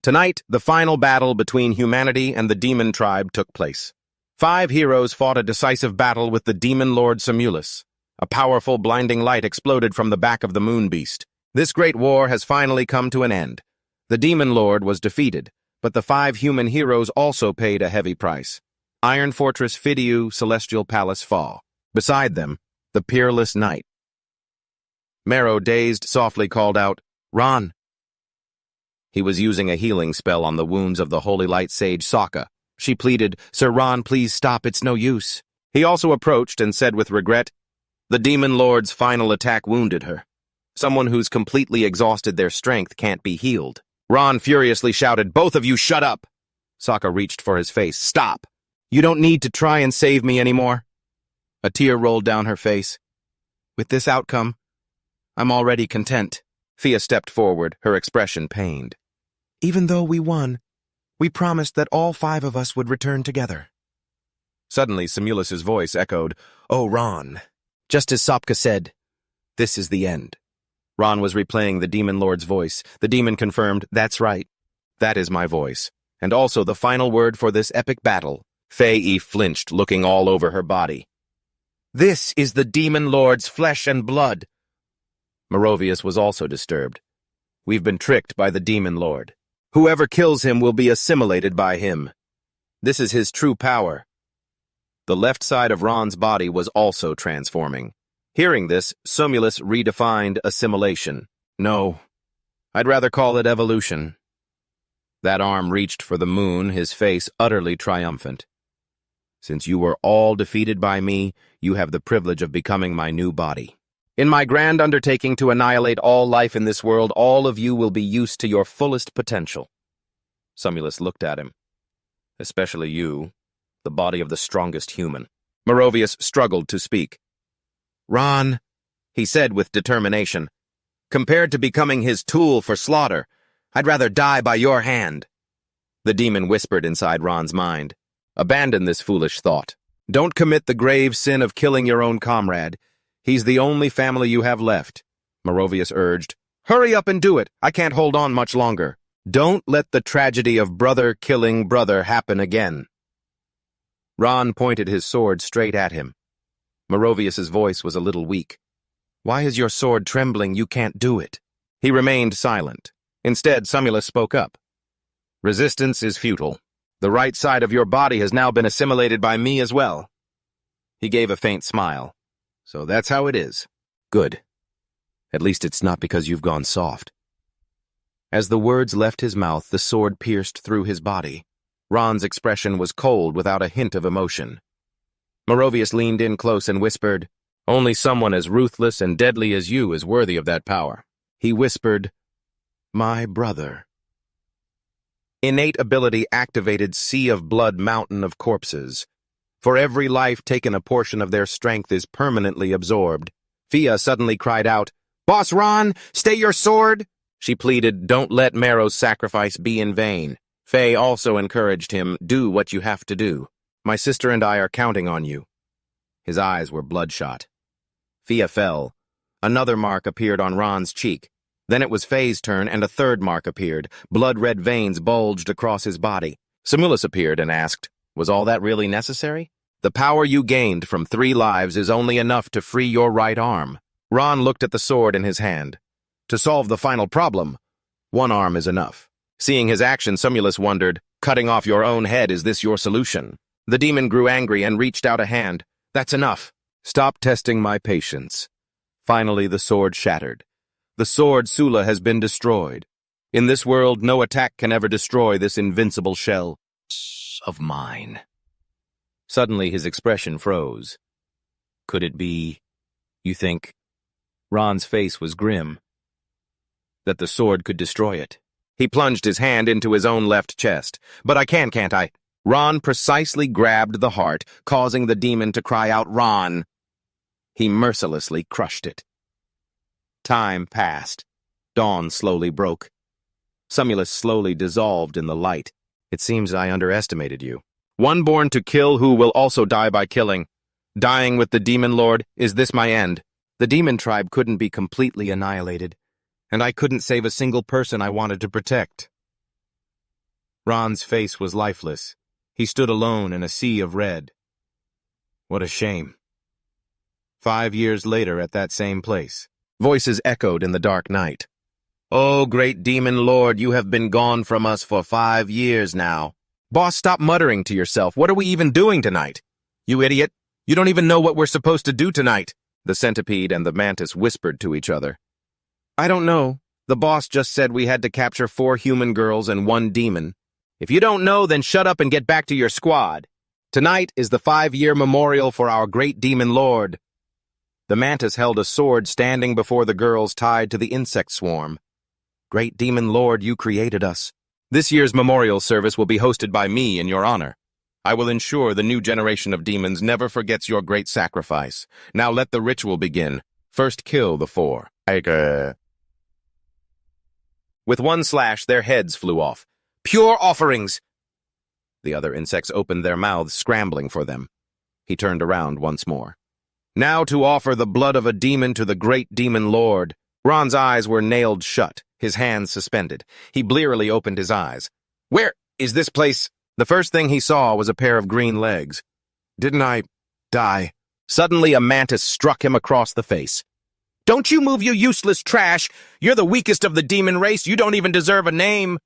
Tonight, the final battle between humanity and the demon tribe took place. 5 heroes fought a decisive battle with the demon lord Simulus. A powerful, blinding light exploded from the back of the moon beast. This great war has finally come to an end. The demon lord was defeated, but the 5 human heroes also paid a heavy price. Iron Fortress Phidiu, Celestial Palace fall. Beside them, the peerless knight. Marrow, dazed, softly called out, "Ron!" He was using a healing spell on the wounds of the Holy Light Sage Sokka. She pleaded, "Sir Ron, please stop, it's no use." He also approached and said with regret, "The Demon Lord's final attack wounded her. Someone who's completely exhausted their strength can't be healed." Ron furiously shouted, "Both of you shut up!" Sokka reached for his face. "Stop! You don't need to try and save me anymore." A tear rolled down her face. "With this outcome, I'm already content." Thea stepped forward, her expression pained. "Even though we won, we promised that all 5 of us would return together." Suddenly, Simulus's voice echoed, "Oh, Ron." Just as Sokka said, "This is the end." Ron was replaying the Demon Lord's voice. The demon confirmed, "That's right. That is my voice. And also the final word for this epic battle." Faye flinched, looking all over her body. "This is the Demon Lord's flesh and blood." Merovius was also disturbed. "We've been tricked by the Demon Lord. Whoever kills him will be assimilated by him. This is his true power." The left side of Ron's body was also transforming. Hearing this, Simulus redefined assimilation. "No, I'd rather call it evolution." That arm reached for the moon, his face utterly triumphant. "Since you were all defeated by me, you have the privilege of becoming my new body. In my grand undertaking to annihilate all life in this world, all of you will be used to your fullest potential." Simulus looked at him. "Especially you, the body of the strongest human." Merovius struggled to speak. "Ron," he said with determination, "compared to becoming his tool for slaughter, I'd rather die by your hand." The demon whispered inside Ron's mind, "Abandon this foolish thought. Don't commit the grave sin of killing your own comrade. He's the only family you have left." Merovius urged, "Hurry up and do it. I can't hold on much longer. Don't let the tragedy of brother killing brother happen again." Ron pointed his sword straight at him. Merovius's voice was a little weak. "Why is your sword trembling? You can't do it." He remained silent. Instead, Simulus spoke up. "Resistance is futile. The right side of your body has now been assimilated by me as well." He gave a faint smile. "So that's how it is. Good. At least it's not because you've gone soft." As the words left his mouth, the sword pierced through his body. Ron's expression was cold without a hint of emotion. Merovius leaned in close and whispered, "Only someone as ruthless and deadly as you is worthy of that power." He whispered, "My brother." Innate ability activated Sea of Blood Mountain of Corpses. For every life taken, a portion of their strength is permanently absorbed. Fia suddenly cried out, "Boss Ron, stay your sword!" She pleaded, "Don't let Marrow's sacrifice be in vain." Faye also encouraged him, "Do what you have to do. My sister and I are counting on you." His eyes were bloodshot. Fia fell. Another mark appeared on Ron's cheek. Then it was Faye's turn, and a third mark appeared. Blood-red veins bulged across his body. Simulus appeared and asked, "Was all that really necessary? The power you gained from 3 lives is only enough to free your right arm." Ron looked at the sword in his hand. "To solve the final problem, 1 arm is enough." Seeing his action, Simulus wondered, "Cutting off your own head, is this your solution?" The demon grew angry and reached out a hand. "That's enough. Stop testing my patience." Finally, the sword shattered. The sword Sula has been destroyed. In this world, no attack can ever destroy this invincible shell of mine. Suddenly, his expression froze. "Could it be, you think?" Ron's face was grim. "That the sword could destroy it?" He plunged his hand into his own left chest. "But I can't I?" Ron precisely grabbed the heart, causing the demon to cry out, "Ron!" He mercilessly crushed it. Time passed. Dawn slowly broke. Simulus slowly dissolved in the light. "It seems I underestimated you. One born to kill who will also die by killing. Dying with the Demon Lord, is this my end? The demon tribe couldn't be completely annihilated, and I couldn't save a single person I wanted to protect." Ron's face was lifeless. He stood alone in a sea of red. What a shame. 5 years later at that same place, voices echoed in the dark night. "Oh, great demon lord, you have been gone from us for 5 years now." "Boss, stop muttering to yourself. What are we even doing tonight?" "You idiot. You don't even know what we're supposed to do tonight." The centipede and the mantis whispered to each other. "I don't know. The boss just said we had to capture 4 human girls and 1 demon. If you don't know, then shut up and get back to your squad. Tonight is the 5-year memorial for our great demon lord." The mantis held a sword standing before the girls tied to the insect swarm. "Great demon lord, you created us. This year's memorial service will be hosted by me in your honor. I will ensure the new generation of demons never forgets your great sacrifice. Now let the ritual begin. First kill the 4. With one slash, their heads flew off. "Pure offerings!" The other insects opened their mouths, scrambling for them. He turned around once more. "Now to offer the blood of a demon to the great demon lord." Ron's eyes were nailed shut, his hands suspended. He blearily opened his eyes. "Where is this place?" The first thing he saw was a pair of green legs. "Didn't I die?" Suddenly a mantis struck him across the face. "Don't you move, you useless trash! You're the weakest of the demon race. You don't even deserve a name."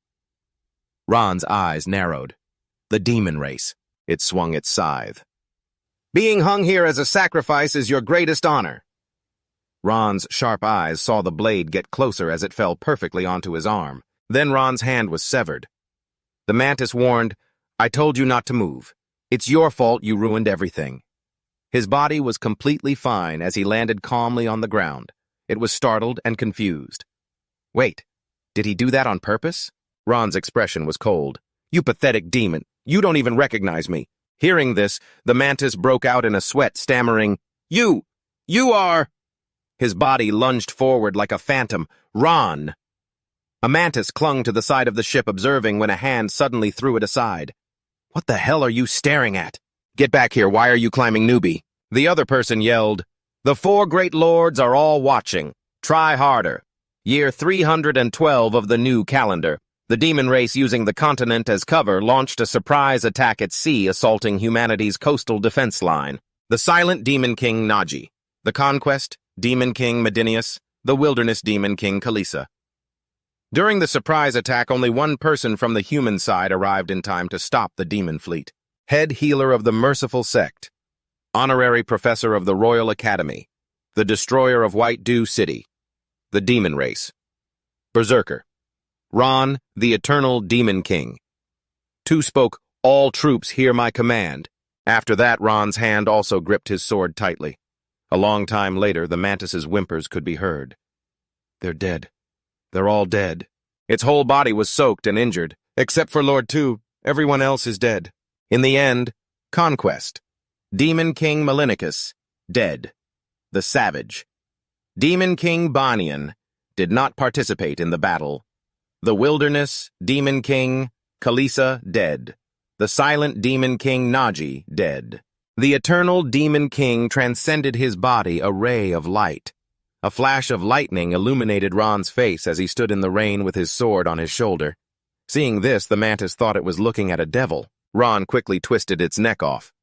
Ron's eyes narrowed. The demon race. It swung its scythe. "Being hung here as a sacrifice is your greatest honor." Ron's sharp eyes saw the blade get closer as it fell perfectly onto his arm. Then Ron's hand was severed. The mantis warned, "I told you not to move. It's your fault you ruined everything." His body was completely fine as he landed calmly on the ground. It was startled and confused. Wait, did he do that on purpose? Ron's expression was cold. "You pathetic demon, you don't even recognize me." Hearing this, the mantis broke out in a sweat, stammering, You are... His body lunged forward like a phantom. "Ron!" A mantis clung to the side of the ship, observing when a hand suddenly threw it aside. "What the hell are you staring at? Get back here, why are you climbing, newbie?" The other person yelled, "The 4 great lords are all watching. Try harder." Year 312 of the new calendar. The demon race, using the continent as cover, launched a surprise attack at sea, assaulting humanity's coastal defense line. The silent demon king Naji. The conquest, demon king Medinius. The wilderness demon king Kalisa. During the surprise attack, only one person from the human side arrived in time to stop the demon fleet. Head healer of the merciful sect. Honorary professor of the Royal Academy. The destroyer of White Dew City. The demon race. Berserker. Ron, the eternal demon king. Two spoke, "All troops hear my command." After that, Ron's hand also gripped his sword tightly. A long time later, the mantis's whimpers could be heard. "They're dead. They're all dead." Its whole body was soaked and injured, except for Lord 2. Everyone else is dead. In the end, conquest. Demon King Malinicus, dead. The savage. Demon King Banian did not participate in the battle. The wilderness Demon King Kalisa, dead. The silent Demon King Naji, dead. The eternal Demon King transcended his body, a ray of light. A flash of lightning illuminated Ron's face as he stood in the rain with his sword on his shoulder. Seeing this, the mantis thought it was looking at a devil. Ron quickly twisted its neck off.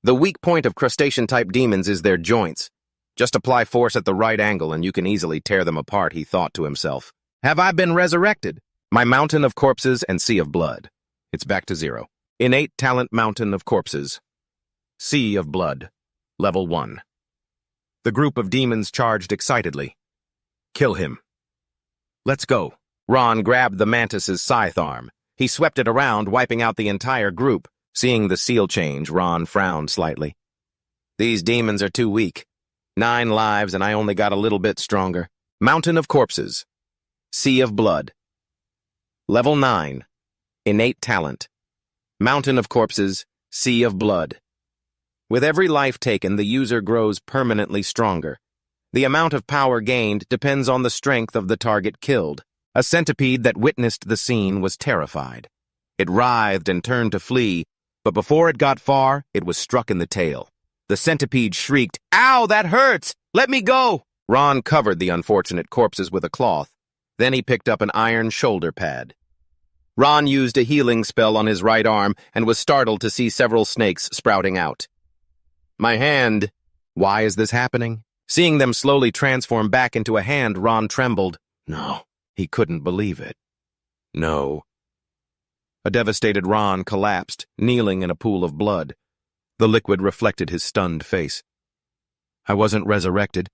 The weak point of crustacean-type demons is their joints. Just apply force at the right angle and you can easily tear them apart, he thought to himself. Have I been resurrected? My mountain of corpses and sea of blood. It's back to 0. Innate talent mountain of corpses. Sea of blood. Level 1. The group of demons charged excitedly. Kill him. Let's go. Ron grabbed the mantis's scythe arm. He swept it around, wiping out the entire group. Seeing the seal change, Ron frowned slightly. These demons are too weak. 9 lives and I only got a little bit stronger. Mountain of corpses. Sea of blood. Level 9. Innate talent. Mountain of corpses. Sea of blood. With every life taken, the user grows permanently stronger. The amount of power gained depends on the strength of the target killed. A centipede that witnessed the scene was terrified. It writhed and turned to flee, but before it got far, it was struck in the tail. The centipede shrieked, "Ow, that hurts! Let me go!" Ron covered the unfortunate corpses with a cloth. Then he picked up an iron shoulder pad. Ron used a healing spell on his right arm and was startled to see several snakes sprouting out. My hand. Why is this happening? Seeing them slowly transform back into a hand, Ron trembled. No, he couldn't believe it. No. A devastated Ron collapsed, kneeling in a pool of blood. The liquid reflected his stunned face. I wasn't resurrected.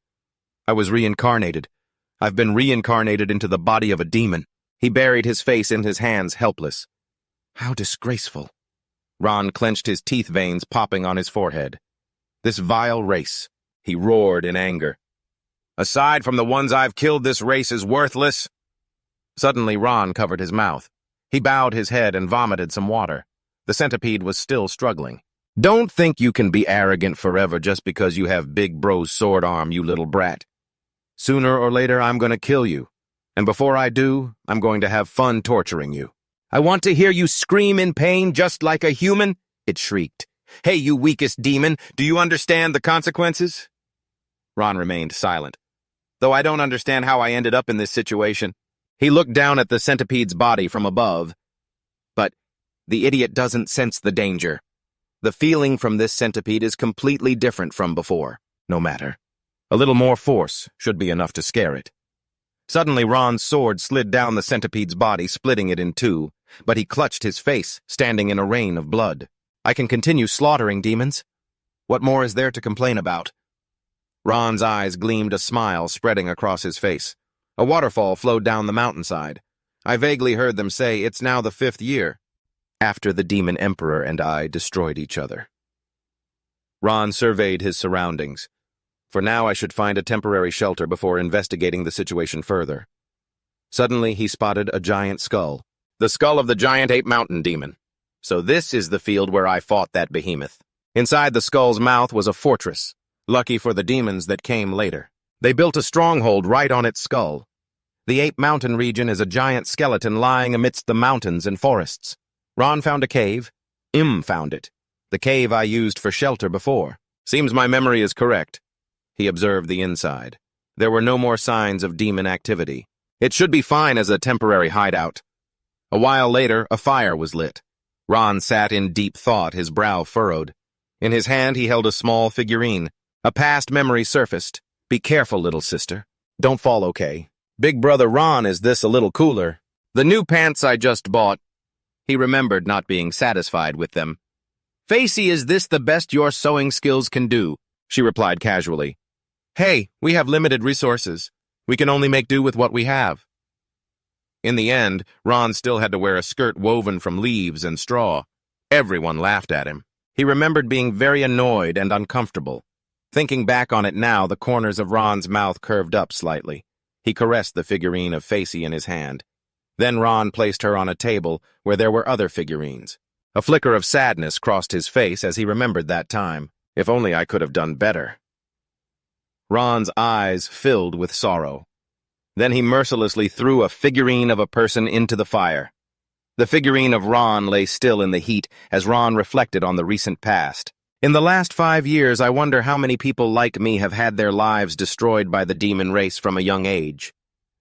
I was reincarnated. I've been reincarnated into the body of a demon. He buried his face in his hands, helpless. How disgraceful. Ron clenched his teeth veins popping on his forehead. This vile race. He roared in anger. Aside from the ones I've killed, this race is worthless. Suddenly, Ron covered his mouth. He bowed his head and vomited some water. The centipede was still struggling. Don't think you can be arrogant forever just because you have Big Bro's sword arm, you little brat. Sooner or later, I'm going to kill you. And before I do, I'm going to have fun torturing you. I want to hear you scream in pain just like a human, it shrieked. Hey, you weakest demon, do you understand the consequences? Ron remained silent. Though I don't understand how I ended up in this situation. He looked down at the centipede's body from above. But the idiot doesn't sense the danger. The feeling from this centipede is completely different from before. No matter. A little more force should be enough to scare it. Suddenly, Ron's sword slid down the centipede's body, splitting it in two, but he clutched his face, standing in a rain of blood. I can continue slaughtering demons. What more is there to complain about? Ron's eyes gleamed, a smile spreading across his face. A waterfall flowed down the mountainside. I vaguely heard them say it's now the 5th year, after the demon emperor and I destroyed each other. Ron surveyed his surroundings. For now, I should find a temporary shelter before investigating the situation further. Suddenly, he spotted a giant skull. The skull of the giant ape mountain demon. So this is the field where I fought that behemoth. Inside the skull's mouth was a fortress. Lucky for the demons that came later. They built a stronghold right on its skull. The ape mountain region is a giant skeleton lying amidst the mountains and forests. Ron found a cave. Found it. The cave I used for shelter before. Seems my memory is correct. He observed the inside. There were no more signs of demon activity. It should be fine as a temporary hideout. A while later, a fire was lit. Ron sat in deep thought, his brow furrowed. In his hand, he held a small figurine. A past memory surfaced. Be careful, little sister. Don't fall, okay? Big brother Ron, is this a little cooler? The new pants I just bought. He remembered not being satisfied with them. Facey, is this the best your sewing skills can do? She replied casually. Hey, we have limited resources. We can only make do with what we have. In the end, Ron still had to wear a skirt woven from leaves and straw. Everyone laughed at him. He remembered being very annoyed and uncomfortable. Thinking back on it now, the corners of Ron's mouth curved up slightly. He caressed the figurine of Facey in his hand. Then Ron placed her on a table where there were other figurines. A flicker of sadness crossed his face as he remembered that time. If only I could have done better. Ron's eyes filled with sorrow. Then he mercilessly threw a figurine of a person into the fire. The figurine of Ron lay still in the heat as Ron reflected on the recent past. In the last 5 years, I wonder how many people like me have had their lives destroyed by the demon race from a young age.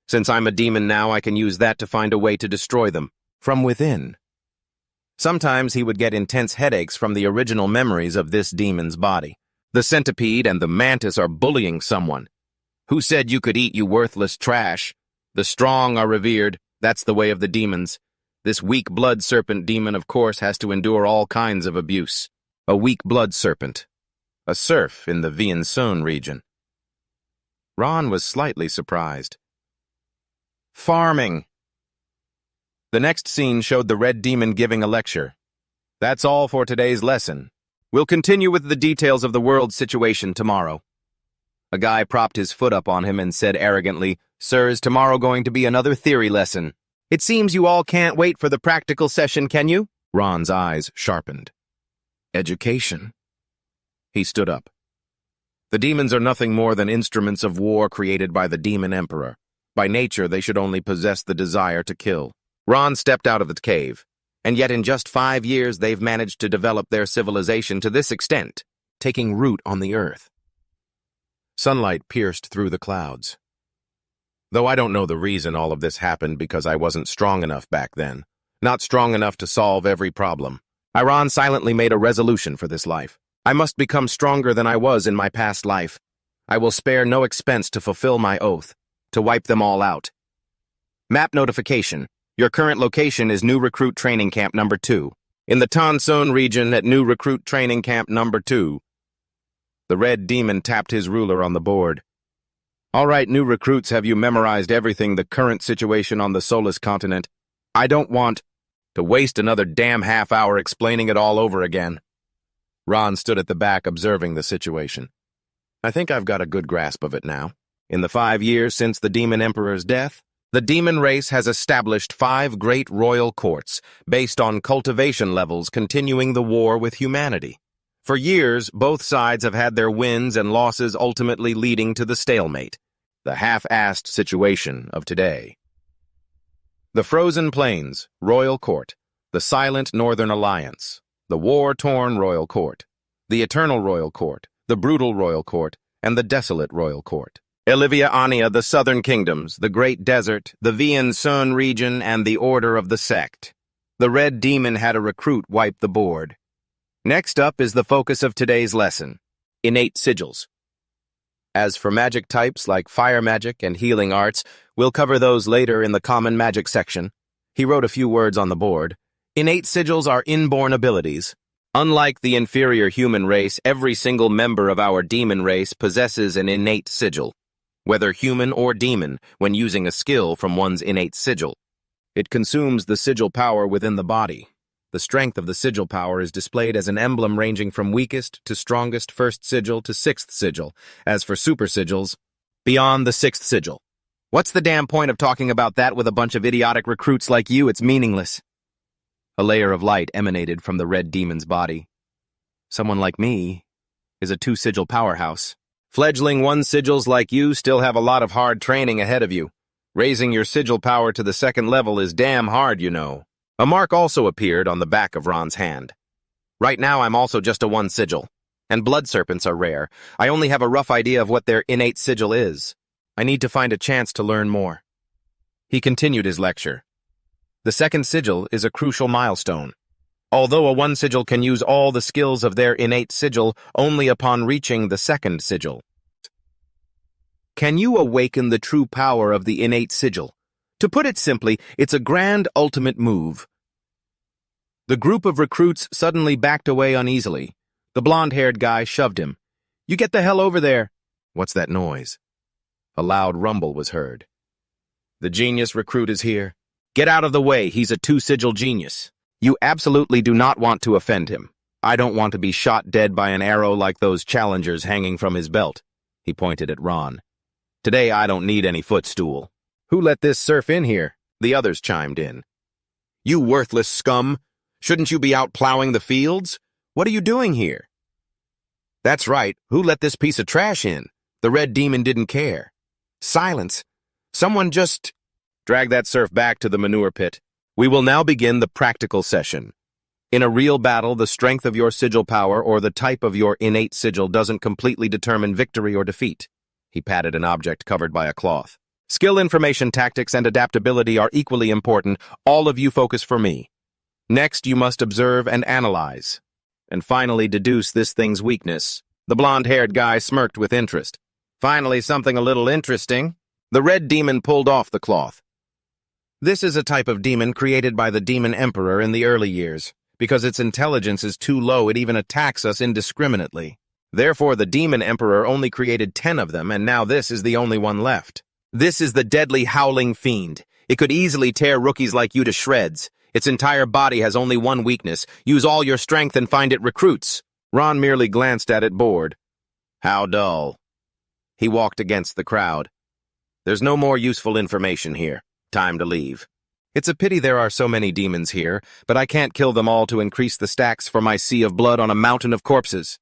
Since I'm a demon now, I can use that to find a way to destroy them, from within. Sometimes he would get intense headaches from the original memories of this demon's body. The centipede and the mantis are bullying someone. Who said you could eat, you worthless trash? The strong are revered. That's the way of the demons. This weak blood serpent demon, of course, has to endure all kinds of abuse. A weak blood serpent. A serf in the Vientiane region. Ron was slightly surprised. Farming. The next scene showed the red demon giving a lecture. That's all for today's lesson. We'll continue with the details of the world's situation tomorrow. A guy propped his foot up on him and said arrogantly, Sir, is tomorrow going to be another theory lesson? It seems you all can't wait for the practical session, can you? Ron's eyes sharpened. Education. He stood up. The demons are nothing more than instruments of war created by the demon emperor. By nature, they should only possess the desire to kill. Ron stepped out of the cave. And yet in just 5 years they've managed to develop their civilization to this extent, taking root on the earth. Sunlight pierced through the clouds. Though I don't know the reason all of this happened because I wasn't strong enough back then, not strong enough to solve every problem. Iran silently made a resolution for this life. I must become stronger than I was in my past life. I will spare no expense to fulfill my oath, to wipe them all out. Map notification. Your current location is New Recruit Training Camp Number 2. In the Tansun region at New Recruit Training Camp Number 2. The Red Demon tapped his ruler on the board. All right, new recruits, have you memorized everything, the current situation on the Solus continent? I don't want to waste another damn half hour explaining it all over again. Ron stood at the back observing the situation. I think I've got a good grasp of it now. In the 5 years since the Demon Emperor's death, the demon race has established 5 great royal courts based on cultivation levels continuing the war with humanity. For years, both sides have had their wins and losses ultimately leading to the stalemate, the half-assed situation of today. The Frozen Plains, Royal Court, the Silent Northern Alliance, the war-torn Royal Court, the Eternal Royal Court, the Brutal Royal Court, and the Desolate Royal Court. Olivia Ania, the Southern Kingdoms, the Great Desert, the Vian Sun region, and the Order of the Sect. The Red Demon had a recruit wipe the board. Next up is the focus of today's lesson, innate sigils. As for magic types like fire magic and healing arts, we'll cover those later in the common magic section. He wrote a few words on the board. Innate sigils are inborn abilities. Unlike the inferior human race, every single member of our demon race possesses an innate sigil, whether human or demon, when using a skill from one's innate sigil. It consumes the sigil power within the body. The strength of the sigil power is displayed as an emblem ranging from weakest to strongest first sigil to 6th sigil. As for super sigils, beyond the 6th sigil. What's the damn point of talking about that with a bunch of idiotic recruits like you? It's meaningless. A layer of light emanated from the red demon's body. Someone like me is a 2-sigil powerhouse. Fledgling 1 sigils like you still have a lot of hard training ahead of you. Raising your sigil power to the 2nd level is damn hard, you know. A mark also appeared on the back of Ron's hand. Right now I'm also just a 1 sigil, and blood serpents are rare. I only have a rough idea of what their innate sigil is. I need to find a chance to learn more. He continued his lecture. The 2nd sigil is a crucial milestone. Although a 1 sigil can use all the skills of their innate sigil only upon reaching the 2nd sigil. Can you awaken the true power of the innate sigil? To put it simply, it's a grand ultimate move. The group of recruits suddenly backed away uneasily. The blonde-haired guy shoved him. You get the hell over there. What's that noise? A loud rumble was heard. The genius recruit is here. Get out of the way, he's a 2-sigil genius. You absolutely do not want to offend him. I don't want to be shot dead by an arrow like those challengers hanging from his belt. He pointed at Ron. Today I don't need any footstool. Who let this serf in here? The others chimed in. You worthless scum! Shouldn't you be out plowing the fields? What are you doing here? That's right, who let this piece of trash in? The red demon didn't care. Silence. Someone just... Drag that serf back to the manure pit. We will now begin the practical session. In a real battle, the strength of your sigil power or the type of your innate sigil doesn't completely determine victory or defeat. He patted an object covered by a cloth. Skill, information, tactics, and adaptability are equally important. All of you focus for me. Next, you must observe and analyze. And finally, deduce this thing's weakness. The blonde-haired guy smirked with interest. Finally, something a little interesting. The red demon pulled off the cloth. This is a type of demon created by the Demon Emperor in the early years. Because its intelligence is too low, it even attacks us indiscriminately. Therefore, the Demon Emperor only created 10 of them, and now this is the only one left. This is the deadly Howling Fiend. It could easily tear rookies like you to shreds. Its entire body has only one weakness. Use all your strength and find it recruits. Ron merely glanced at it bored. How dull. He walked against the crowd. There's no more useful information here. Time to leave. It's a pity there are so many demons here, but I can't kill them all to increase the stacks for my sea of blood on a mountain of corpses.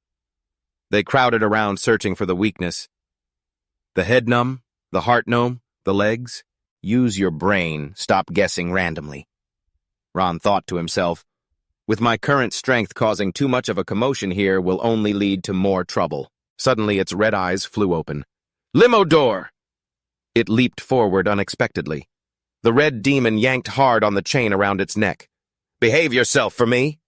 They crowded around searching for the weakness. The head numb, the heart gnome, the legs. Use your brain, stop guessing randomly. Ron thought to himself, with my current strength causing too much of a commotion here will only lead to more trouble. Suddenly its red eyes flew open. Limo door! It leaped forward unexpectedly. The red demon yanked hard on the chain around its neck. "Behave yourself for me."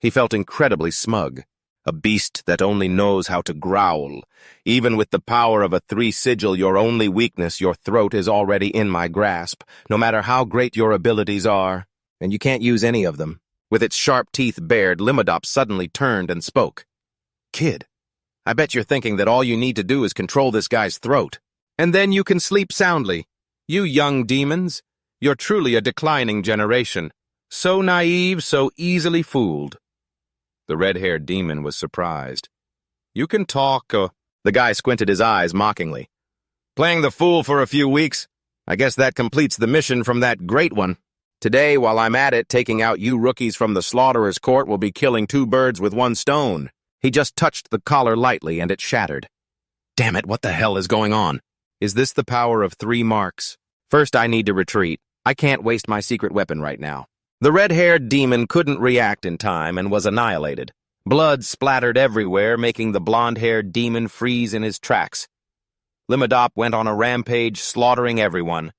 He felt incredibly smug, a beast that only knows how to growl. Even with the power of a 3-sigil, your only weakness, your throat, is already in my grasp, no matter how great your abilities are, and you can't use any of them. With its sharp teeth bared, Limodop suddenly turned and spoke. "Kid, I bet you're thinking that all you need to do is control this guy's throat, and then you can sleep soundly. You young demons, you're truly a declining generation. So naive, so easily fooled." The red-haired demon was surprised. "You can talk, The guy squinted his eyes mockingly. "Playing the fool for a few weeks? I guess that completes the mission from that great one. Today, while I'm at it, taking out you rookies from the slaughterer's court will be killing 2 birds with 1 stone. He just touched the collar lightly and it shattered. Damn it, what the hell is going on? Is this the power of 3 marks? First, I need to retreat. I can't waste my secret weapon right now. The red-haired demon couldn't react in time and was annihilated. Blood splattered everywhere, making the blonde-haired demon freeze in his tracks. Limodop went on a rampage, slaughtering everyone.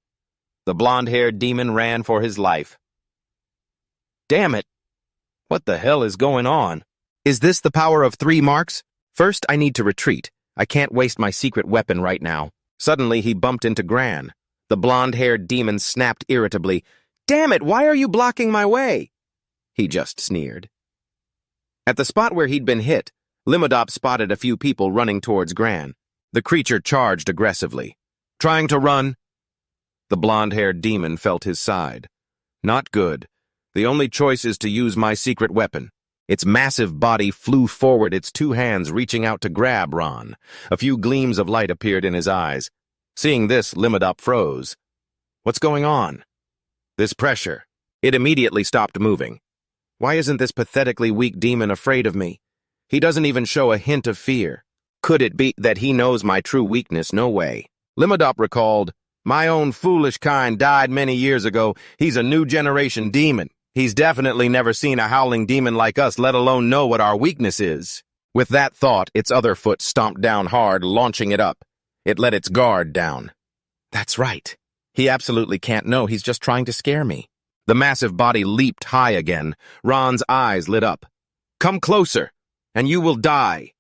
The blonde-haired demon ran for his life. Damn it! What the hell is going on? Is this the power of 3 marks? First, I need to retreat. I can't waste my secret weapon right now. Suddenly, he bumped into Gran. The blonde-haired demon snapped irritably. Damn it, why are you blocking my way? He just sneered. At the spot where he'd been hit, Limodop spotted a few people running towards Gran. The creature charged aggressively. Trying to run? The blonde-haired demon felt his side. Not good. The only choice is to use my secret weapon. Its massive body flew forward, its 2 hands reaching out to grab Ron. A few gleams of light appeared in his eyes. Seeing this, Limodop froze. What's going on? This pressure. It immediately stopped moving. Why isn't this pathetically weak demon afraid of me? He doesn't even show a hint of fear. Could it be that he knows my true weakness? No way. Limodop recalled, my own foolish kind died many years ago. He's a new generation demon. He's definitely never seen a howling demon like us, let alone know what our weakness is. With that thought, its other foot stomped down hard, launching it up. It let its guard down. That's right. He absolutely can't know. He's just trying to scare me. The massive body leaped high again. Ron's eyes lit up. Come closer, and you will die.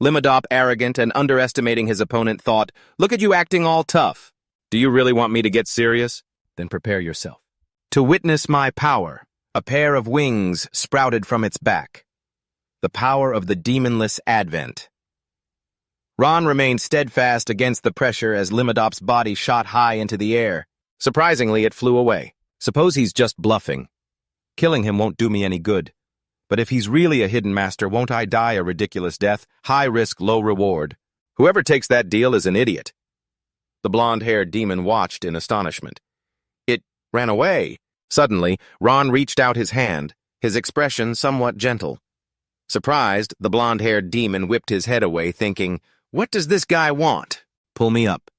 Limodop, arrogant and underestimating his opponent, thought, look at you acting all tough. Do you really want me to get serious? Then prepare yourself. To witness my power, a pair of wings sprouted from its back. The power of the demonless advent. Ron remained steadfast against the pressure as Limodop's body shot high into the air. Surprisingly, it flew away. Suppose he's just bluffing. Killing him won't do me any good. But if he's really a hidden master, won't I die a ridiculous death? High risk, low reward. Whoever takes that deal is an idiot. The blonde-haired demon watched in astonishment. It ran away. Suddenly, Ron reached out his hand, his expression somewhat gentle. Surprised, the blonde-haired demon whipped his head away, thinking, what does this guy want? Pull me up.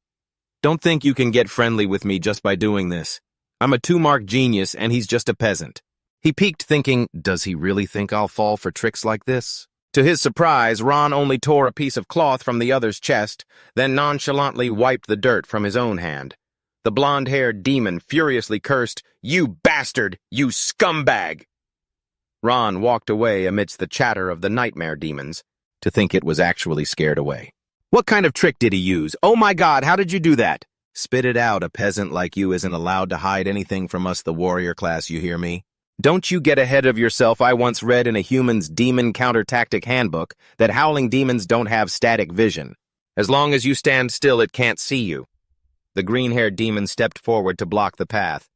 Don't think you can get friendly with me just by doing this. I'm a 2-mark genius, and he's just a peasant. He peeked, thinking, does he really think I'll fall for tricks like this? To his surprise, Ron only tore a piece of cloth from the other's chest, then nonchalantly wiped the dirt from his own hand. The blonde-haired demon furiously cursed, you bastard, you scumbag! Ron walked away amidst the chatter of the nightmare demons, to think it was actually scared away. What kind of trick did he use? Oh my God, how did you do that? Spit it out, a peasant like you isn't allowed to hide anything from us, the warrior class, you hear me? Don't you get ahead of yourself. I once read in a human's demon counter-tactic handbook that howling demons don't have static vision. As long as you stand still, it can't see you. The green-haired demon stepped forward to block the path.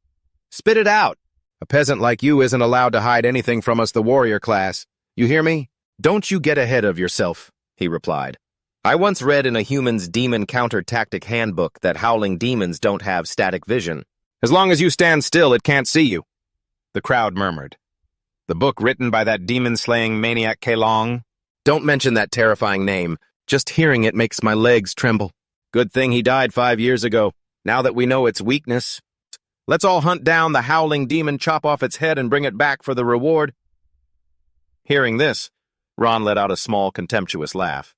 Spit it out! A peasant like you isn't allowed to hide anything from us, the warrior class. You hear me? Don't you get ahead of yourself, he replied. I once read in a human's demon counter-tactic handbook that howling demons don't have static vision. As long as you stand still, it can't see you. The crowd murmured. The book written by that demon-slaying maniac Kelong? Don't mention that terrifying name. Just hearing it makes my legs tremble. Good thing he died 5 years ago. Now that we know its weakness, let's all hunt down the howling demon, chop off its head, and bring it back for the reward. Hearing this, Ron let out a small, contemptuous laugh.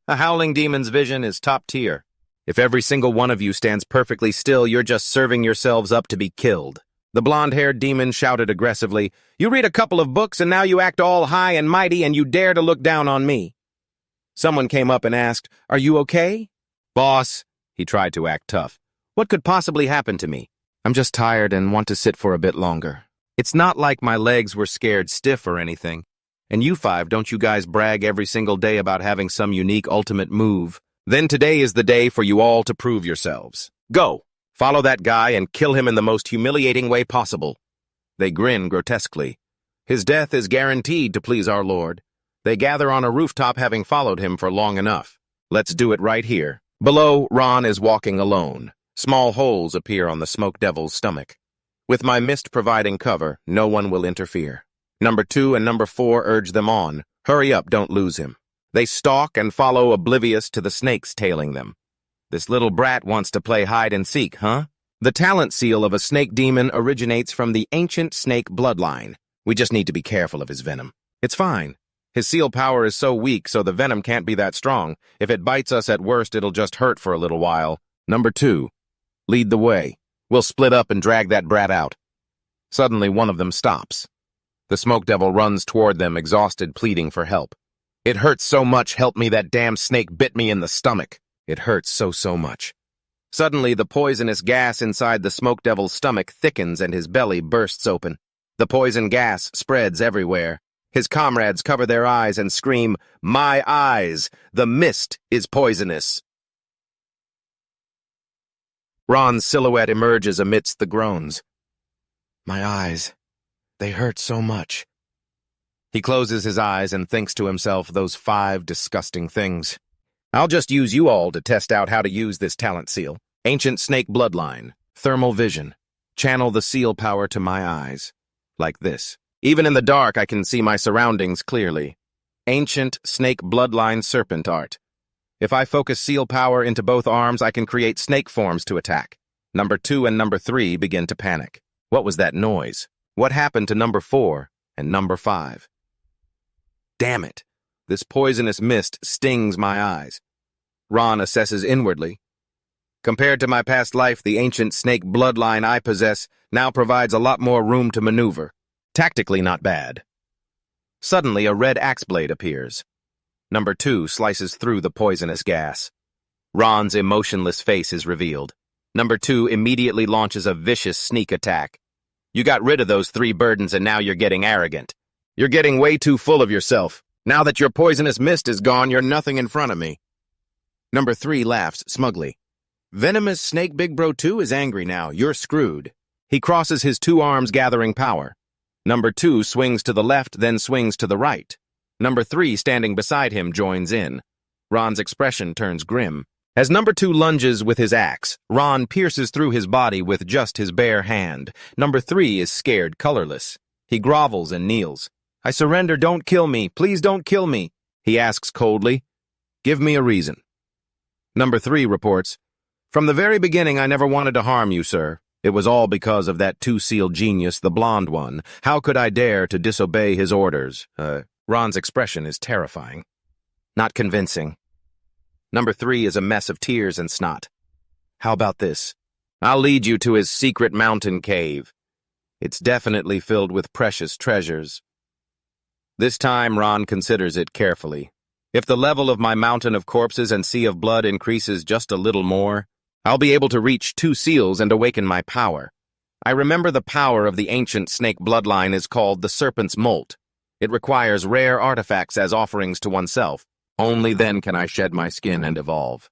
A howling demon's vision is top tier. If every single one of you stands perfectly still, you're just serving yourselves up to be killed. The blonde-haired demon shouted aggressively, "You read a couple of books and now you act all high and mighty and you dare to look down on me." Someone came up and asked, "Are you okay?" "Boss," he tried to act tough, "what could possibly happen to me? I'm just tired and want to sit for a bit longer. It's not like my legs were scared stiff or anything. And you five, don't you guys brag every single day about having some unique ultimate move? Then today is the day for you all to prove yourselves. Go, follow that guy and kill him in the most humiliating way possible." They grin grotesquely. "His death is guaranteed to please our Lord." They gather on a rooftop having followed him for long enough. Let's do it right here. Below, Ron is walking alone. Small holes appear on the smoke devil's stomach. With my mist providing cover, no one will interfere. Number 2 and number 4 urge them on. Hurry up, don't lose him. They stalk and follow oblivious to the snakes tailing them. This little brat wants to play hide and seek, huh? The talent seal of a snake demon originates from the ancient snake bloodline. We just need to be careful of his venom. It's fine. His seal power is so weak, so the venom can't be that strong. If it bites us at worst, it'll just hurt for a little while. Number 2, lead the way. We'll split up and drag that brat out. Suddenly, one of them stops. The smoke devil runs toward them, exhausted, pleading for help. "It hurts so much, help me, that damn snake bit me in the stomach. It hurts so much." Suddenly, the poisonous gas inside the smoke devil's stomach thickens and his belly bursts open. The poison gas spreads everywhere. His comrades cover their eyes and scream, "My eyes! The mist is poisonous!" Ron's silhouette emerges amidst the groans. "My eyes, they hurt so much." He closes his eyes and thinks to himself those 5 disgusting things. I'll just use you all to test out how to use this talent seal. Ancient snake bloodline, thermal vision. Channel the seal power to my eyes. Like this. Even in the dark, I can see my surroundings clearly. Ancient snake bloodline serpent art. If I focus seal power into both arms, I can create snake forms to attack. Number 2 and number 3 begin to panic. What was that noise? What happened to number 4 and number 5? Damn it! This poisonous mist stings my eyes. Ron assesses inwardly. Compared to my past life, the ancient snake bloodline I possess now provides a lot more room to maneuver. Tactically not bad. Suddenly, a red axe blade appears. Number 2 slices through the poisonous gas. Ron's emotionless face is revealed. Number 2 immediately launches a vicious sneak attack. You got rid of those 3 burdens and now you're getting arrogant. You're getting way too full of yourself. Now that your poisonous mist is gone, you're nothing in front of me. Number 3 laughs smugly. Venomous Snake Big Bro 2 is angry now. You're screwed. He crosses his 2 arms, gathering power. Number 2 swings to the left, then swings to the right. Number 3, standing beside him, joins in. Ron's expression turns grim. As number 2 lunges with his axe, Ron pierces through his body with just his bare hand. Number 3 is scared, colorless. He grovels and kneels. "I surrender, don't kill me. Please don't kill me," he asks coldly. "Give me a reason." Number 3 reports, "From the very beginning, I never wanted to harm you, sir. It was all because of that 2-seal genius, the blonde one. How could I dare to disobey his orders?" Ron's expression is terrifying. Not convincing. Number 3 is a mess of tears and snot. "How about this? I'll lead you to his secret mountain cave. It's definitely filled with precious treasures." This time, Ron considers it carefully. If the level of my mountain of corpses and sea of blood increases just a little more, I'll be able to reach 2 seals and awaken my power. I remember the power of the ancient snake bloodline is called the serpent's molt. It requires rare artifacts as offerings to oneself. Only then can I shed my skin and evolve.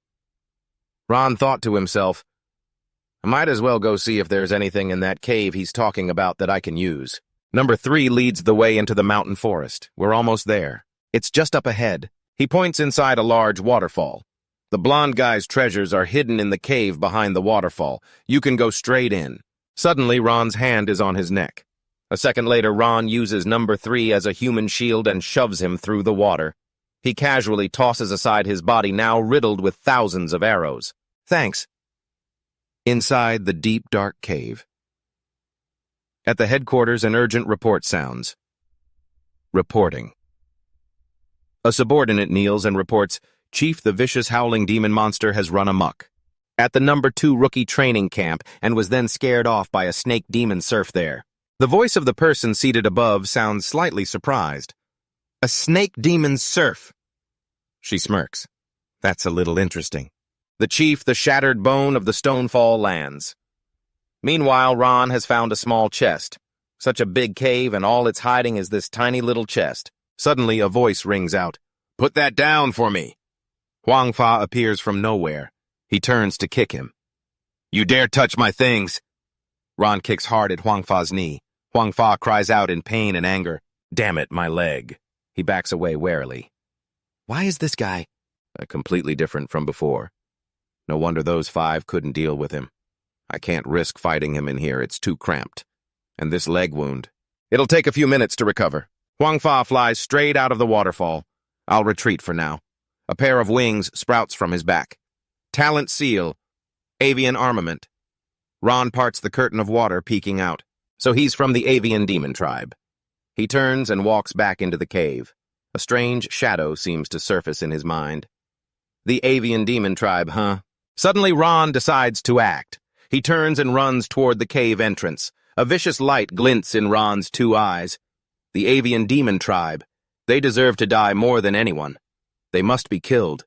Ron thought to himself, I might as well go see if there's anything in that cave he's talking about that I can use. Number 3 leads the way into the mountain forest. We're almost there. It's just up ahead. He points inside a large waterfall. The blonde guy's treasures are hidden in the cave behind the waterfall. You can go straight in. Suddenly, Ron's hand is on his neck. A second later, Ron uses number 3 as a human shield and shoves him through the water. He casually tosses aside his body, now riddled with thousands of arrows. Thanks. Inside the deep, dark cave. At the headquarters, an urgent report sounds. Reporting. A subordinate kneels and reports, Chief, the vicious howling demon monster has run amok. at the #2 rookie training camp and was then scared off by a snake demon serf there. The voice of the person seated above sounds slightly surprised. A snake demon serf. She smirks. That's a little interesting. The chief, the shattered bone of the Stonefall lands. Meanwhile, Ron has found a small chest. Such a big cave, and all it's hiding is this tiny little chest. Suddenly, a voice rings out. Put that down for me. Huang Fa appears from nowhere. He turns to kick him. You dare touch my things! Ron kicks hard at Huang Fa's knee. Huang Fa cries out in pain and anger. Damn it, my leg. He backs away warily. Why is this guy completely different from before? No wonder those 5 couldn't deal with him. I can't risk fighting him in here, it's too cramped. And this leg wound. It'll take a few minutes to recover. Huang Fa flies straight out of the waterfall. I'll retreat for now. A pair of wings sprouts from his back. Talent seal. Avian armament. Ron parts the curtain of water peeking out. So he's from the avian demon tribe. He turns and walks back into the cave. A strange shadow seems to surface in his mind. The avian demon tribe, huh? Suddenly Ron decides to act. He turns and runs toward the cave entrance. A vicious light glints in Ron's 2 eyes. The avian demon tribe. They deserve to die more than anyone. They must be killed.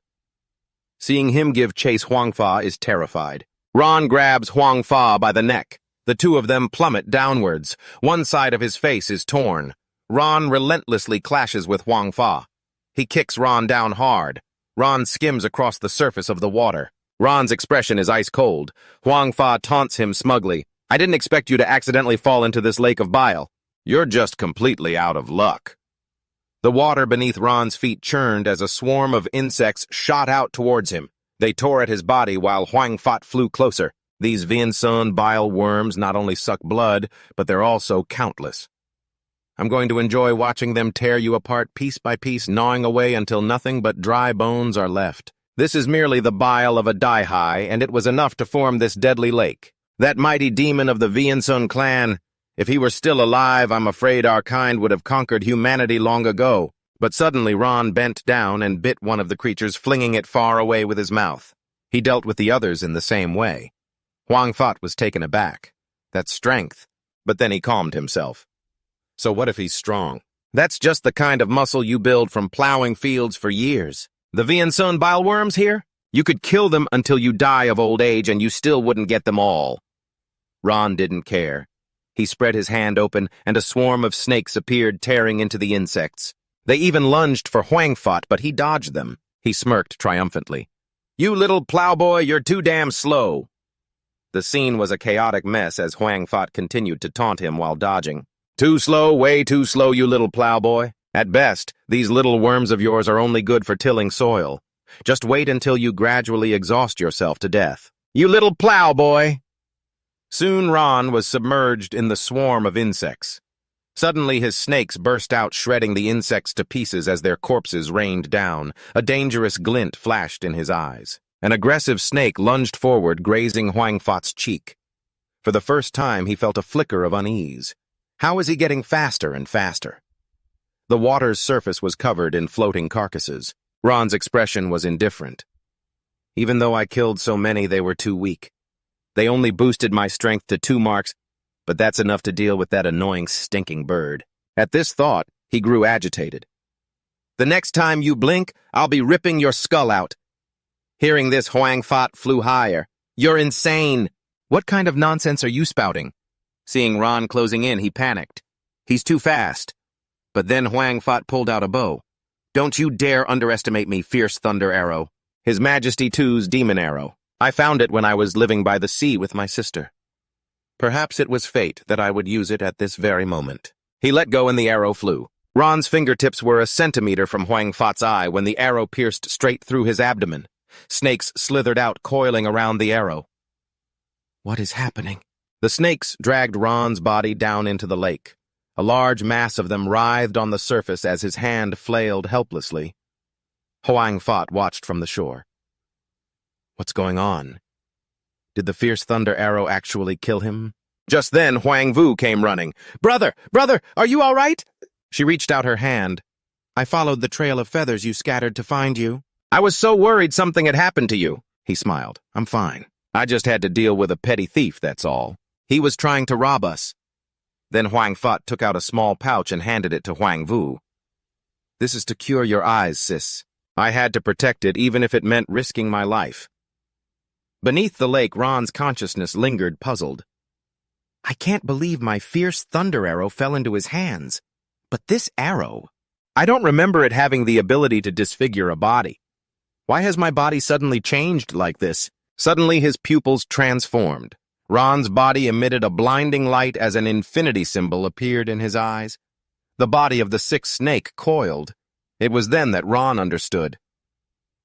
Seeing him give chase, Huang Fa is terrified. Ron grabs Huang Fa by the neck. The 2 of them plummet downwards. One side of his face is torn. Ron relentlessly clashes with Huang Fa. He kicks Ron down hard. Ron skims across the surface of the water. Ron's expression is ice cold. Huang Fa taunts him smugly. I didn't expect you to accidentally fall into this lake of bile. You're just completely out of luck. The water beneath Ron's feet churned as a swarm of insects shot out towards him. They tore at his body while Huang Fa flew closer. These Viansun bile worms not only suck blood, but they're also countless. I'm going to enjoy watching them tear you apart piece by piece, gnawing away until nothing but dry bones are left. This is merely the bile of a Daihai, and it was enough to form this deadly lake. That mighty demon of the Viansun clan, if he were still alive, I'm afraid our kind would have conquered humanity long ago. But suddenly Ron bent down and bit one of the creatures, flinging it far away with his mouth. He dealt with the others in the same way. Huang Fa was taken aback. That's strength. But then he calmed himself. So what if he's strong? That's just the kind of muscle you build from plowing fields for years. The Viansun bileworms here? You could kill them until you die of old age and you still wouldn't get them all. Ron didn't care. He spread his hand open and a swarm of snakes appeared, tearing into the insects. They even lunged for Huang Fa, but he dodged them. He smirked triumphantly. You little plowboy, you're too damn slow. The scene was a chaotic mess as Huang Fa continued to taunt him while dodging. Too slow, way too slow, you little plowboy. At best, these little worms of yours are only good for tilling soil. Just wait until you gradually exhaust yourself to death. You little plowboy! Soon Ron was submerged in the swarm of insects. Suddenly his snakes burst out, shredding the insects to pieces as their corpses rained down. A dangerous glint flashed in his eyes. An aggressive snake lunged forward, grazing Huang Fa's cheek. For the first time, he felt a flicker of unease. How was he getting faster and faster? The water's surface was covered in floating carcasses. Ron's expression was indifferent. Even though I killed so many, they were too weak. They only boosted my strength to 2 marks, but that's enough to deal with that annoying, stinking bird. At this thought, he grew agitated. The next time you blink, I'll be ripping your skull out. Hearing this, Huang Fa flew higher. You're insane! What kind of nonsense are you spouting? Seeing Ron closing in, he panicked. He's too fast. But then Huang Fa pulled out a bow. Don't you dare underestimate me, fierce thunder arrow. His Majesty II's demon arrow. I found it when I was living by the sea with my sister. Perhaps it was fate that I would use it at this very moment. He let go and the arrow flew. Ron's fingertips were a centimeter from Huang Fa's eye when the arrow pierced straight through his abdomen. Snakes slithered out, coiling around the arrow. What is happening? The snakes dragged Ron's body down into the lake. A large mass of them writhed on the surface as his hand flailed helplessly. Huang Fa watched from the shore. What's going on? Did the fierce thunder arrow actually kill him? Just then, Huang Vu came running. Brother, are you all right? She reached out her hand. I followed the trail of feathers you scattered to find you. I was so worried something had happened to you. He smiled. I'm fine. I just had to deal with a petty thief, that's all. He was trying to rob us. Then Huang Fat took out a small pouch and handed it to Huang Vu. This is to cure your eyes, sis. I had to protect it even if it meant risking my life. Beneath the lake, Ron's consciousness lingered, puzzled. I can't believe my fierce thunder arrow fell into his hands. But this arrow... I don't remember it having the ability to disfigure a body. Why has my body suddenly changed like this? Suddenly his pupils transformed. Ron's body emitted a blinding light as an infinity symbol appeared in his eyes. The body of the sixth snake coiled. It was then that Ron understood.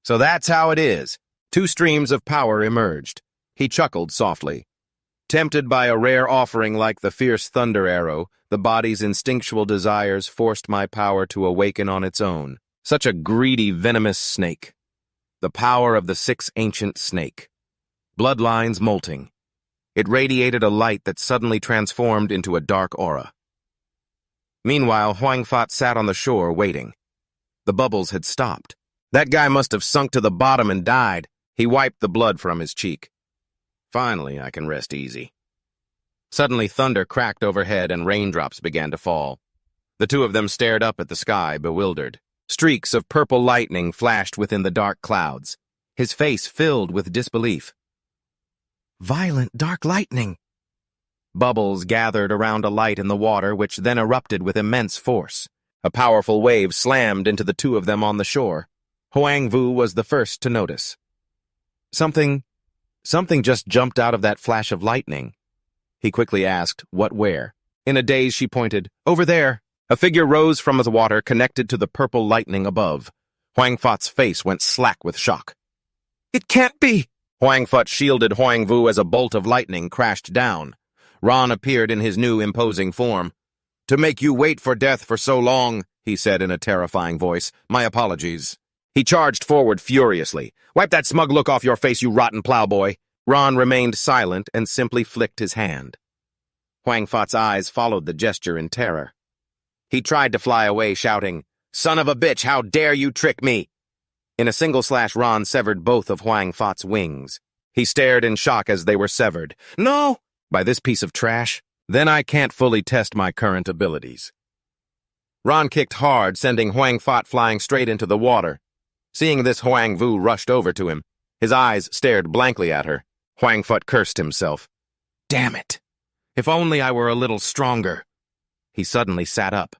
So that's how it is. Two streams of power emerged. He chuckled softly. Tempted by a rare offering like the fierce thunder arrow, the body's instinctual desires forced my power to awaken on its own. Such a greedy, venomous snake. The power of the sixth ancient snake. Bloodlines molting. It radiated a light that suddenly transformed into a dark aura. Meanwhile, Huang Fat sat on the shore, waiting. The bubbles had stopped. That guy must have sunk to the bottom and died. He wiped the blood from his cheek. Finally, I can rest easy. Suddenly, thunder cracked overhead and raindrops began to fall. The two of them stared up at the sky, bewildered. Streaks of purple lightning flashed within the dark clouds. His face filled with disbelief. Violent dark lightning! Bubbles gathered around a light in the water, which then erupted with immense force. A powerful wave slammed into the two of them on the shore. Huang Vu was the first to notice. Something just jumped out of that flash of lightning. He quickly asked, what where? In a daze, she pointed, over there. A figure rose from the water connected to the purple lightning above. Huang Fat's face went slack with shock. It can't be! Huang Fat shielded Huang Vu as a bolt of lightning crashed down. Ron appeared in his new imposing form. To make you wait for death for so long, he said in a terrifying voice. My apologies. He charged forward furiously. Wipe that smug look off your face, you rotten plowboy. Ron remained silent and simply flicked his hand. Huang Fat's eyes followed the gesture in terror. He tried to fly away, shouting, Son of a bitch, how dare you trick me! In a single slash, Ron severed both of Huang Fat's wings. He stared in shock as they were severed. No! By this piece of trash? Then I can't fully test my current abilities. Ron kicked hard, sending Huang Fat flying straight into the water. Seeing this, Huang Vu rushed over to him. His eyes stared blankly at her. Huang Fat cursed himself. Damn it! If only I were a little stronger. He suddenly sat up.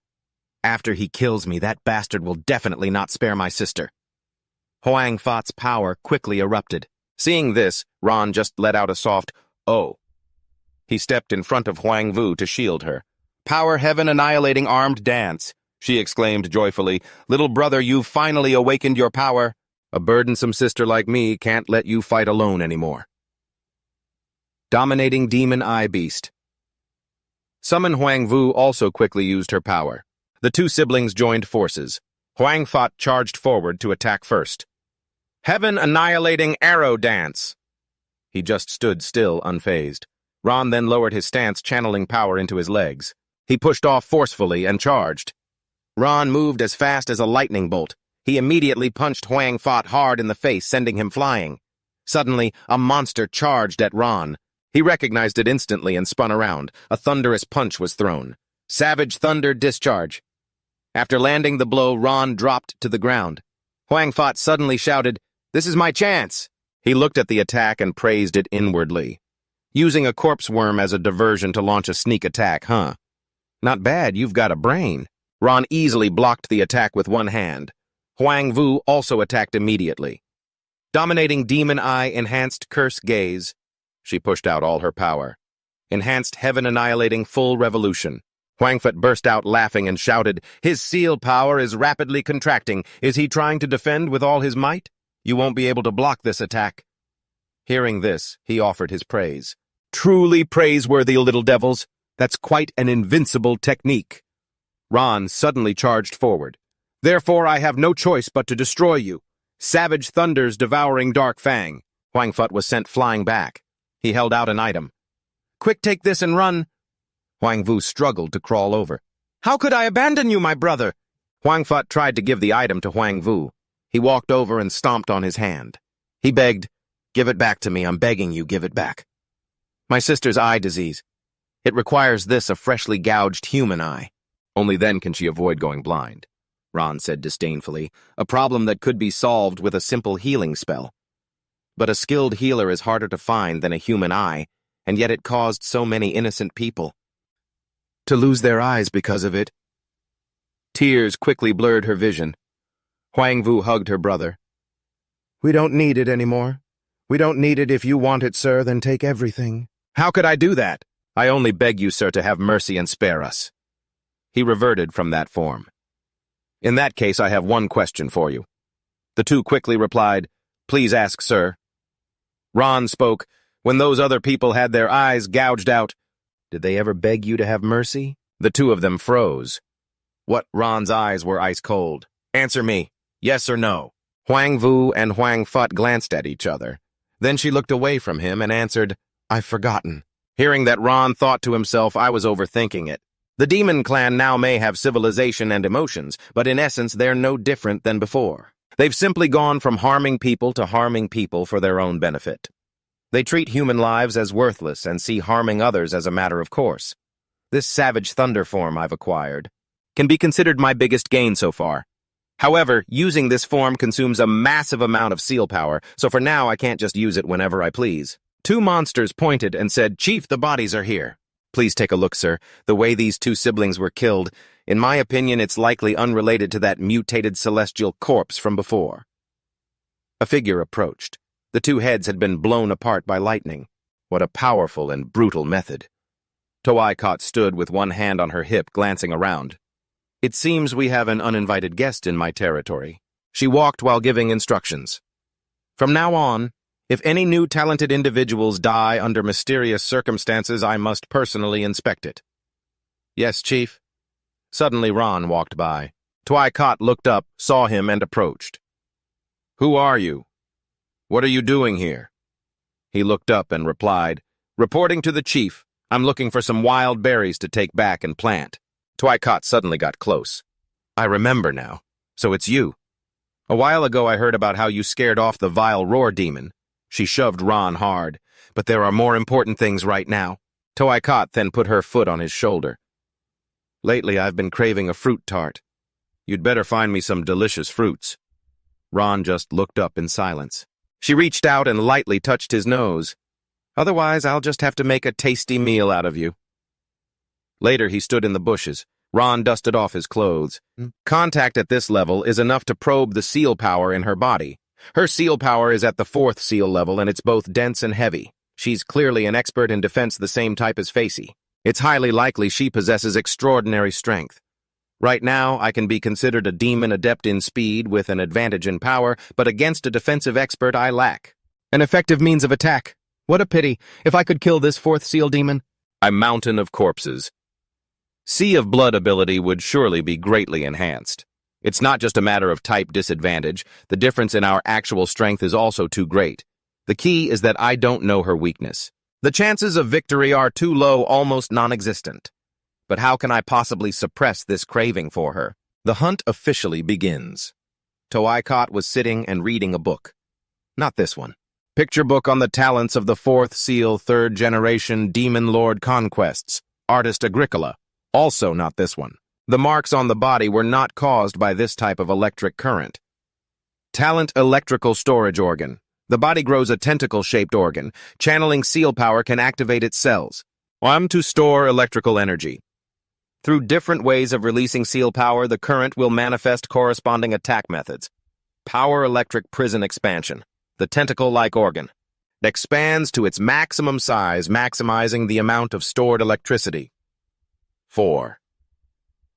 After he kills me, that bastard will definitely not spare my sister. Huang Fat's power quickly erupted. Seeing this, Ron just let out a soft, oh. He stepped in front of Huang Vu to shield her. Power heaven annihilating armed dance, she exclaimed joyfully. Little brother, you've finally awakened your power. A burdensome sister like me can't let you fight alone anymore. Dominating demon eye beast. Summon Huang Vu also quickly used her power. The two siblings joined forces. Huang Fat charged forward to attack first. Heaven annihilating arrow dance. He just stood still, unfazed. Ron then lowered his stance, channeling power into his legs. He pushed off forcefully and charged. Ron moved as fast as a lightning bolt. He immediately punched Huang Fat hard in the face, sending him flying. Suddenly, a monster charged at Ron. He recognized it instantly and spun around. A thunderous punch was thrown. Savage thunder discharge. After landing the blow, Ron dropped to the ground. Huang Fat suddenly shouted, This is my chance! He looked at the attack and praised it inwardly. Using a corpse worm as a diversion to launch a sneak attack, huh? Not bad, you've got a brain. Ron easily blocked the attack with one hand. Huang Vu also attacked immediately. Dominating demon eye enhanced curse gaze. She pushed out all her power. Enhanced heaven annihilating full revolution. Huang Fat burst out laughing and shouted, His seal power is rapidly contracting. Is he trying to defend with all his might? You won't be able to block this attack. Hearing this, he offered his praise. Truly praiseworthy, little devils. That's quite an invincible technique. Ron suddenly charged forward. Therefore, I have no choice but to destroy you. Savage thunders devouring dark fang. Huang Fat was sent flying back. He held out an item. Quick, take this and run. Huang Vu struggled to crawl over. How could I abandon you, my brother? Huang Fat tried to give the item to Huang Vu. He walked over and stomped on his hand. He begged, Give it back to me, I'm begging you, give it back. My sister's eye disease. It requires a freshly gouged human eye. Only then can she avoid going blind, Ron said disdainfully, a problem that could be solved with a simple healing spell. But a skilled healer is harder to find than a human eye, and yet it caused so many innocent people to lose their eyes because of it. Tears quickly blurred her vision. Huang Vu hugged her brother. We don't need it anymore. We don't need it. If you want it, sir, then take everything. How could I do that? I only beg you, sir, to have mercy and spare us. He reverted from that form. In that case, I have one question for you. The two quickly replied, Please ask, sir. Ron spoke. When those other people had their eyes gouged out, did they ever beg you to have mercy? The two of them froze. Ron's eyes were ice cold. Answer me, yes or no. Huang Vu and Huang Fut glanced at each other. Then she looked away from him and answered, I've forgotten. Hearing that, Ron thought to himself, I was overthinking it. The demon clan now may have civilization and emotions, but in essence they're no different than before. They've simply gone from harming people to harming people for their own benefit. They treat human lives as worthless and see harming others as a matter of course. This savage thunder form I've acquired can be considered my biggest gain so far. However, using this form consumes a massive amount of seal power, so for now I can't just use it whenever I please. Two monsters pointed and said, Chief, the bodies are here. Please take a look, sir. The way these two siblings were killed, in my opinion, it's likely unrelated to that mutated celestial corpse from before. A figure approached. The two heads had been blown apart by lightning. What a powerful and brutal method. Toaikot stood with one hand on her hip, glancing around. It seems we have an uninvited guest in my territory. She walked while giving instructions. From now on, if any new talented individuals die under mysterious circumstances, I must personally inspect it. Yes, Chief. Suddenly Ron walked by. Toaikot looked up, saw him, and approached. Who are you? What are you doing here? He looked up and replied, Reporting to the chief, I'm looking for some wild berries to take back and plant. Toaikot suddenly got close. I remember now. So it's you. A while ago I heard about how you scared off the vile roar demon. She shoved Ron hard. But there are more important things right now. Toaikot then put her foot on his shoulder. Lately I've been craving a fruit tart. You'd better find me some delicious fruits. Ron just looked up in silence. She reached out and lightly touched his nose. Otherwise, I'll just have to make a tasty meal out of you. Later, he stood in the bushes. Ron dusted off his clothes. Contact at this level is enough to probe the seal power in her body. Her seal power is at the 4th seal level, and it's both dense and heavy. She's clearly an expert in defense the same type as Facey. It's highly likely she possesses extraordinary strength. Right now, I can be considered a demon adept in speed with an advantage in power, but against a defensive expert I lack an effective means of attack. What a pity. If I could kill this 4th seal demon. A mountain of corpses. Sea of Blood ability would surely be greatly enhanced. It's not just a matter of type disadvantage. The difference in our actual strength is also too great. The key is that I don't know her weakness. The chances of victory are too low, almost non-existent. But how can I possibly suppress this craving for her? The hunt officially begins. Toaikot was sitting and reading a book. Not this one. Picture book on the talents of the 4th seal 3rd generation Demon Lord Conquests. Artist Agricola. Also not this one. The marks on the body were not caused by this type of electric current. Talent electrical storage organ. The body grows a tentacle-shaped organ. Channeling seal power can activate its cells. To store electrical energy. Through different ways of releasing seal power, the current will manifest corresponding attack methods. Power electric prison expansion. The tentacle-like organ. It expands to its maximum size, maximizing the amount of stored electricity. 4.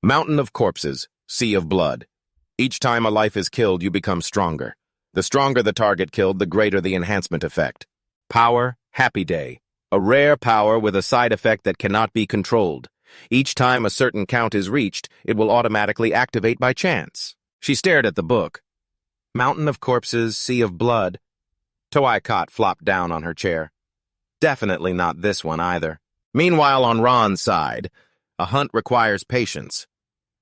Mountain of corpses, sea of blood. Each time a life is killed, you become stronger. The stronger the target killed, the greater the enhancement effect. Power, happy day. A rare power with a side effect that cannot be controlled. Each time a certain count is reached, it will automatically activate by chance. She stared at the book. Mountain of corpses, sea of blood. Toaikot flopped down on her chair. Definitely not this one either. Meanwhile, on Ron's side, a hunt requires patience.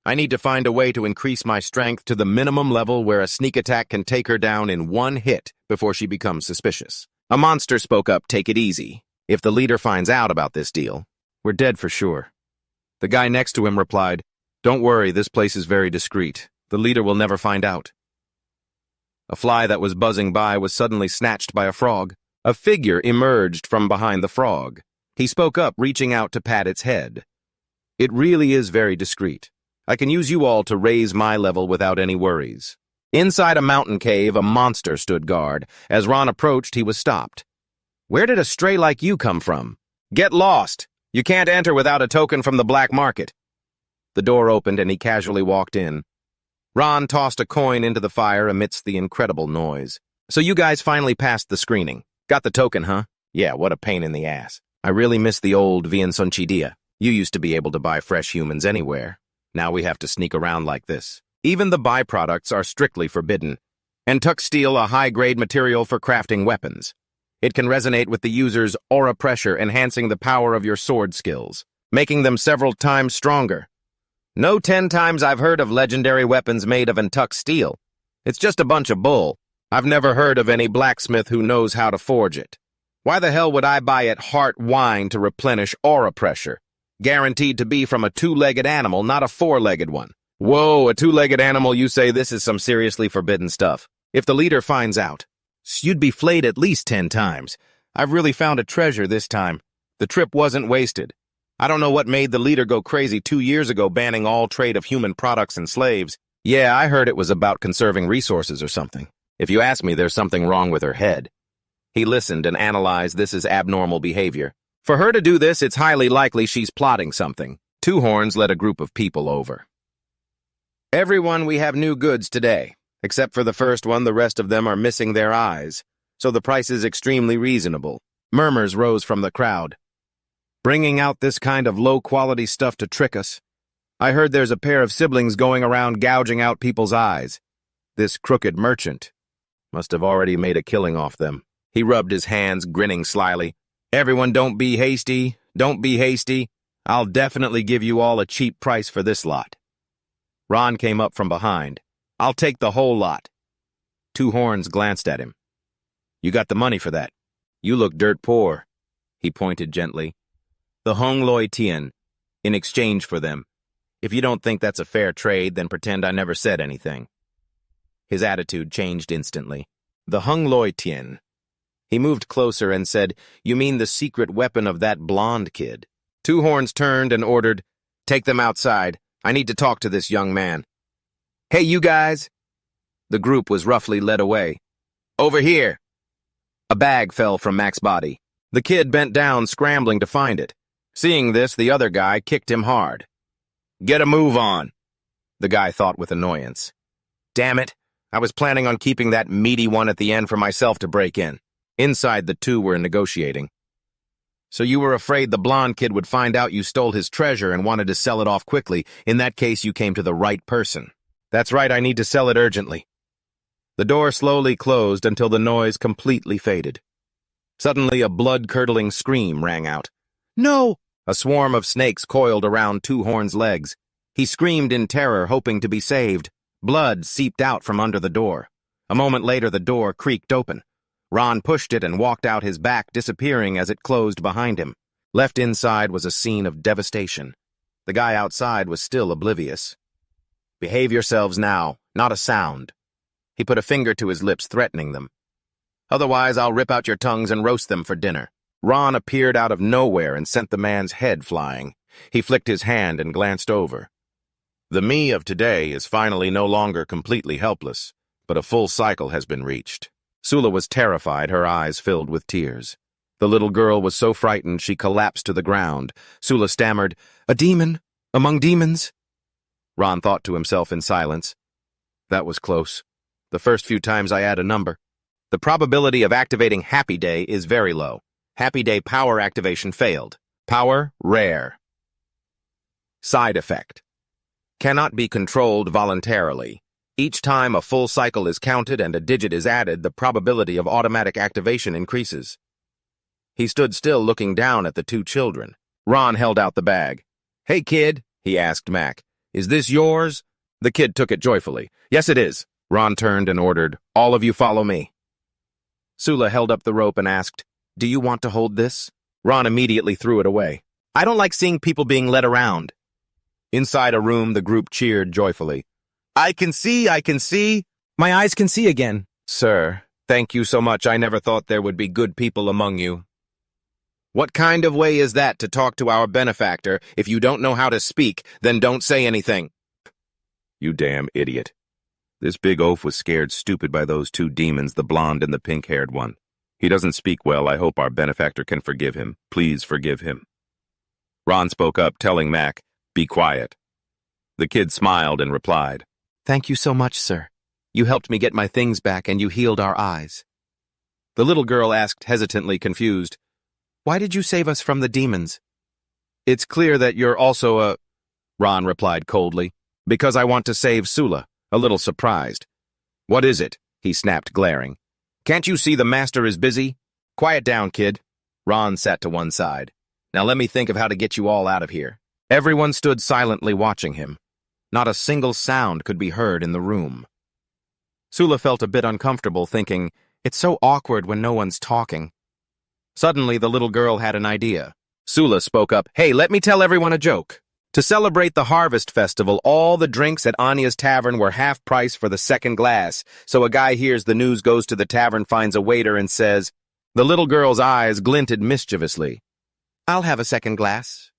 I need to find a way to increase my strength to the minimum level where a sneak attack can take her down in one hit before she becomes suspicious. A monster spoke up, "Take it easy. If the leader finds out about this deal, we're dead for sure." The guy next to him replied, "Don't worry, this place is very discreet. The leader will never find out." A fly that was buzzing by was suddenly snatched by a frog. A figure emerged from behind the frog. He spoke up, reaching out to pat its head. "It really is very discreet. I can use you all to raise my level without any worries." Inside a mountain cave, a monster stood guard. As Ron approached, he was stopped. "Where did a stray like you come from?" "Get lost! You can't enter without a token from the black market." The door opened and he casually walked in. Ron tossed a coin into the fire amidst the incredible noise. "So you guys finally passed the screening. Got the token, huh? Yeah, what a pain in the ass. I really miss the old Sonchidia. You used to be able to buy fresh humans anywhere. Now we have to sneak around like this. Even the byproducts are strictly forbidden. And tuck steel, a high-grade material for crafting weapons. It can resonate with the user's aura pressure, enhancing the power of your sword skills, making them several times stronger. No 10 times I've heard of legendary weapons made of tuck steel. It's just a bunch of bull. I've never heard of any blacksmith who knows how to forge it. Why the hell would I buy at Heart Wine to replenish aura pressure? Guaranteed to be from a 2-legged animal, not a 4-legged one. Whoa, a 2-legged animal, you say? This is some seriously forbidden stuff. If the leader finds out, you'd be flayed at least 10 times. I've really found a treasure this time. The trip wasn't wasted. I don't know what made the leader go crazy 2 years ago banning all trade of human products and slaves. Yeah, I heard it was about conserving resources or something. If you ask me, there's something wrong with her head." He listened and analyzed this as abnormal behavior. For her to do this, it's highly likely she's plotting something. Two Horns led a group of people over. "Everyone, we have new goods today. Except for the first one, the rest of them are missing their eyes. So the price is extremely reasonable." Murmurs rose from the crowd. "Bringing out this kind of low-quality stuff to trick us. I heard there's a pair of siblings going around gouging out people's eyes. This crooked merchant must have already made a killing off them." He rubbed his hands, grinning slyly. "Everyone, don't be hasty. Don't be hasty. I'll definitely give you all a cheap price for this lot." Ron came up from behind. "I'll take the whole lot." Two Horns glanced at him. "You got the money for that? You look dirt poor." He pointed gently. "The Hong Loi Tien, in exchange for them. If you don't think that's a fair trade, then pretend I never said anything." His attitude changed instantly. "The Hung Loi Tien." He moved closer and said, "You mean the secret weapon of that blonde kid?" Two Horns turned and ordered, "Take them outside. I need to talk to this young man." "Hey, you guys!" The group was roughly led away. "Over here!" A bag fell from Mac's body. The kid bent down, scrambling to find it. Seeing this, the other guy kicked him hard. "Get a move on," the guy thought with annoyance. "Damn it, I was planning on keeping that meaty one at the end for myself to break in." Inside, the two were negotiating. "So you were afraid the blonde kid would find out you stole his treasure and wanted to sell it off quickly. In that case, you came to the right person." "That's right, I need to sell it urgently." The door slowly closed until the noise completely faded. Suddenly, a blood-curdling scream rang out. "No!" A swarm of snakes coiled around Two Horns' legs. He screamed in terror, hoping to be saved. Blood seeped out from under the door. A moment later, the door creaked open. Ron pushed it and walked out, his back disappearing as it closed behind him. Left inside was a scene of devastation. The guy outside was still oblivious. "Behave yourselves now, not a sound." He put a finger to his lips, threatening them. "Otherwise, I'll rip out your tongues and roast them for dinner." Ron appeared out of nowhere and sent the man's head flying. He flicked his hand and glanced over. "The me of today is finally no longer completely helpless, but a full cycle has been reached." Sula was terrified, her eyes filled with tears. The little girl was so frightened she collapsed to the ground. Sula stammered, "A demon? Among demons?" Ron thought to himself in silence. That was close. The first few times I add a number. The probability of activating Happy Day is very low. Happy Day power activation failed. Power rare. Side effect. Cannot be controlled voluntarily. Each time a full cycle is counted and a digit is added, the probability of automatic activation increases. He stood still, looking down at the two children. Ron held out the bag. "Hey, kid," he asked Mac, "is this yours?" The kid took it joyfully. "Yes, it is." Ron turned and ordered, "All of you follow me." Sula held up the rope and asked, "Do you want to hold this?" Ron immediately threw it away. "I don't like seeing people being led around." Inside a room, the group cheered joyfully. I can see. My eyes can see again." "Sir, thank you so much. I never thought there would be good people among you." "What kind of way is that to talk to our benefactor? If you don't know how to speak, then don't say anything." "You damn idiot." This big oaf was scared stupid by those two demons, the blonde and the pink-haired one. "He doesn't speak well. I hope our benefactor can forgive him. Please forgive him." Ron spoke up, telling Mac, "Be quiet." The kid smiled and replied, "Thank you so much, sir. You helped me get my things back and you healed our eyes." The little girl asked hesitantly, confused, "Why did you save us from the demons?" "It's clear that you're also a—" Ron replied coldly, "Because I want to save Sula," a little surprised. "What is it?" he snapped, glaring. "Can't you see the master is busy?" "Quiet down, kid." Ron sat to one side. "Now let me think of how to get you all out of here." Everyone stood silently watching him. Not a single sound could be heard in the room. Sula felt a bit uncomfortable, thinking, "It's so awkward when no one's talking." Suddenly, the little girl had an idea. Sula spoke up, "Hey, let me tell everyone a joke. To celebrate the Harvest Festival, all the drinks at Anya's tavern were half price for the second glass, so a guy hears the news, goes to the tavern, finds a waiter, and says—" The little girl's eyes glinted mischievously. "I'll have a second glass."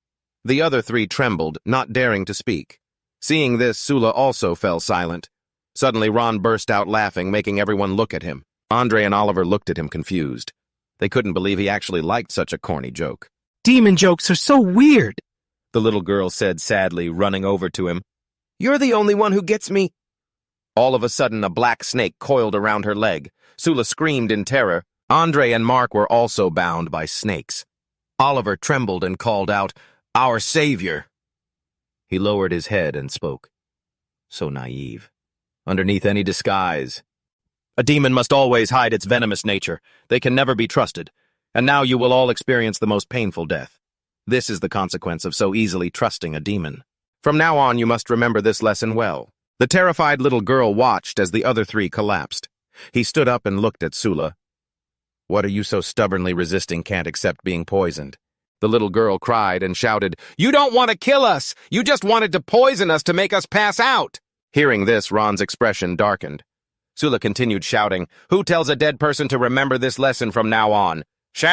The other three trembled, not daring to speak. Seeing this, Sula also fell silent. Suddenly, Ron burst out laughing, making everyone look at him. Andre and Oliver looked at him confused. They couldn't believe he actually liked such a corny joke. "Demon jokes are so weird," the little girl said sadly, running over to him. "You're the only one who gets me." All of a sudden, a black snake coiled around her leg. Sula screamed in terror. Andre and Mark were also bound by snakes. Oliver trembled and called out, "Our savior!" He lowered his head and spoke. So naive. Underneath any disguise. "A demon must always hide its venomous nature. They can never be trusted. And now you will all experience the most painful death. This is the consequence of so easily trusting a demon. From now on, you must remember this lesson well." The terrified little girl watched as the other three collapsed. He stood up and looked at Sula. "What are you so stubbornly resisting? Can't accept being poisoned?" The little girl cried and shouted, "You don't want to kill us! You just wanted to poison us to make us pass out!" Hearing this, Ron's expression darkened. Sula continued shouting, "Who tells a dead person to remember this lesson from now on? Sha!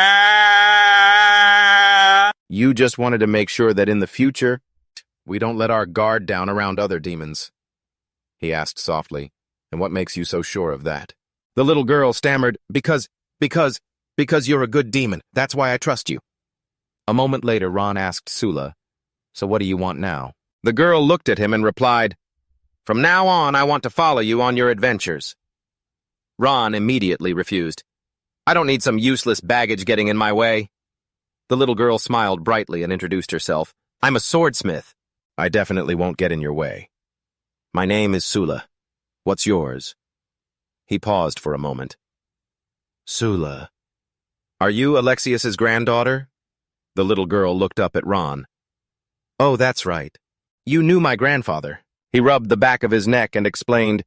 You just wanted to make sure that in the future, we don't let our guard down around other demons." He asked softly, "And what makes you so sure of that?" The little girl stammered, Because you're a good demon. That's why I trust you." A moment later, Ron asked Sula, "So what do you want now?" The girl looked at him and replied, "From now on, I want to follow you on your adventures." Ron immediately refused. "I don't need some useless baggage getting in my way." The little girl smiled brightly and introduced herself. "I'm a swordsmith." "I definitely won't get in your way. My name is Sula. What's yours?" He paused for a moment. "Sula. Are you Alexius's granddaughter?" The little girl looked up at Ron. "Oh, that's right. You knew my grandfather." He rubbed the back of his neck and explained,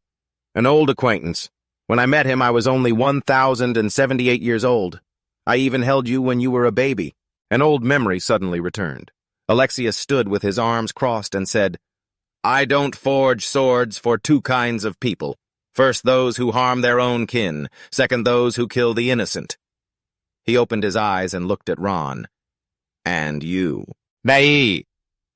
"An old acquaintance. When I met him, I was only 1,078 years old. I even held you when you were a baby." An old memory suddenly returned. Alexius stood with his arms crossed and said, "I don't forge swords for two kinds of people. First, those who harm their own kin. Second, those who kill the innocent." He opened his eyes and looked at Ron. "And you. Nay,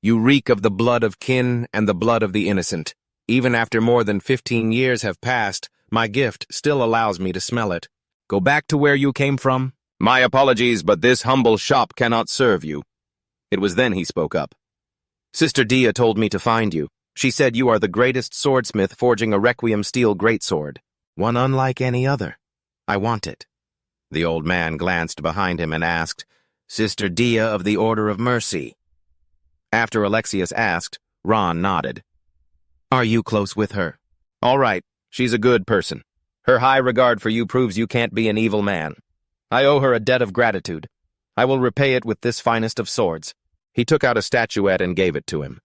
you reek of the blood of kin and the blood of the innocent. Even after more than 15 years have passed, my gift still allows me to smell it. Go back to where you came from. My apologies, but this humble shop cannot serve you." It was then he spoke up. "Sister Dia told me to find you. She said you are the greatest swordsmith forging a Requiem steel greatsword. One unlike any other. I want it." The old man glanced behind him and asked, "Sister Dia of the Order of Mercy?" After Alexius asked, Ron nodded. "Are you close with her?" "All right, she's a good person. Her high regard for you proves you can't be an evil man. I owe her a debt of gratitude. I will repay it with this finest of swords." He took out a statuette and gave it to him.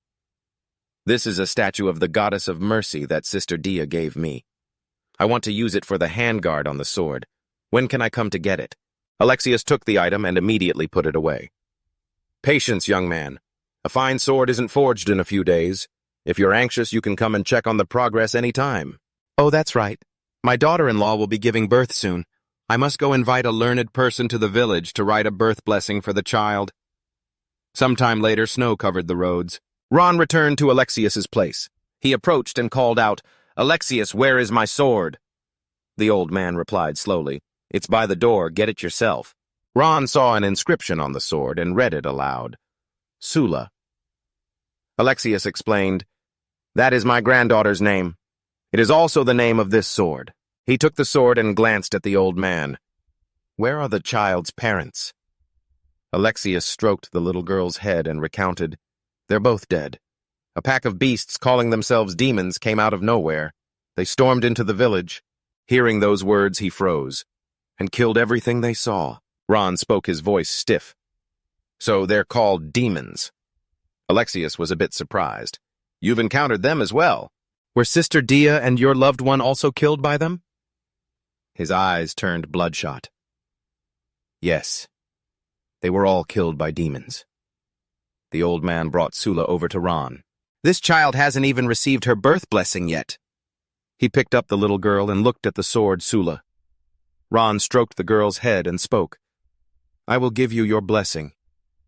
"This is a statue of the Goddess of Mercy that Sister Dia gave me. I want to use it for the handguard on the sword. When can I come to get it? Alexius took the item and immediately put it away. Patience, young man. A fine sword isn't forged in a few days. If you're anxious, you can come and check on the progress any time. Oh, that's right. My daughter-in-law will be giving birth soon. I must go invite a learned person to the village to write a birth blessing for the child. Sometime later, snow covered the roads. Ron returned to Alexius's place. He approached and called out, "Alexius, where is my sword?" The old man replied slowly, "It's by the door, get it yourself." Ron saw an inscription on the sword and read it aloud. Sula. Alexius explained, "That is my granddaughter's name. It is also the name of this sword." He took the sword and glanced at the old man. "Where are the child's parents?" Alexius stroked the little girl's head and recounted, "They're both dead. A pack of beasts calling themselves demons came out of nowhere. They stormed into the village." Hearing those words, he froze, "and killed everything they saw." Ron spoke, his voice stiff. "So they're called demons." Alexius was a bit surprised. "You've encountered them as well. Were Sister Dia and your loved one also killed by them?" His eyes turned bloodshot. "Yes. They were all killed by demons." The old man brought Sula over to Ron. "This child hasn't even received her birth blessing yet." He picked up the little girl and looked at the sword Sula. Ron stroked the girl's head and spoke, "I will give you your blessing.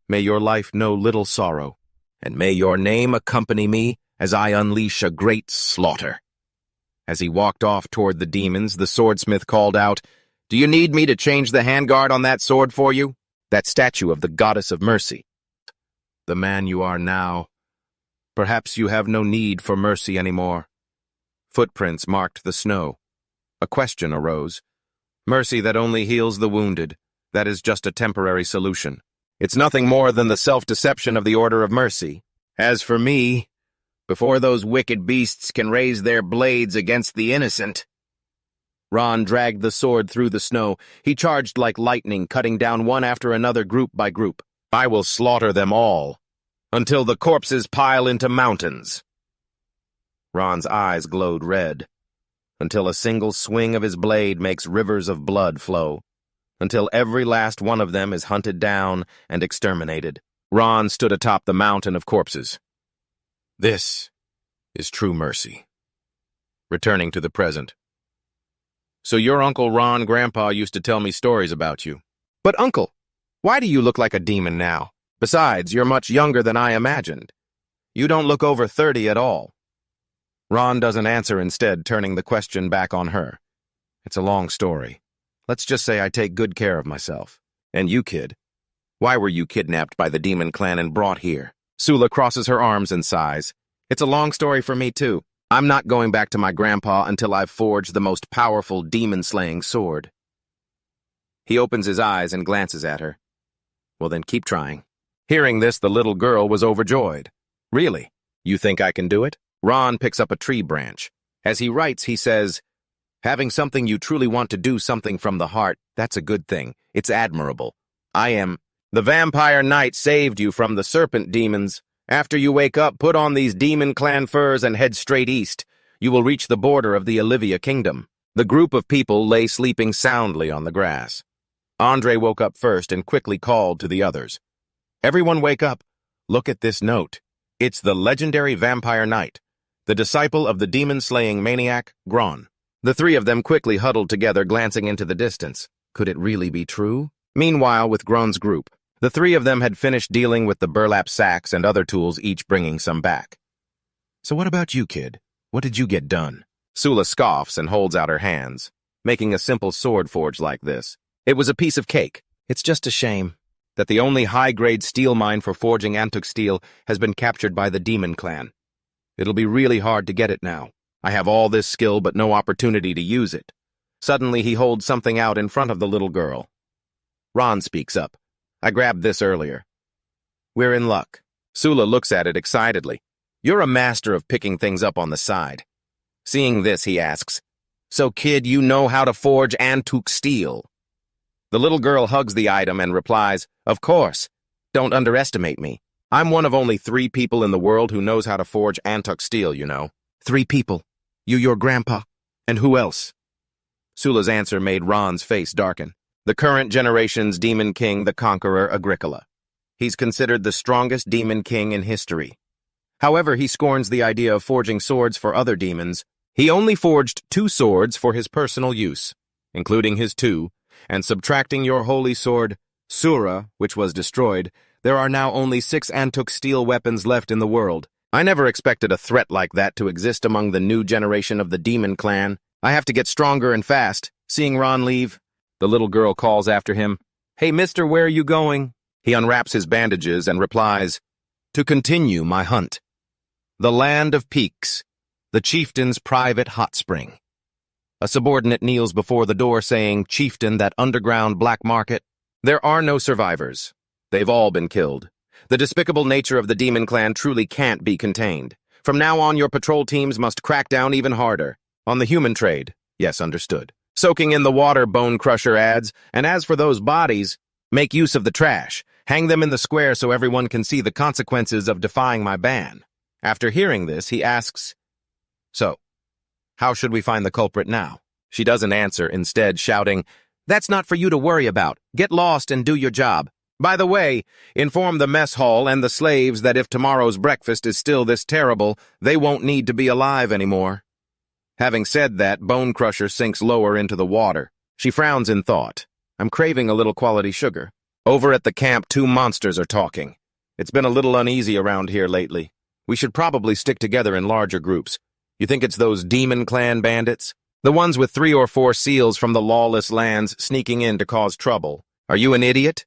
May your life know little sorrow, and may your name accompany me as I unleash a great slaughter." As he walked off toward the demons, the swordsmith called out, "Do you need me to change the handguard on that sword for you? That statue of the goddess of mercy. The man you are now. Perhaps you have no need for mercy anymore." Footprints marked the snow. A question arose. Mercy that only heals the wounded. That is just a temporary solution. It's nothing more than the self-deception of the Order of Mercy. As for me, before those wicked beasts can raise their blades against the innocent. Ron dragged the sword through the snow. He charged like lightning, cutting down one after another, group by group. "I will slaughter them all, until the corpses pile into mountains." Ron's eyes glowed red, until a single swing of his blade makes rivers of blood flow, until every last one of them is hunted down and exterminated. Ron stood atop the mountain of corpses. This is true mercy. Returning to the present. "So your Uncle Ron, Grandpa, used to tell me stories about you. But Uncle, why do you look like a demon now? Besides, you're much younger than I imagined. You don't look over 30 at all." Ron doesn't answer, instead turning the question back on her. "It's a long story. Let's just say I take good care of myself. And you, kid, why were you kidnapped by the demon clan and brought here?" Sula crosses her arms and sighs. "It's a long story for me, too. I'm not going back to my grandpa until I've forged the most powerful demon-slaying sword." He opens his eyes and glances at her. "Well, then keep trying." Hearing this, the little girl was overjoyed. "Really? You think I can do it?" Ron picks up a tree branch. As he writes, he says, "Having something you truly want to do, something from the heart, that's a good thing. It's admirable. The vampire knight saved you from the serpent demons. After you wake up, put on these demon clan furs and head straight east. You will reach the border of the Olivia kingdom." The group of people lay sleeping soundly on the grass. Andre woke up first and quickly called to the others. "Everyone wake up. Look at this note. It's the legendary vampire knight, the disciple of the demon-slaying maniac, Gron." The three of them quickly huddled together, glancing into the distance. Could it really be true? Meanwhile, with Gron's group, the three of them had finished dealing with the burlap sacks and other tools, each bringing some back. "So what about you, kid? What did you get done?" Sula scoffs and holds out her hands. "Making a simple sword forge like this. It was a piece of cake. It's just a shame that the only high-grade steel mine for forging antuk steel has been captured by the demon clan. It'll be really hard to get it now. I have all this skill but no opportunity to use it." Suddenly he holds something out in front of the little girl. Ron speaks up. "I grabbed this earlier." "We're in luck." Sula looks at it excitedly. "You're a master of picking things up on the side." Seeing this, he asks, "So kid, you know how to forge antuk steel?" The little girl hugs the item and replies, "Of course. Don't underestimate me. I'm one of only 3 people in the world who knows how to forge antuk steel, you know." 3 people. You, your grandpa, and who else? Sula's answer made Ron's face darken. The current generation's Demon King, the Conqueror Agricola. He's considered the strongest Demon King in history. However, he scorns the idea of forging swords for other demons. He only forged 2 swords for his personal use, including his 2, and subtracting your holy sword, Sura, which was destroyed, there are now only 6 Antuk steel weapons left in the world. I never expected a threat like that to exist among the new generation of the Demon Clan. I have to get stronger and fast. Seeing Ron leave, the little girl calls after him, "Hey, mister, where are you going?" He unwraps his bandages and replies, "To continue my hunt. The land of peaks, the chieftain's private hot spring." A subordinate kneels before the door saying, "Chieftain, that underground black market." There are no survivors. They've all been killed. The despicable nature of the Demon Clan truly can't be contained. From now on, your patrol teams must crack down even harder. On the human trade, yes, understood. Soaking in the water, Bone Crusher adds, and as for those bodies, make use of the trash. Hang them in the square so everyone can see the consequences of defying my ban. After hearing this, he asks, "So, how should we find the culprit now?" She doesn't answer, instead shouting, "That's not for you to worry about. Get lost and do your job. By the way, inform the mess hall and the slaves that if tomorrow's breakfast is still this terrible, they won't need to be alive anymore." Having said that, Bone Crusher sinks lower into the water. She frowns in thought. I'm craving a little quality sugar. Over at the camp, 2 monsters are talking. It's been a little uneasy around here lately. We should probably stick together in larger groups. You think it's those Demon Clan bandits? The ones with 3 or 4 seals from the lawless lands sneaking in to cause trouble. Are you an idiot?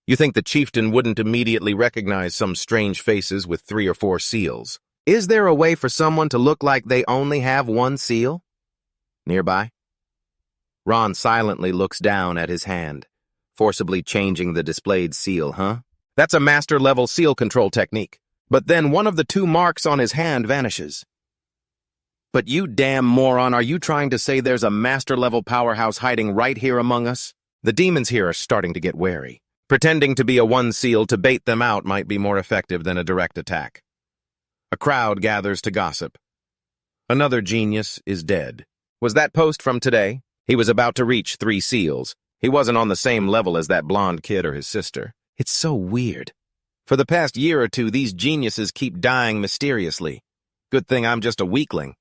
You think the chieftain wouldn't immediately recognize some strange faces with 3 or 4 seals? Is there a way for someone to look like they only have 1 seal? Nearby? Ron silently looks down at his hand, forcibly changing the displayed seal, huh? That's a master-level seal control technique. But then one of the 2 marks on his hand vanishes. But you damn moron, are you trying to say there's a master-level powerhouse hiding right here among us? The demons here are starting to get wary. Pretending to be a 1 seal to bait them out might be more effective than a direct attack. A crowd gathers to gossip. Another genius is dead. Was that post from today? He was about to reach 3 seals. He wasn't on the same level as that blonde kid or his sister. It's so weird. For the past year or 2, these geniuses keep dying mysteriously. Good thing I'm just a weakling.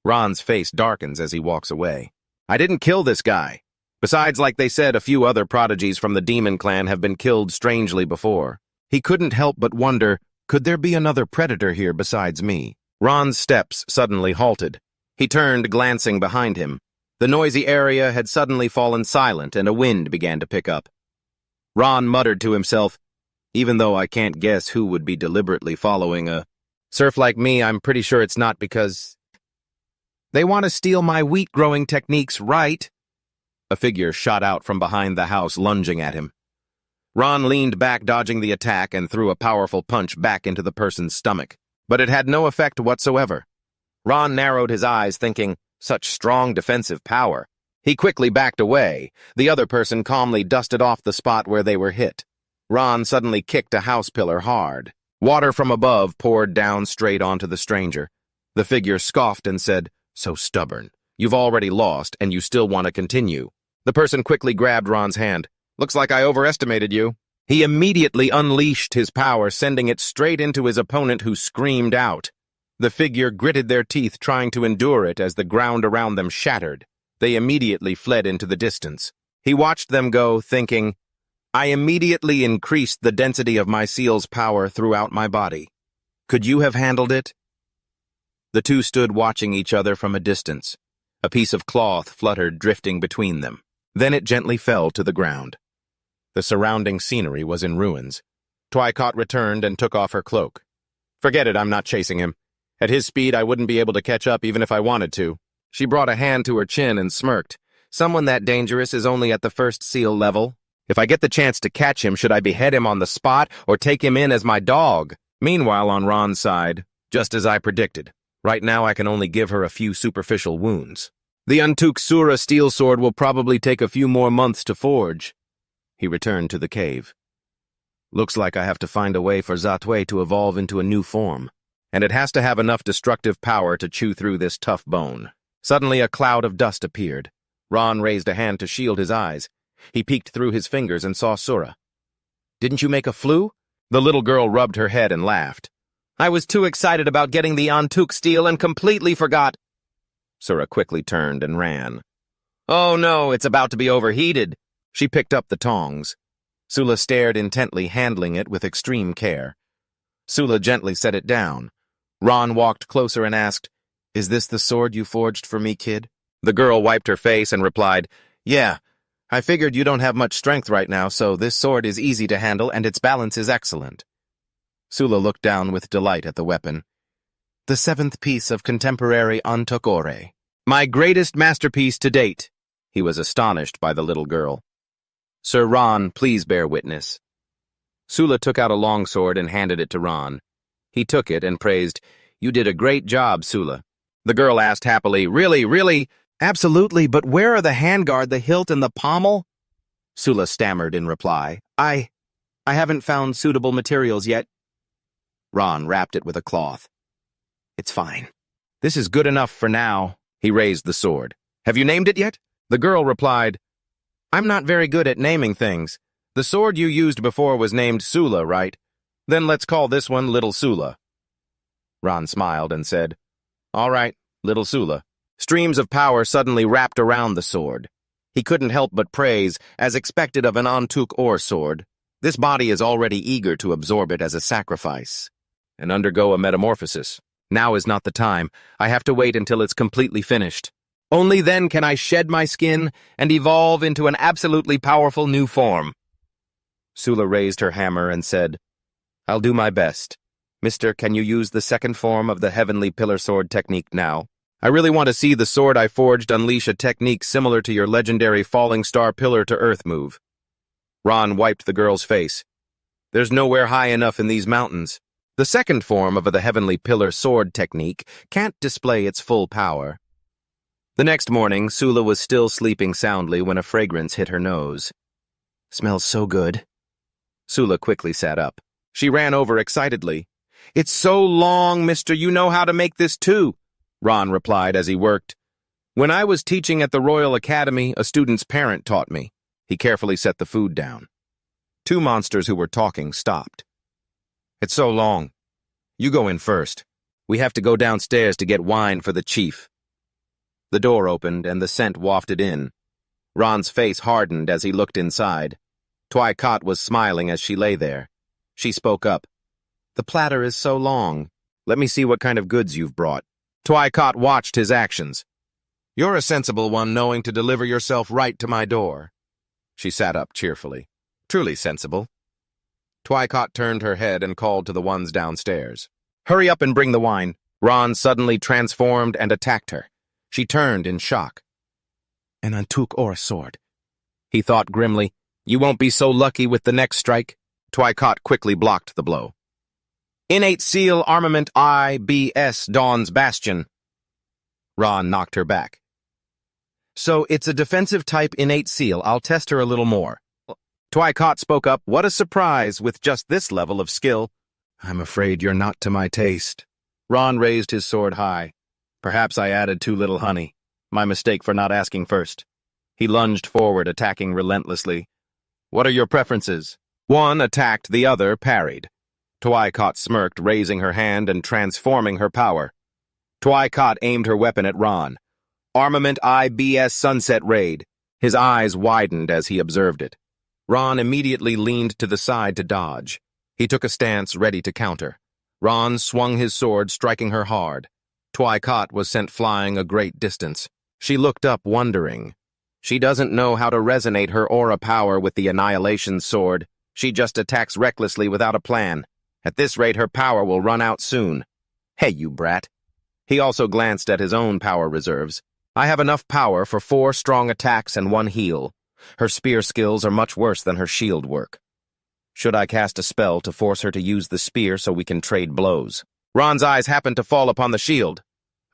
Ron's face darkens as he walks away. I didn't kill this guy. Besides, like they said, a few other prodigies from the Demon Clan have been killed strangely before. He couldn't help but wonder, could there be another predator here besides me? Ron's steps suddenly halted. He turned, glancing behind him. The noisy area had suddenly fallen silent and a wind began to pick up. Ron muttered to himself, even though I can't guess who would be deliberately following a surf like me, I'm pretty sure it's not because they want to steal my wheat-growing techniques, right? A figure shot out from behind the house, lunging at him. Ron leaned back, dodging the attack, and threw a powerful punch back into the person's stomach. But it had no effect whatsoever. Ron narrowed his eyes, thinking, such strong defensive power. He quickly backed away. The other person calmly dusted off the spot where they were hit. Ron suddenly kicked a house pillar hard. Water from above poured down straight onto the stranger. The figure scoffed and said, "So stubborn. You've already lost, and you still want to continue." The person quickly grabbed Ron's hand. "Looks like I overestimated you." He immediately unleashed his power, sending it straight into his opponent, who screamed out. The figure gritted their teeth, trying to endure it as the ground around them shattered. They immediately fled into the distance. He watched them go, thinking, I immediately increased the density of my seal's power throughout my body. Could you have handled it? The 2 stood watching each other from a distance. A piece of cloth fluttered, drifting between them. Then it gently fell to the ground. The surrounding scenery was in ruins. Twycott returned and took off her cloak. "Forget it, I'm not chasing him. At his speed, I wouldn't be able to catch up even if I wanted to." She brought a hand to her chin and smirked. "Someone that dangerous is only at the 1st seal level. If I get the chance to catch him, should I behead him on the spot or take him in as my dog?" Meanwhile, on Ron's side, just as I predicted, right now I can only give her a few superficial wounds. The Antuk Sura steel sword will probably take a few more months to forge. He returned to the cave. Looks like I have to find a way for Zatwe to evolve into a new form, and it has to have enough destructive power to chew through this tough bone. Suddenly a cloud of dust appeared. Ron raised a hand to shield his eyes. He peeked through his fingers and saw Sura. Didn't you make a flu? The little girl rubbed her head and laughed. I was too excited about getting the Antuk steel and completely forgot. Sura quickly turned and ran. Oh no, it's about to be overheated. She picked up the tongs. Sula stared intently, handling it with extreme care. Sula gently set it down. Ron walked closer and asked, Is this the sword you forged for me, kid? The girl wiped her face and replied, Yeah, I figured you don't have much strength right now, so this sword is easy to handle and its balance is excellent. Sula looked down with delight at the weapon. The 7th piece of contemporary Antuk ore. My greatest masterpiece to date. He was astonished by the little girl. Sir Ron, please bear witness. Sula took out a longsword and handed it to Ron. He took it and praised, You did a great job, Sula. The girl asked happily, Really? Absolutely, but where are the handguard, the hilt, and the pommel? Sula stammered in reply, I haven't found suitable materials yet. Ron wrapped it with a cloth. It's fine. This is good enough for now. He raised the sword. Have you named it yet? The girl replied, I'm not very good at naming things. The sword you used before was named Sula, right? Then let's call this one Little Sula. Ron smiled and said, All right, Little Sula. Streams of power suddenly wrapped around the sword. He couldn't help but praise, as expected of an Antuk ore sword. This body is already eager to absorb it as a sacrifice and undergo a metamorphosis. Now is not the time. I have to wait until it's completely finished. Only then can I shed my skin and evolve into an absolutely powerful new form. Sula raised her hammer and said, I'll do my best. Mister, can you use the 2nd form of the Heavenly Pillar Sword technique now? I really want to see the sword I forged unleash a technique similar to your legendary Falling Star Pillar to Earth move. Ron wiped the girl's face. There's nowhere high enough in these mountains. The 2nd form of the Heavenly Pillar Sword technique can't display its full power. The next morning, Sula was still sleeping soundly when a fragrance hit her nose. Smells so good. Sula quickly sat up. She ran over excitedly. It's so long, mister, you know how to make this too, Ron replied as he worked. When I was teaching at the Royal Academy, a student's parent taught me. He carefully set the food down. 2 monsters who were talking stopped. It's so long. You go in first. We have to go downstairs to get wine for the chief. The door opened and the scent wafted in. Ron's face hardened as he looked inside. Twy Cot was smiling as she lay there. She spoke up. The platter is so long. Let me see what kind of goods you've brought. Twy Cot watched his actions. You're a sensible one, knowing to deliver yourself right to my door. She sat up cheerfully. Truly sensible. Twy Cot turned her head and called to the ones downstairs. Hurry up and bring the wine. Ron suddenly transformed and attacked her. She turned in shock. An Antuk ore sword. He thought grimly, You won't be so lucky with the next strike. Twy Cot quickly blocked the blow. Innate Seal Armament IBS Dawn's Bastion. Ron knocked her back. So it's a defensive type innate seal. I'll test her a little more. Twy Cot spoke up. What a surprise with just this level of skill. I'm afraid you're not to my taste. Ron raised his sword high. Perhaps I added too little honey. My mistake for not asking first. He lunged forward, attacking relentlessly. What are your preferences? One attacked, the other parried. Twy Cot smirked, raising her hand and transforming her power. Twy Cot aimed her weapon at Ron. Armament IBS Sunset Raid. His eyes widened as he observed it. Ron immediately leaned to the side to dodge. He took a stance, ready to counter. Ron swung his sword, striking her hard. Twy Cot was sent flying a great distance. She looked up, wondering. She doesn't know how to resonate her aura power with the Annihilation Sword. She just attacks recklessly without a plan. At this rate, her power will run out soon. Hey, you brat. He also glanced at his own power reserves. I have enough power for 4 strong attacks and 1 heal. Her spear skills are much worse than her shield work. Should I cast a spell to force her to use the spear so we can trade blows? Ron's eyes happened to fall upon the shield.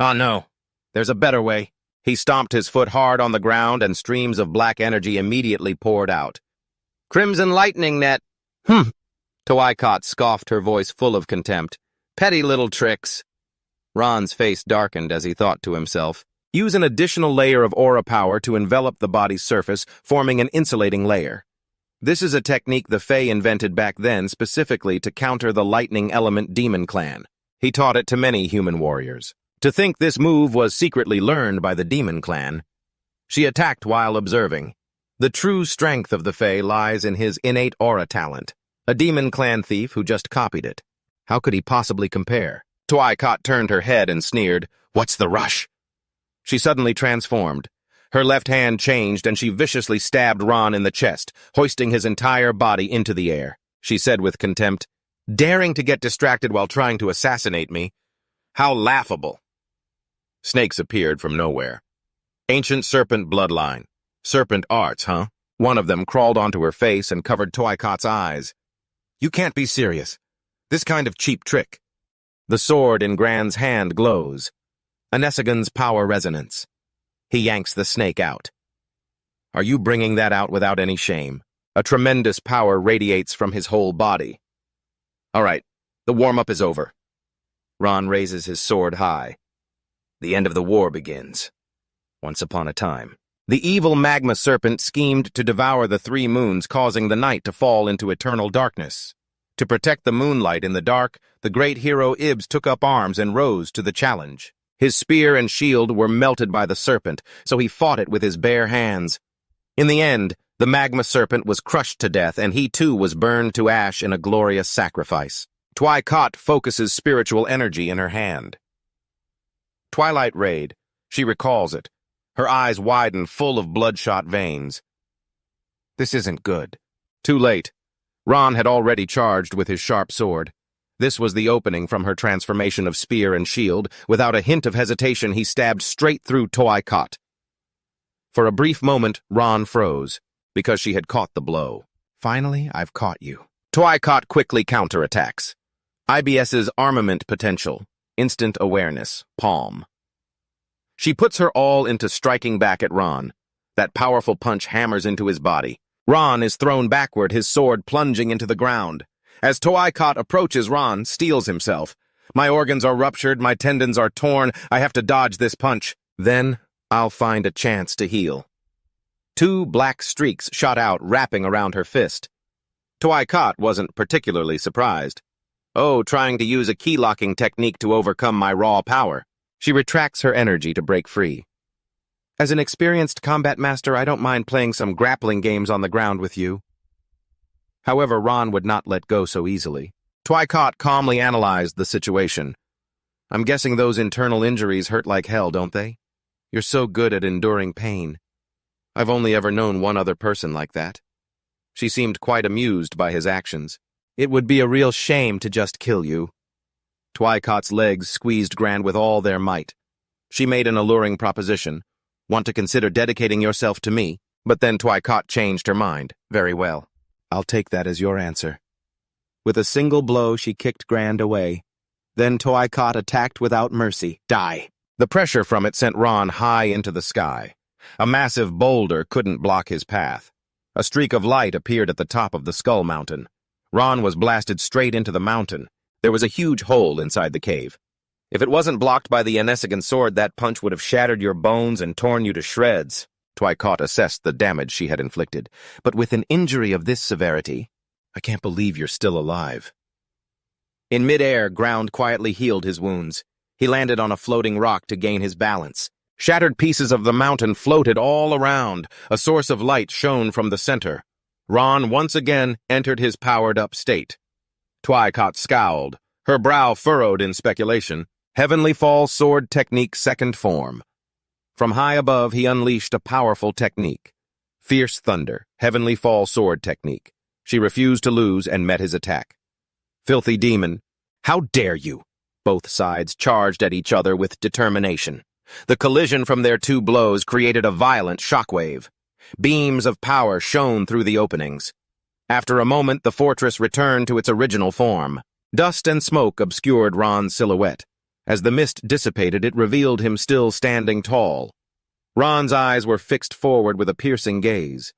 Oh no, there's a better way. He stomped his foot hard on the ground and streams of black energy immediately poured out. Crimson lightning net. Twy Cot scoffed, her voice full of contempt. Petty little tricks. Ron's face darkened as he thought to himself, Use an additional layer of aura power to envelop the body's surface, forming an insulating layer. This is a technique the Fae invented back then specifically to counter the lightning element demon clan. He taught it to many human warriors. To think this move was secretly learned by the demon clan. She attacked while observing. The true strength of the Fae lies in his innate aura talent. A demon clan thief who just copied it. How could he possibly compare? Toaicot turned her head and sneered, "What's the rush?" She suddenly transformed. Her left hand changed and she viciously stabbed Ron in the chest, hoisting his entire body into the air. She said with contempt, "Daring to get distracted while trying to assassinate me? How laughable." Snakes appeared from nowhere. Ancient serpent bloodline. Serpent arts, huh? One of them crawled onto her face and covered Toaicot's eyes. "You can't be serious. This kind of cheap trick." The sword in Gran's hand glows. Anesagon's power resonance. He yanks the snake out. "Are you bringing that out without any shame?" A tremendous power radiates from his whole body. "All right, the warm-up is over." Ron raises his sword high. The end of the war begins. Once upon a time, the evil magma serpent schemed to devour the three moons, causing the night to fall into eternal darkness. To protect the moonlight in the dark, the great hero Ibs took up arms and rose to the challenge. His spear and shield were melted by the serpent, so he fought it with his bare hands. In the end, the magma serpent was crushed to death, and he too was burned to ash in a glorious sacrifice. Toaicot focuses spiritual energy in her hand. Twilight Raid. She recalls it. Her eyes widen, full of bloodshot veins. This isn't good. Too late. Ron had already charged with his sharp sword. This was the opening from her transformation of spear and shield. Without a hint of hesitation, he stabbed straight through Toaicot. For a brief moment, Ron froze, because she had caught the blow. "Finally, I've caught you." Toaicot quickly counterattacks. IBS's armament potential, instant awareness, palm. She puts her all into striking back at Ron. That powerful punch hammers into his body. Ron is thrown backward, his sword plunging into the ground. As Toaicot approaches, Ron steels himself. "My organs are ruptured, my tendons are torn, I have to dodge this punch. Then I'll find a chance to heal." Two black streaks shot out, wrapping around her fist. Toaicot wasn't particularly surprised. "Oh, trying to use a key-locking technique to overcome my raw power." She retracts her energy to break free. "As an experienced combat master, I don't mind playing some grappling games on the ground with you." However, Ron would not let go so easily. Toaicot calmly analyzed the situation. "I'm guessing those internal injuries hurt like hell, don't they? You're so good at enduring pain. I've only ever known one other person like that." She seemed quite amused by his actions. "It would be a real shame to just kill you." Toaicot's legs squeezed Gran with all their might. She made an alluring proposition. "Want to consider dedicating yourself to me?" But then Toaicot changed her mind. "Very well. I'll take that as your answer." With a single blow, she kicked Gran away. Then Toaicot attacked without mercy. "Die!" The pressure from it sent Ron high into the sky. A massive boulder couldn't block his path. A streak of light appeared at the top of the Skull Mountain. Ron was blasted straight into the mountain. There was a huge hole inside the cave. If it wasn't blocked by the Anesagon sword, that punch would have shattered your bones and torn you to shreds. Toaicot assessed the damage she had inflicted. "But with an injury of this severity, I can't believe you're still alive." In midair, Ground quietly healed his wounds. He landed on a floating rock to gain his balance. Shattered pieces of the mountain floated all around. A source of light shone from the center. Ron once again entered his powered-up state. Toaicot scowled, her brow furrowed in speculation. Heavenly Fall Sword Technique Second Form. From high above, he unleashed a powerful technique. Fierce Thunder, Heavenly Fall Sword Technique. She refused to lose and met his attack. Filthy Demon, how dare you? Both sides charged at each other with determination. The collision from their two blows created a violent shockwave. Beams of power shone through the openings. After a moment, the fortress returned to its original form. Dust and smoke obscured Ron's silhouette. As the mist dissipated, it revealed him still standing tall. Ron's eyes were fixed forward with a piercing gaze.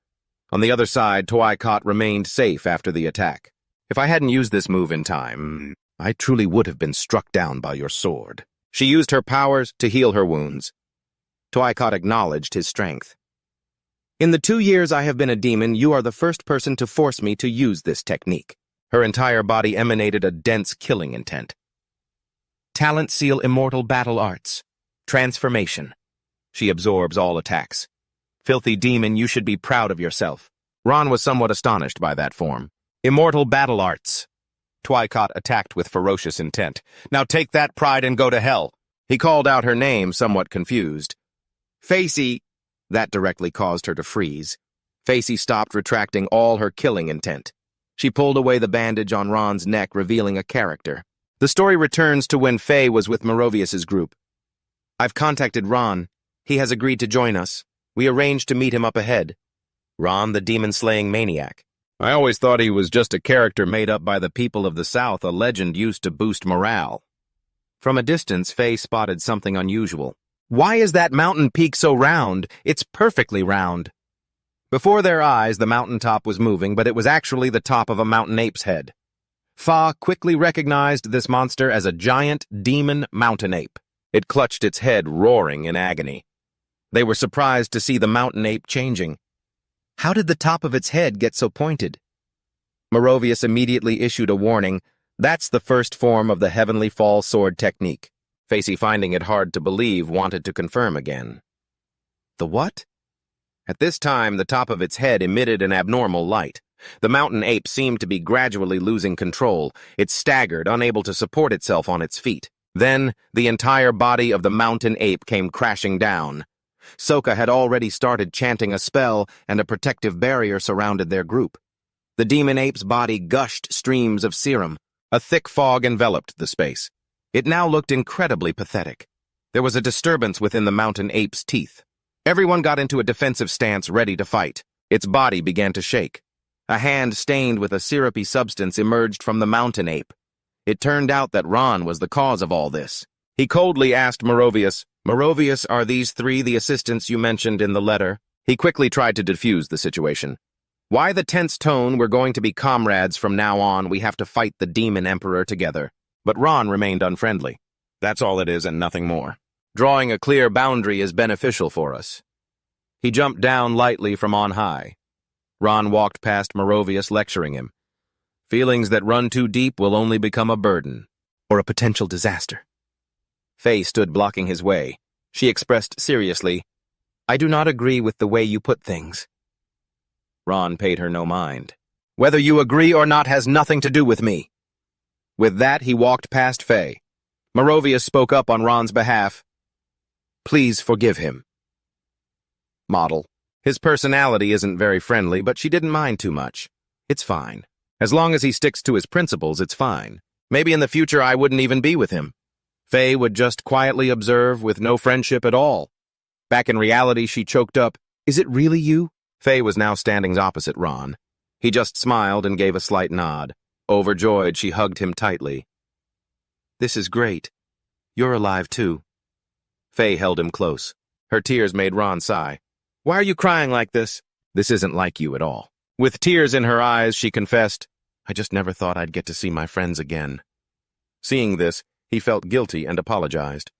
On the other side, Toaicot remained safe after the attack. "If I hadn't used this move in time, I truly would have been struck down by your sword." She used her powers to heal her wounds. Twycott acknowledged his strength. In the 2 years I have been a demon, you are the first person to force me to use this technique. Her entire body emanated a dense killing intent. Talent seal Immortal battle arts. Transformation. She absorbs all attacks. Filthy demon, you should be proud of yourself. Ron was somewhat astonished by that form. Immortal battle arts. Twycott attacked with ferocious intent. Now take that pride and go to hell. He called out her name, somewhat confused. Facey. That directly caused her to freeze. Facey stopped, retracting all her killing intent. She pulled away the bandage on Ron's neck, revealing a character. The story returns to when Faye was with Merovius's group. I've contacted Ron. He has agreed to join us. We arranged to meet him up ahead. Ron, the demon-slaying maniac. I always thought he was just a character made up by the people of the South, a legend used to boost morale. From a distance, Faye spotted something unusual. Why is that mountain peak so round? It's perfectly round. Before their eyes, the mountaintop was moving, but it was actually the top of a mountain ape's head. Fa quickly recognized this monster as a giant demon mountain ape. It clutched its head, roaring in agony. They were surprised to see the mountain ape changing. How did the top of its head get so pointed? Merovius immediately issued a warning. That's the first form of the Heavenly Fall Sword technique. Facey, finding it hard to believe, wanted to confirm again. The what? At this time, the top of its head emitted an abnormal light. The mountain ape seemed to be gradually losing control. It staggered, unable to support itself on its feet. Then, the entire body of the mountain ape came crashing down. Soka had already started chanting a spell, and a protective barrier surrounded their group. The demon ape's body gushed streams of serum. A thick fog enveloped the space. It now looked incredibly pathetic. There was a disturbance within the mountain ape's teeth. Everyone got into a defensive stance, ready to fight. Its body began to shake. A hand stained with a syrupy substance emerged from the mountain ape. It turned out that Ron was the cause of all this. He coldly asked Merovius, Merovius, are these 3 the assistants you mentioned in the letter? He quickly tried to defuse the situation. Why the tense tone? We're going to be comrades from now on. We have to fight the demon emperor together. But Ron remained unfriendly. That's all it is and nothing more. Drawing a clear boundary is beneficial for us. He jumped down lightly from on high. Ron walked past Merovius, lecturing him. Feelings that run too deep will only become a burden, or a potential disaster. Faye stood blocking his way. She expressed seriously, I do not agree with the way you put things. Ron paid her no mind. Whether you agree or not has nothing to do with me. With that, he walked past Faye. Merovius spoke up on Ron's behalf. Please forgive him. Model. His personality isn't very friendly, but she didn't mind too much. It's fine. As long as he sticks to his principles, it's fine. Maybe in the future I wouldn't even be with him. Faye would just quietly observe with no friendship at all. Back in reality, she choked up, Is it really you? Faye was now standing opposite Ron. He just smiled and gave a slight nod. Overjoyed, she hugged him tightly. This is great. You're alive too. Faye held him close. Her tears made Ron sigh. Why are you crying like this? This isn't like you at all. With tears in her eyes, she confessed, I just never thought I'd get to see my friends again. Seeing this, he felt guilty and apologized.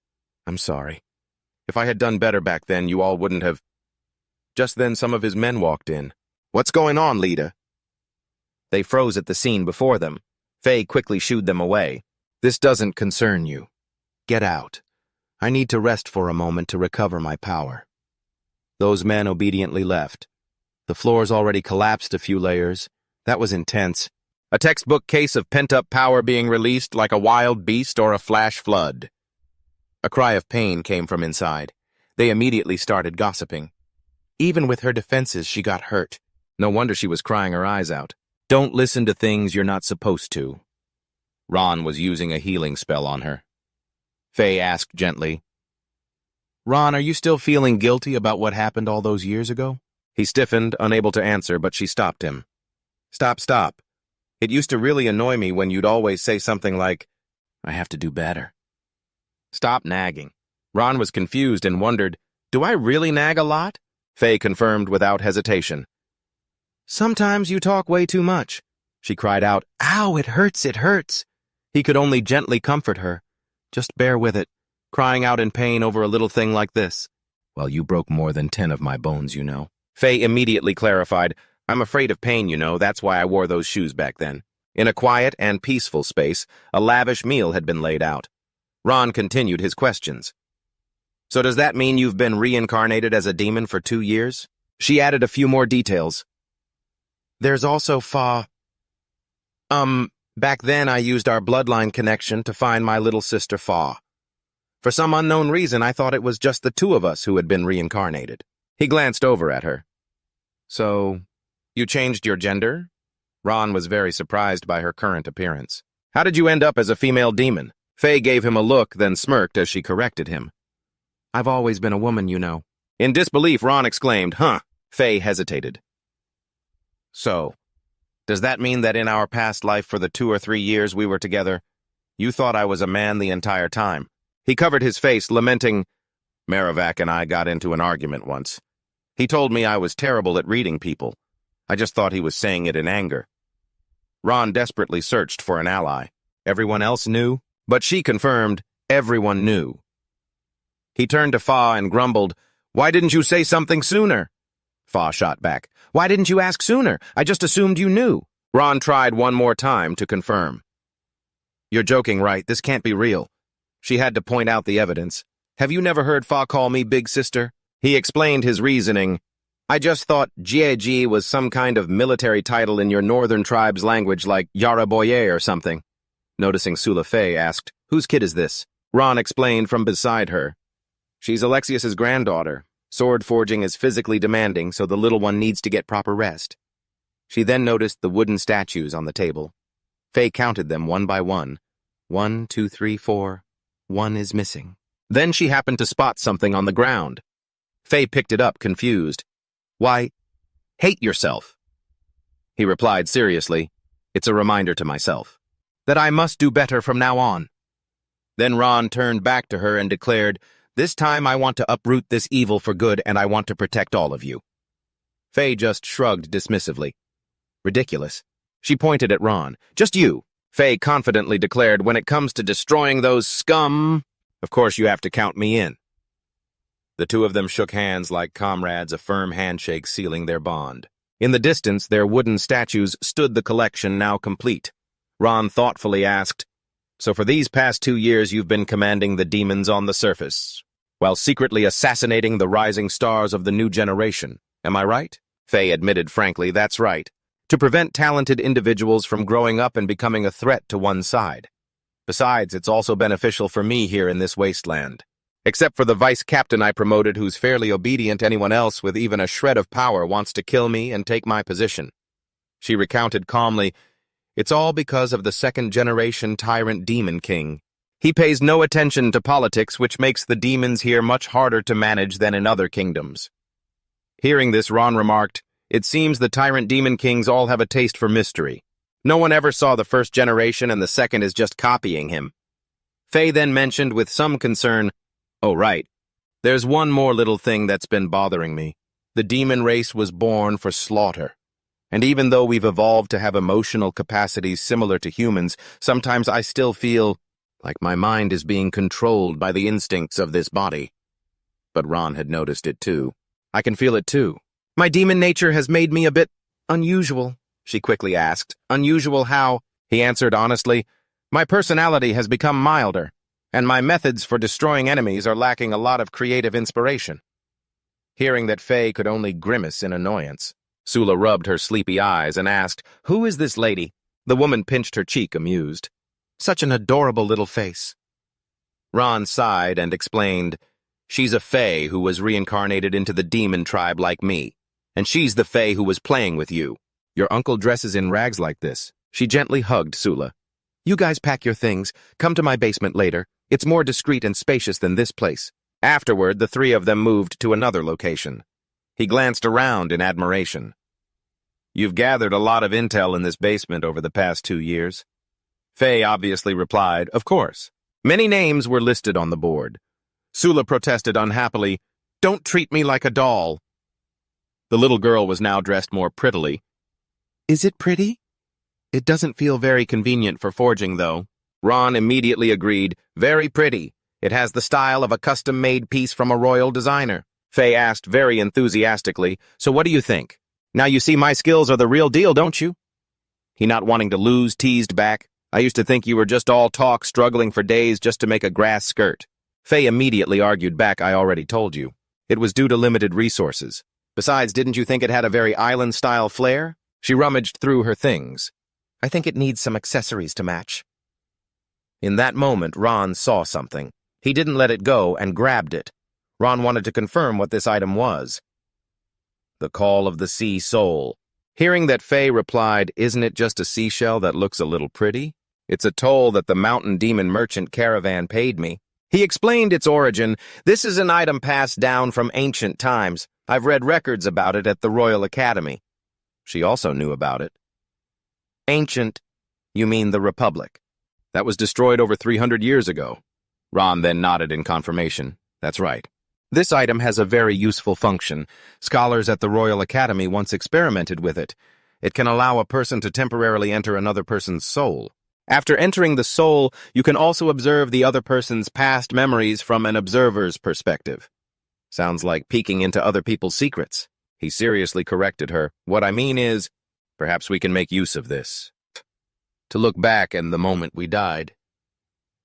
I'm sorry. If I had done better back then, you all wouldn't have... Just then, some of his men walked in. What's going on, Lita? They froze at the scene before them. Faye quickly shooed them away. This doesn't concern you. Get out. I need to rest for a moment to recover my power. Those men obediently left. The floors already collapsed a few layers. That was intense. A textbook case of pent-up power being released like a wild beast or a flash flood. A cry of pain came from inside. They immediately started gossiping. Even with her defenses, she got hurt. No wonder she was crying her eyes out. Don't listen to things you're not supposed to. Ron was using a healing spell on her. Faye asked gently, Ron, are you still feeling guilty about what happened all those years ago? He stiffened, unable to answer, but she stopped him. Stop. It used to really annoy me when you'd always say something like, I have to do better. Stop nagging. Ron was confused and wondered, do I really nag a lot? Faye confirmed without hesitation. Sometimes you talk way too much. She cried out, Ow, it hurts. He could only gently comfort her. Just bear with it, crying out in pain over a little thing like this. Well, you broke more than 10 of my bones, you know. Faye immediately clarified, I'm afraid of pain, you know, that's why I wore those shoes back then. In a quiet and peaceful space, a lavish meal had been laid out. Ron continued his questions. So does that mean you've been reincarnated as a demon for 2 years? She added a few more details. There's also back then I used our bloodline connection to find my little sister Fa. For some unknown reason, I thought it was just the two of us who had been reincarnated. He glanced over at her. So, you changed your gender? Ron was very surprised by her current appearance. How did you end up as a female demon? Faye gave him a look, then smirked as she corrected him. I've always been a woman, you know. In disbelief, Ron exclaimed, Huh? Faye hesitated. So, does that mean that in our past life for the 2 or 3 years we were together, you thought I was a man the entire time? He covered his face, lamenting, Merrivac and I got into an argument once. He told me I was terrible at reading people. I just thought he was saying it in anger. Ron desperately searched for an ally. Everyone else knew, but she confirmed everyone knew. He turned to Fa and grumbled, Why didn't you say something sooner? Fa shot back, Why didn't you ask sooner? I just assumed you knew. Ron tried one more time to confirm. You're joking, right? This can't be real. She had to point out the evidence. Have you never heard Fa call me Big Sister? He explained his reasoning. I just thought Jieji was some kind of military title in your northern tribe's language like Yara Boye or something. Noticing Sula Faye asked, Whose kid is this? Ron explained from beside her. She's Alexius's granddaughter. Sword forging is physically demanding, so the little one needs to get proper rest. She then noticed the wooden statues on the table. Faye counted them one by one. 1, 2, 3, 4. One is missing. Then she happened to spot something on the ground. Faye picked it up, confused. Why, hate yourself. He replied seriously, It's a reminder to myself that I must do better from now on. Then Ron turned back to her and declared, This time I want to uproot this evil for good and I want to protect all of you. Faye just shrugged dismissively. Ridiculous. She pointed at Ron. Just you. Faye confidently declared, When it comes to destroying those scum, of course you have to count me in. The two of them shook hands like comrades, a firm handshake sealing their bond. In the distance, their wooden statues stood the collection now complete. Ron thoughtfully asked, So for these past 2 years you've been commanding the demons on the surface, while secretly assassinating the rising stars of the new generation. Am I right? Faye admitted frankly, That's right. To prevent talented individuals from growing up and becoming a threat to one side. Besides, it's also beneficial for me here in this wasteland. Except for the vice captain I promoted who's fairly obedient, anyone else with even a shred of power wants to kill me and take my position. She recounted calmly, It's all because of the second-generation tyrant demon king. He pays no attention to politics, which makes the demons here much harder to manage than in other kingdoms. Hearing this, Ron remarked, It seems the tyrant demon kings all have a taste for mystery. No one ever saw the first generation and the second is just copying him. Faye then mentioned with some concern, Oh, right. There's one more little thing that's been bothering me. The demon race was born for slaughter. And even though we've evolved to have emotional capacities similar to humans, sometimes I still feel like my mind is being controlled by the instincts of this body. But Ron had noticed it too. I can feel it too. My demon nature has made me a bit unusual, she quickly asked. Unusual how? He answered honestly. My personality has become milder, and my methods for destroying enemies are lacking a lot of creative inspiration. Hearing that Faye could only grimace in annoyance, Sula rubbed her sleepy eyes and asked, Who is this lady? The woman pinched her cheek, amused. Such an adorable little face. Ron sighed and explained, She's a Fae who was reincarnated into the demon tribe like me, and she's the Fae who was playing with you. Your uncle dresses in rags like this. She gently hugged Sula. You guys pack your things. Come to my basement later. It's more discreet and spacious than this place. Afterward, the three of them moved to another location. He glanced around in admiration. You've gathered a lot of intel in this basement over the past 2 years. Faye obviously replied, Of course. Many names were listed on the board. Sula protested unhappily, Don't treat me like a doll. The little girl was now dressed more prettily. Is it pretty? It doesn't feel very convenient for forging, though. Ron immediately agreed, Very pretty. It has the style of a custom-made piece from a royal designer. Faye asked very enthusiastically, "So what do you think? Now you see my skills are the real deal, don't you?" He, not wanting to lose, teased back, "I used to think you were just all talk, struggling for days just to make a grass skirt." Faye immediately argued back, "I already told you. It was due to limited resources. Besides, didn't you think it had a very island-style flair?" She rummaged through her things. "I think it needs some accessories to match." In that moment, Ron saw something. He didn't let it go and grabbed it. Ron wanted to confirm what this item was. The call of the sea soul. Hearing that, Faye replied, "Isn't it just a seashell that looks a little pretty? It's a toll that the mountain demon merchant caravan paid me." He explained its origin. "This is an item passed down from ancient times. I've read records about it at the Royal Academy." She also knew about it. "Ancient? You mean the Republic? That was destroyed over 300 years ago." Ron then nodded in confirmation. "That's right. This item has a very useful function. Scholars at the Royal Academy once experimented with it. It can allow a person to temporarily enter another person's soul. After entering the soul, you can also observe the other person's past memories from an observer's perspective." Sounds like peeking into other people's secrets. He seriously corrected her. "What I mean is, perhaps we can make use of this to look back in the moment we died."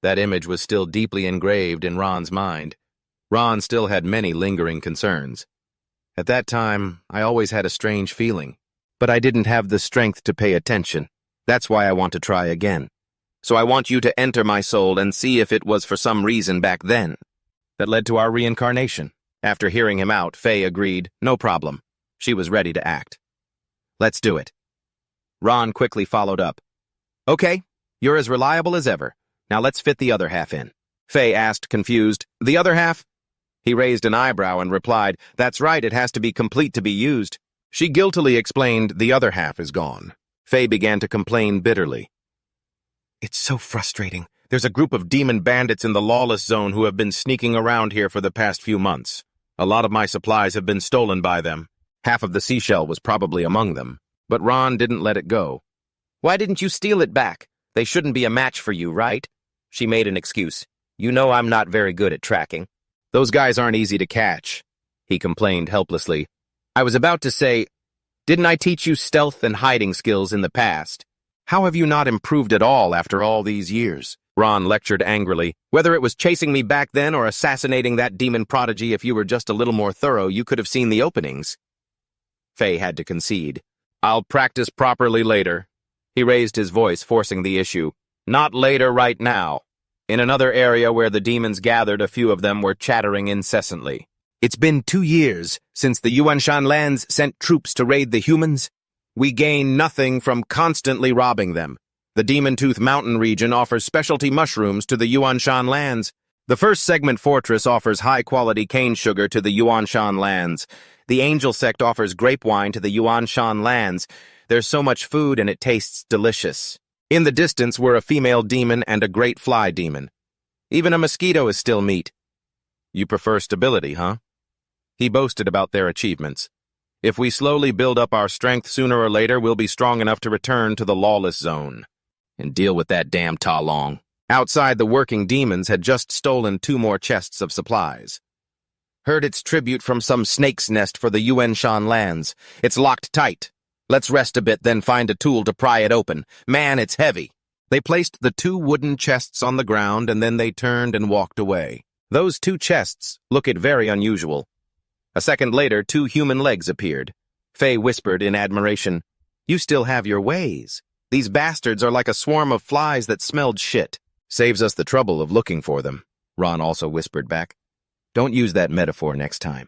That image was still deeply engraved in Ron's mind. Ron still had many lingering concerns. "At that time, I always had a strange feeling, but I didn't have the strength to pay attention. That's why I want to try again. So I want you to enter my soul and see if it was for some reason back then that led to our reincarnation." After hearing him out, Faye agreed, "No problem." She was ready to act. "Let's do it." Ron quickly followed up. "Okay, you're as reliable as ever. Now let's fit the other half in." Faye asked, confused, "The other half?" He raised an eyebrow and replied, "That's right, it has to be complete to be used." She guiltily explained, "The other half is gone." Faye began to complain bitterly. "It's so frustrating. There's a group of demon bandits in the lawless zone who have been sneaking around here for the past few months. A lot of my supplies have been stolen by them. Half of the seashell was probably among them. But Ron didn't let it go. "Why didn't you steal it back? They shouldn't be a match for you, right?" She made an excuse. "You know I'm not very good at tracking." "Those guys aren't easy to catch," he complained helplessly. "I was about to say, didn't I teach you stealth and hiding skills in the past? How have you not improved at all after all these years?" Ron lectured angrily. "Whether it was chasing me back then or assassinating that demon prodigy, if you were just a little more thorough, you could have seen the openings." Faye had to concede. "I'll practice properly later." He raised his voice, forcing the issue. "Not later, right now." In another area where the demons gathered, a few of them were chattering incessantly. "It's been 2 years since the Yuanshan lands sent troops to raid the humans. We gain nothing from constantly robbing them. The Demon Tooth Mountain region offers specialty mushrooms to the Yuanshan lands. The First Segment Fortress offers high-quality cane sugar to the Yuanshan lands. The Angel Sect offers grape wine to the Yuanshan lands. There's so much food and it tastes delicious. In the distance were a female demon and a great fly demon. Even a mosquito is still meat." "You prefer stability, huh?" He boasted about their achievements. "If we slowly build up our strength, sooner or later we'll be strong enough to return to the lawless zone and deal with that damn Ta Long." Outside, the working demons had just stolen 2 more chests of supplies. "Heard it's tribute from some snake's nest for the Yuanshan lands. It's locked tight. Let's rest a bit, then find a tool to pry it open. Man, it's heavy." They placed the 2 wooden chests on the ground, and then they turned and walked away. Those 2 chests looked very unusual. A second later, 2 human legs appeared. Faye whispered in admiration, "You still have your ways. These bastards are like a swarm of flies that smelled shit. Saves us the trouble of looking for them." Ron also whispered back, "Don't use that metaphor next time."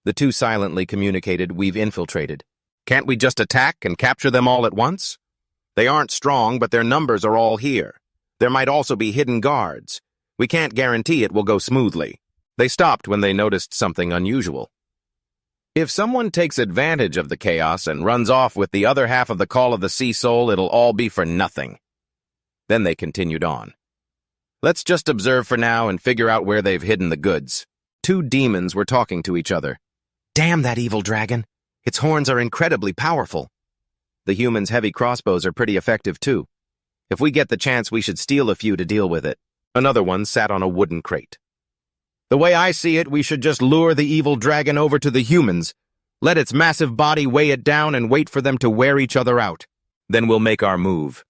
The 2 silently communicated, "We've infiltrated. Can't we just attack and capture them all at once? They aren't strong, but their numbers are all here. There might also be hidden guards. We can't guarantee it will go smoothly." They stopped when they noticed something unusual. "If someone takes advantage of the chaos and runs off with the other half of the Call of the Sea Soul, it'll all be for nothing." Then they continued on. "Let's just observe for now and figure out where they've hidden the goods." 2 demons were talking to each other. "Damn that evil dragon. Its horns are incredibly powerful. The humans' heavy crossbows are pretty effective too. If we get the chance, we should steal a few to deal with it." Another one sat on a wooden crate. The way I see it, we should just lure the evil dragon over to the humans, let its massive body weigh it down and wait for them to wear each other out. Then we'll make our move.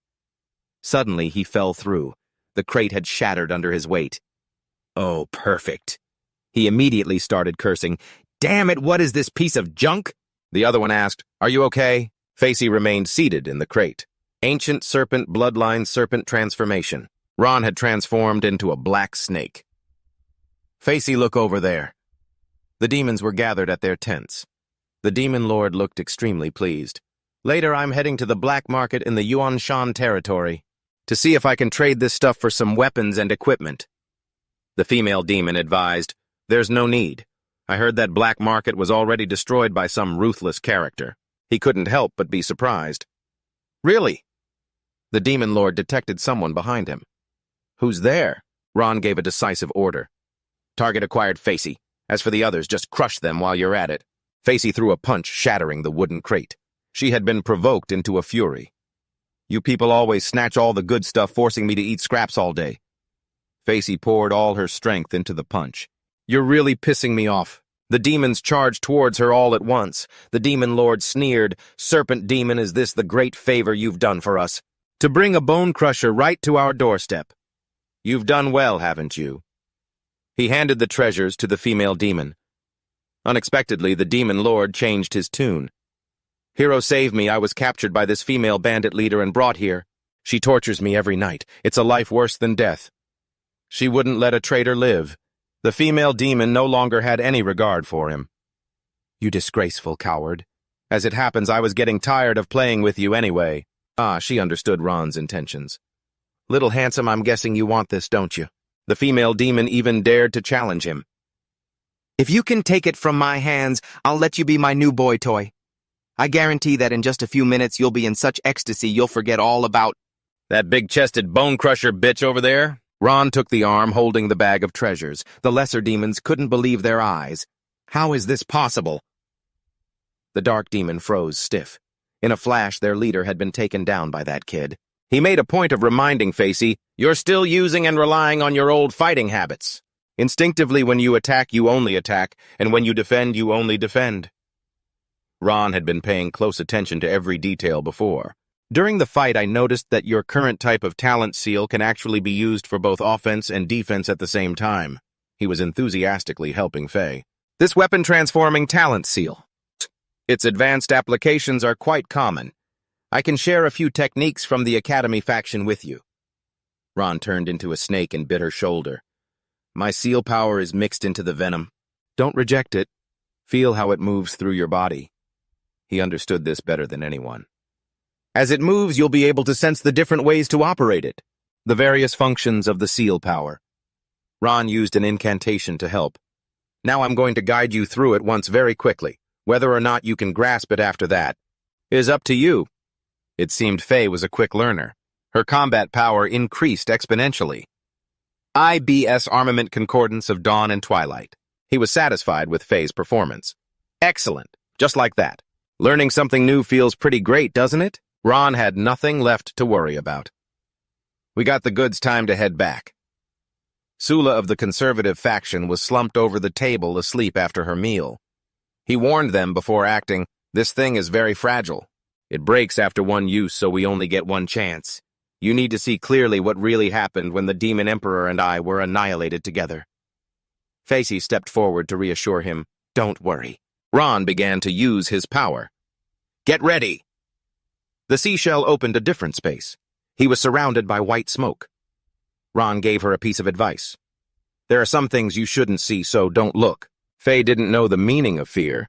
Suddenly, he fell through. The crate had shattered under his weight. Oh, perfect. He immediately started cursing. Damn it, what is this piece of junk? The other one asked, Are you okay? Facey remained seated in the crate. Ancient serpent bloodline serpent transformation. Ron had transformed into a black snake. Facey, look over there. The demons were gathered at their tents. The demon lord looked extremely pleased. Later, I'm heading to the black market in the Yuanshan territory to see if I can trade this stuff for some weapons and equipment. The female demon advised, There's no need. I heard that black market was already destroyed by some ruthless character. He couldn't help but be surprised. Really? The demon lord detected someone behind him. Who's there? Ron gave a decisive order. Target acquired, Facey. As for the others, just crush them while you're at it. Facey threw a punch, shattering the wooden crate. She had been provoked into a fury. You people always snatch all the good stuff, forcing me to eat scraps all day. Facey poured all her strength into the punch. You're really pissing me off. The demons charged towards her all at once. The demon lord sneered, Serpent demon, is this the great favor you've done for us? To bring a bone crusher right to our doorstep. You've done well, haven't you? He handed the treasures to the female demon. Unexpectedly, the demon lord changed his tune. Hero, save me. I was captured by this female bandit leader and brought here. She tortures me every night. It's a life worse than death. She wouldn't let a traitor live. The female demon no longer had any regard for him. You disgraceful coward. As it happens, I was getting tired of playing with you anyway. Ah, she understood Ron's intentions. Little handsome, I'm guessing you want this, don't you? The female demon even dared to challenge him. If you can take it from my hands, I'll let you be my new boy toy. I guarantee that in just a few minutes you'll be in such ecstasy you'll forget all about that big-chested bone crusher bitch over there. Ron took the arm holding the bag of treasures. The lesser demons couldn't believe their eyes. How is this possible? The dark demon froze stiff. In a flash, their leader had been taken down by that kid. He made a point of reminding Facey, you're still using and relying on your old fighting habits. Instinctively, when you attack, you only attack, and when you defend, you only defend. Ron had been paying close attention to every detail before. During the fight, I noticed that your current type of talent seal can actually be used for both offense and defense at the same time. He was enthusiastically helping Faye. This weapon-transforming talent seal. Its advanced applications are quite common. I can share a few techniques from the Academy faction with you. Ron turned into a snake and bit her shoulder. My seal power is mixed into the venom. Don't reject it. Feel how it moves through your body. He understood this better than anyone. As it moves, you'll be able to sense the different ways to operate it, the various functions of the seal power. Ron used an incantation to help. Now I'm going to guide you through it once very quickly. Whether or not you can grasp it after that is up to you. It seemed Faye was a quick learner. Her combat power increased exponentially. IBS Armament Concordance of Dawn and Twilight. He was satisfied with Faye's performance. Excellent. Just like that. Learning something new feels pretty great, doesn't it? Ron had nothing left to worry about. We got the goods, time to head back. Sula of the conservative faction was slumped over the table asleep after her meal. He warned them before acting, this thing is very fragile. It breaks after one use, so we only get one chance. You need to see clearly what really happened when the Demon Emperor and I were annihilated together. Facey stepped forward to reassure him, don't worry. Ron began to use his power. Get ready! The seashell opened a different space. He was surrounded by white smoke. Ron gave her a piece of advice. There are some things you shouldn't see, so don't look. Faye didn't know the meaning of fear.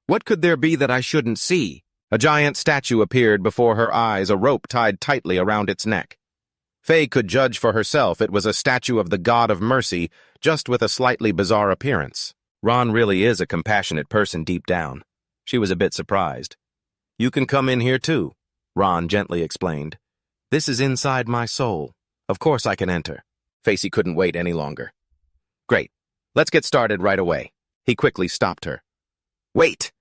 What could there be that I shouldn't see? A giant statue appeared before her eyes, a rope tied tightly around its neck. Faye could judge for herself it was a statue of the God of Mercy, just with a slightly bizarre appearance. Ron really is a compassionate person deep down. She was a bit surprised. You can come in here too, Ron gently explained. This is inside my soul. Of course I can enter. Facey couldn't wait any longer. Great. Let's get started right away. He quickly stopped her. Wait!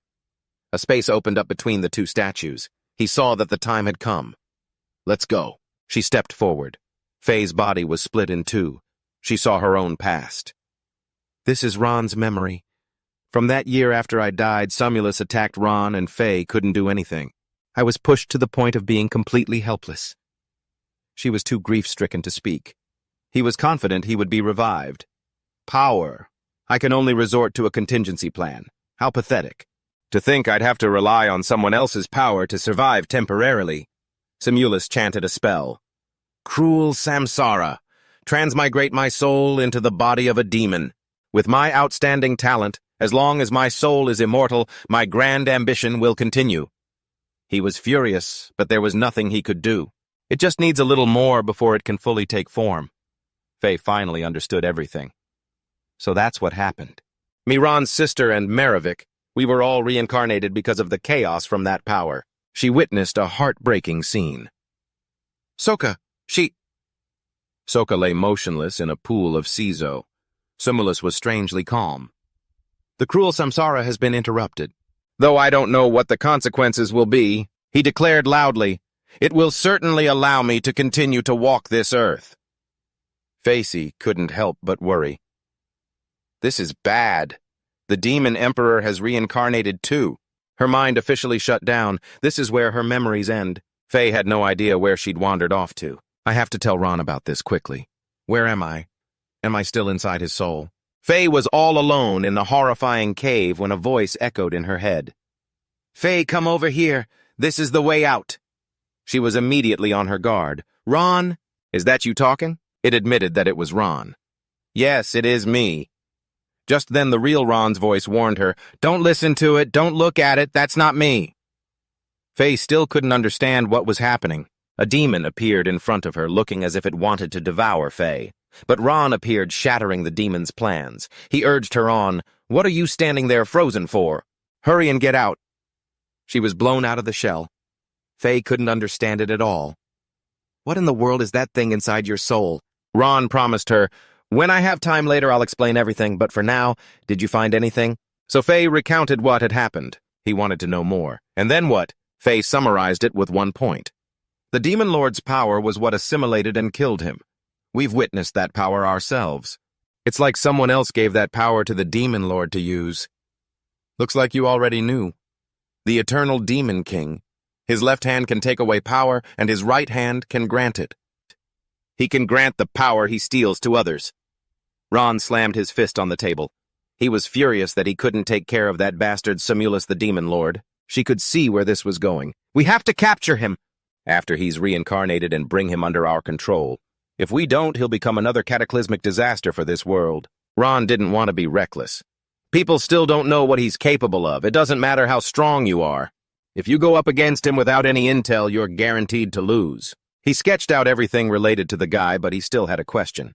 A space opened up between the two statues. He saw that the time had come. Let's go. She stepped forward. Faye's body was split in two. She saw her own past. This is Ron's memory. From that year after I died, Somulus attacked Ron and Faye couldn't do anything. I was pushed to the point of being completely helpless. She was too grief-stricken to speak. He was confident he would be revived. Power. I can only resort to a contingency plan. How pathetic. To think I'd have to rely on someone else's power to survive temporarily. Somulus chanted a spell. Cruel samsara, transmigrate my soul into the body of a demon. With my outstanding talent, as long as my soul is immortal, my grand ambition will continue. He was furious, but there was nothing he could do. It just needs a little more before it can fully take form. Faye finally understood everything. So that's what happened. Miran's sister and Maravik, we were all reincarnated because of the chaos from that power. She witnessed a heartbreaking scene. Sokka, Sokka lay motionless in a pool of Sizo. Somulus was strangely calm. The cruel samsara has been interrupted. Though I don't know what the consequences will be, he declared loudly, it will certainly allow me to continue to walk this earth. Facey couldn't help but worry. This is bad. The demon emperor has reincarnated too. Her mind officially shut down. This is where her memories end. Faye had no idea where she'd wandered off to. I have to tell Ron about this quickly. Where am I? Am I still inside his soul? Faye was all alone in the horrifying cave when a voice echoed in her head. Faye, come over here. This is the way out. She was immediately on her guard. Ron, is that you talking? It admitted that it was Ron. Yes, it is me. Just then the real Ron's voice warned her, don't listen to it, don't look at it, that's not me. Faye still couldn't understand what was happening. A demon appeared in front of her, looking as if it wanted to devour Faye. But Ron appeared, shattering the demon's plans. He urged her on, what are you standing there frozen for? Hurry and get out. She was blown out of the shell. Faye couldn't understand it at all. What in the world is that thing inside your soul? Ron promised her, when I have time later I'll explain everything, but for now, did you find anything? So Faye recounted what had happened. He wanted to know more. And then what? Faye summarized it with one point. The Demon Lord's power was what assimilated and killed him. We've witnessed that power ourselves. It's like someone else gave that power to the Demon Lord to use. Looks like you already knew. The Eternal Demon King. His left hand can take away power, and his right hand can grant it. He can grant the power he steals to others. Ron slammed his fist on the table. He was furious that he couldn't take care of that bastard Somulus the Demon Lord. She could see where this was going. We have to capture him after he's reincarnated and bring him under our control. If we don't, he'll become another cataclysmic disaster for this world. Ron didn't want to be reckless. People still don't know what he's capable of. It doesn't matter how strong you are. If you go up against him without any intel, you're guaranteed to lose. He sketched out everything related to the guy, but he still had a question.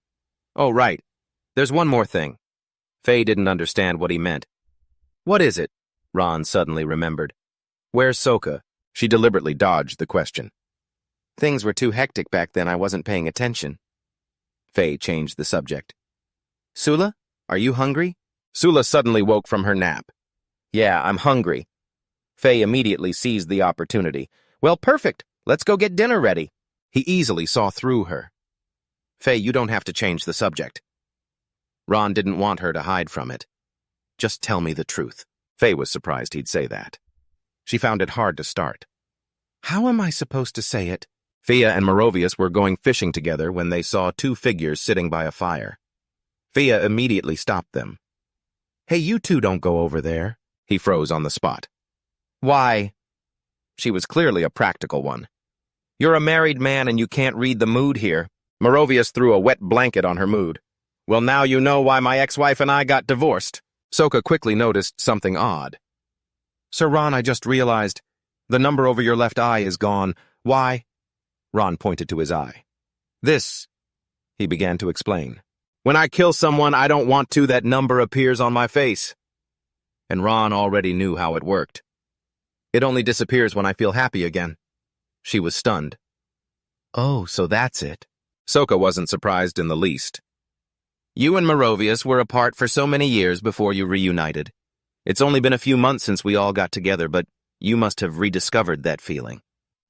Oh, right. There's one more thing. Faye didn't understand what he meant. What is it? Ron suddenly remembered. Where's Sokka? She deliberately dodged the question. Things were too hectic back then, I wasn't paying attention. Faye changed the subject. Sula, are you hungry? Sula suddenly woke from her nap. Yeah, I'm hungry. Faye immediately seized the opportunity. Well, perfect. Let's go get dinner ready. He easily saw through her. Faye, you don't have to change the subject. Ron didn't want her to hide from it. Just tell me the truth. Faye was surprised he'd say that. She found it hard to start. How am I supposed to say it? Fia and Merovius were going fishing together when they saw two figures sitting by a fire. Fia immediately stopped them. Hey, you two don't go over there. He froze on the spot. Why? She was clearly a practical one. You're a married man and you can't read the mood here. Merovius threw a wet blanket on her mood. Well, now you know why my ex-wife and I got divorced. Sokka quickly noticed something odd. Sir Ron, I just realized the number over your left eye is gone. Why? Ron pointed to his eye. This, he began to explain. When I kill someone I don't want to, that number appears on my face. And Ron already knew how it worked. It only disappears when I feel happy again. She was stunned. Oh, so that's it. Sokka wasn't surprised in the least. You and Merovius were apart for so many years before you reunited. It's only been a few months since we all got together, but you must have rediscovered that feeling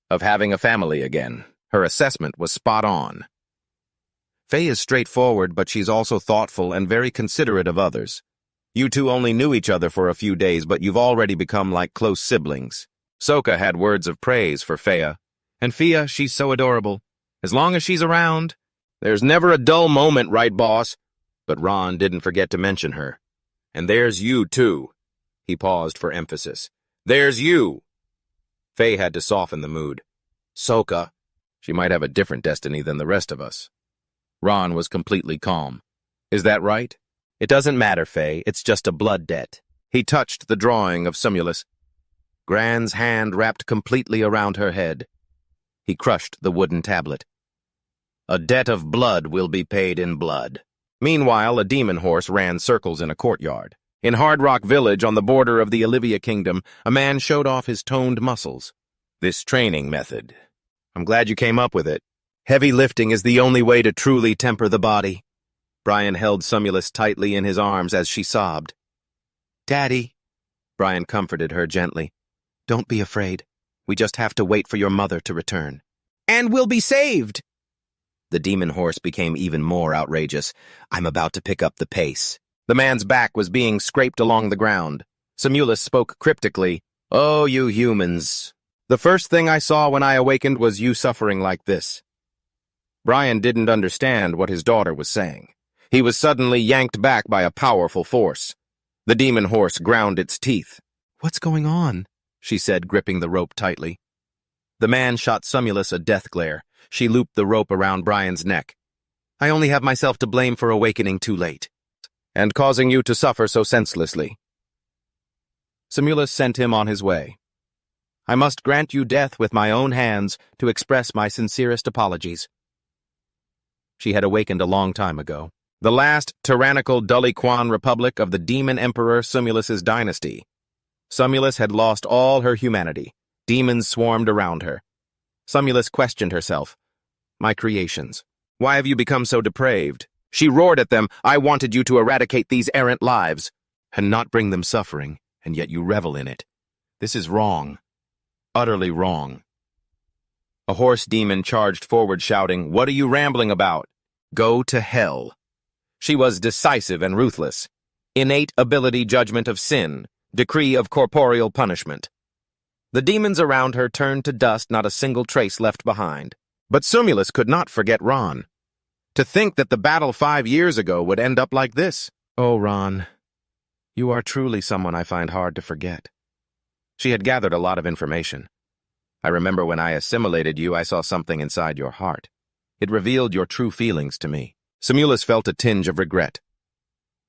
of having a family again. Her assessment was spot on. Faye is straightforward, but she's also thoughtful and very considerate of others. You two only knew each other for a few days, but you've already become like close siblings. Sokka had words of praise for Fea. And Fea, she's so adorable. As long as she's around, there's never a dull moment, right, boss? But Ron didn't forget to mention her. And there's you, too. He paused for emphasis. There's you. Faye had to soften the mood. Sokka, she might have a different destiny than the rest of us. Ron was completely calm. Is that right? It doesn't matter, Faye. It's just a blood debt. He touched the drawing of Sumulus. Gran's hand wrapped completely around her head. He crushed the wooden tablet. A debt of blood will be paid in blood. Meanwhile, a demon horse ran circles in a courtyard. In Hard Rock Village, on the border of the Olivia Kingdom, a man showed off his toned muscles. This training method. I'm glad you came up with it. Heavy lifting is the only way to truly temper the body. Brian held Sumulus tightly in his arms as she sobbed. Daddy, Brian comforted her gently. Don't be afraid. We just have to wait for your mother to return. And we'll be saved! The demon horse became even more outrageous. I'm about to pick up the pace. The man's back was being scraped along the ground. Sumulus spoke cryptically. Oh, you humans. The first thing I saw when I awakened was you suffering like this. Brian didn't understand what his daughter was saying. He was suddenly yanked back by a powerful force. The demon horse ground its teeth. What's going on? She said, gripping the rope tightly. The man shot Sumulus a death glare. She looped the rope around Brian's neck. I only have myself to blame for awakening too late. And causing you to suffer so senselessly. Sumulus sent him on his way. I must grant you death with my own hands to express my sincerest apologies. She had awakened a long time ago. The last tyrannical Dully-Quan republic of the demon emperor Sumulus's dynasty. Sumulus had lost all her humanity. Demons swarmed around her. Sumulus questioned herself. My creations. Why have you become so depraved? She roared at them. I wanted you to eradicate these errant lives, and not bring them suffering, and yet you revel in it. This is wrong. Utterly wrong. A horse demon charged forward, shouting, What are you rambling about? Go to hell. She was decisive and ruthless. Innate ability, judgment of sin, decree of corporeal punishment. The demons around her turned to dust, not a single trace left behind. But Sumulus could not forget Ron. To think that the battle 5 years ago would end up like this. Oh, Ron, you are truly someone I find hard to forget. She had gathered a lot of information. I remember when I assimilated you, I saw something inside your heart. It revealed your true feelings to me. Sumulus felt a tinge of regret.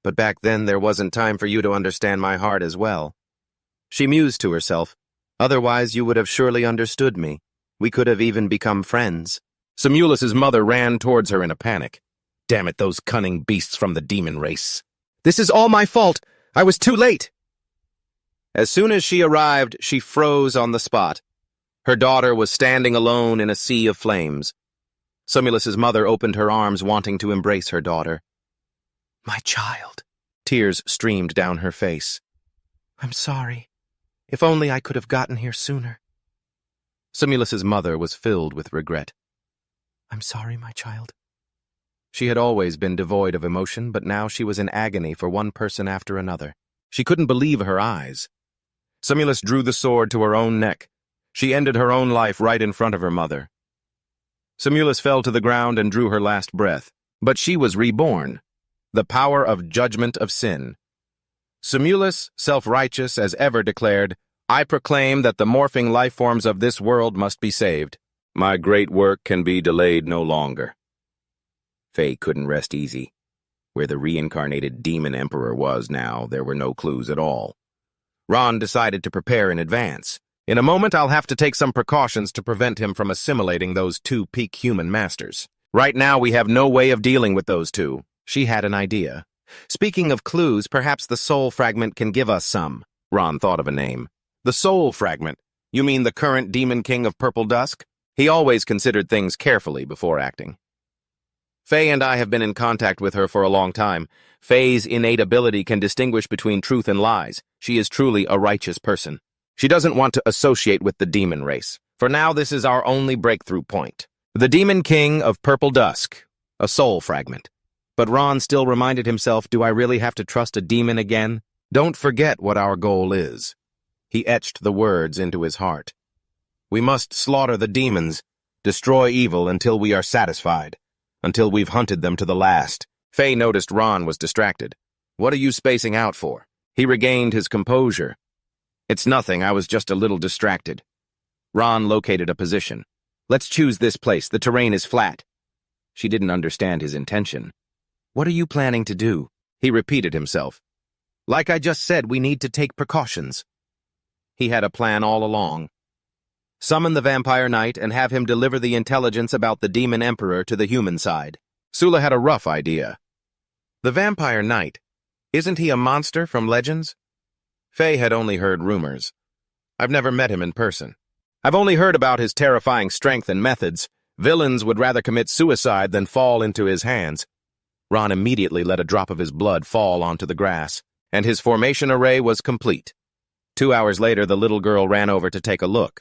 But back then there wasn't time for you to understand my heart as well. She mused to herself. Otherwise you would have surely understood me. We could have even become friends. Sumulus's mother ran towards her in a panic. Damn it, those cunning beasts from the demon race. This is all my fault. I was too late. As soon as she arrived, she froze on the spot. Her daughter was standing alone in a sea of flames. Sumulus's mother opened her arms, wanting to embrace her daughter. My child. Tears streamed down her face. I'm sorry. If only I could have gotten here sooner. Sumulus's mother was filled with regret. I'm sorry, my child. She had always been devoid of emotion, but now she was in agony for one person after another. She couldn't believe her eyes. Sumulus drew the sword to her own neck. She ended her own life right in front of her mother. Sumulus fell to the ground and drew her last breath. But she was reborn. The power of judgment of sin. Sumulus, self-righteous as ever, declared, I proclaim that the morphing life forms of this world must be saved. My great work can be delayed no longer. Faye couldn't rest easy. Where the reincarnated demon emperor was now, there were no clues at all. Ron decided to prepare in advance. In a moment, I'll have to take some precautions to prevent him from assimilating those two peak human masters. Right now, we have no way of dealing with those two. She had an idea. Speaking of clues, perhaps the soul fragment can give us some. Ron thought of a name. The soul fragment? You mean the current demon king of Purple Dusk? He always considered things carefully before acting. Faye and I have been in contact with her for a long time. Faye's innate ability can distinguish between truth and lies. She is truly a righteous person. She doesn't want to associate with the demon race. For now, this is our only breakthrough point. The demon king of Purple Dusk. A soul fragment. But Ron still reminded himself, do I really have to trust a demon again? Don't forget what our goal is. He etched the words into his heart. We must slaughter the demons, destroy evil until we are satisfied, until we've hunted them to the last. Faye noticed Ron was distracted. What are you spacing out for? He regained his composure. It's nothing, I was just a little distracted. Ron located a position. Let's choose this place, the terrain is flat. She didn't understand his intention. What are you planning to do? He repeated himself. Like I just said, we need to take precautions. He had a plan all along. Summon the Vampire Knight and have him deliver the intelligence about the Demon Emperor to the human side. Sula had a rough idea. The Vampire Knight, isn't he a monster from Legends? Faye had only heard rumors. I've never met him in person. I've only heard about his terrifying strength and methods. Villains would rather commit suicide than fall into his hands. Ron immediately let a drop of his blood fall onto the grass, and his formation array was complete. 2 hours later, the little girl ran over to take a look.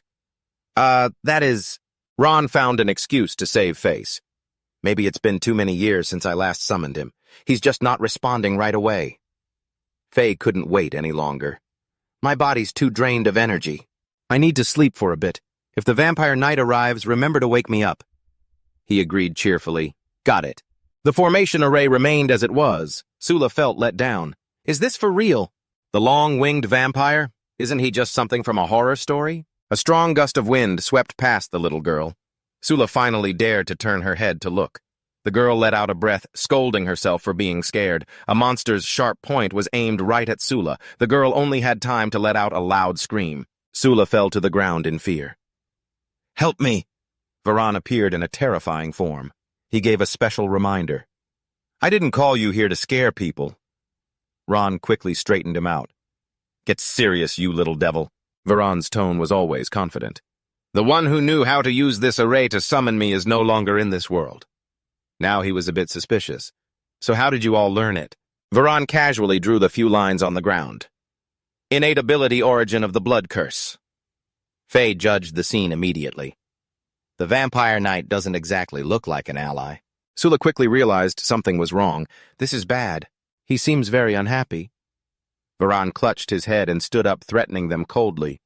Ron found an excuse to save face. Maybe it's been too many years since I last summoned him. He's just not responding right away. Faye couldn't wait any longer. My body's too drained of energy. I need to sleep for a bit. If the Vampire Knight arrives, remember to wake me up. He agreed cheerfully. Got it. The formation array remained as it was. Sula felt let down. Is this for real? The long-winged vampire? Isn't he just something from a horror story? A strong gust of wind swept past the little girl. Sula finally dared to turn her head to look. The girl let out a breath, scolding herself for being scared. A monster's sharp point was aimed right at Sula. The girl only had time to let out a loud scream. Sula fell to the ground in fear. Help me! Varan appeared in a terrifying form. He gave a special reminder. I didn't call you here to scare people. Ron quickly straightened him out. Get serious, you little devil. Varan's tone was always confident. The one who knew how to use this array to summon me is no longer in this world. Now he was a bit suspicious. So how did you all learn it? Varan casually drew the few lines on the ground. Innate ability origin of the blood curse. Faye judged the scene immediately. The Vampire Knight doesn't exactly look like an ally. Sula quickly realized something was wrong. This is bad. He seems very unhappy. Varan clutched his head and stood up, threatening them coldly.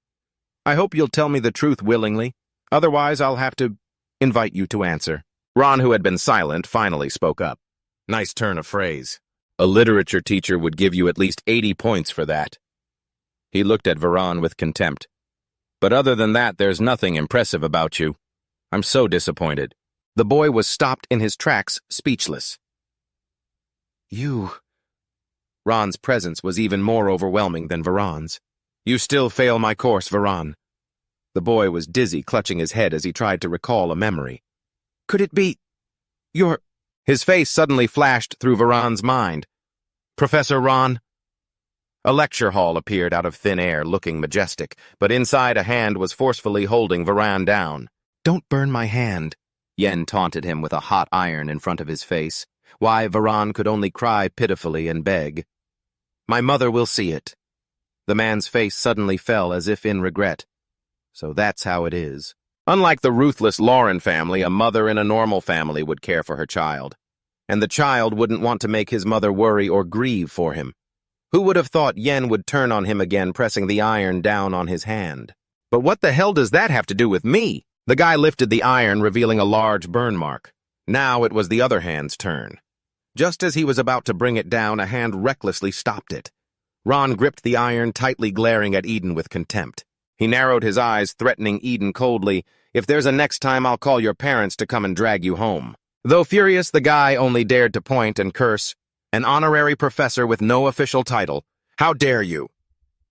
I hope you'll tell me the truth willingly. Otherwise, I'll have to invite you to answer. Ron, who had been silent, finally spoke up. Nice turn of phrase. A literature teacher would give you at least 80 points for that. He looked at Varan with contempt. But other than that, there's nothing impressive about you. I'm so disappointed. The boy was stopped in his tracks, speechless. You... Ron's presence was even more overwhelming than Varan's. You still fail my course, Varan. The boy was dizzy, clutching his head as he tried to recall a memory. Could it be... your... His face suddenly flashed through Varan's mind. Professor Ron? A lecture hall appeared out of thin air, looking majestic, but inside a hand was forcefully holding Varan down. Don't burn my hand. Yen taunted him with a hot iron in front of his face. Why, Varan could only cry pitifully and beg. My mother will see it. The man's face suddenly fell as if in regret. So that's how it is. Unlike the ruthless Lauren family, a mother in a normal family would care for her child. And the child wouldn't want to make his mother worry or grieve for him. Who would have thought Yen would turn on him again, pressing the iron down on his hand? But what the hell does that have to do with me? The guy lifted the iron, revealing a large burn mark. Now it was the other hand's turn. Just as he was about to bring it down, a hand recklessly stopped it. Ron gripped the iron, tightly glaring at Eden with contempt. He narrowed his eyes, threatening Eden coldly, If there's a next time, I'll call your parents to come and drag you home. Though furious, the guy only dared to point and curse. An honorary professor with no official title. How dare you?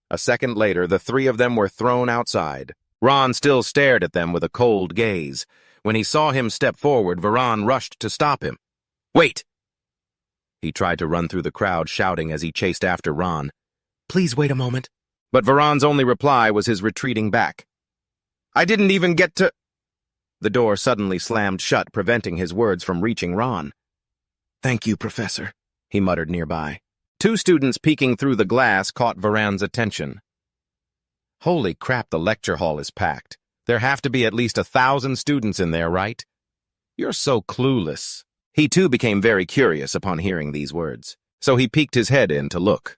A second later, the three of them were thrown outside. Ron still stared at them with a cold gaze. When he saw him step forward, Varan rushed to stop him. Wait! He tried to run through the crowd, shouting as he chased after Ron. Please wait a moment. But Varan's only reply was his retreating back. I didn't even get to... The door suddenly slammed shut, preventing his words from reaching Ron. Thank you, Professor, he muttered nearby. Two students peeking through the glass caught Varan's attention. Holy crap, the lecture hall is packed. There have to be at least 1,000 students in there, right? You're so clueless. He too became very curious upon hearing these words, so he peeked his head in to look.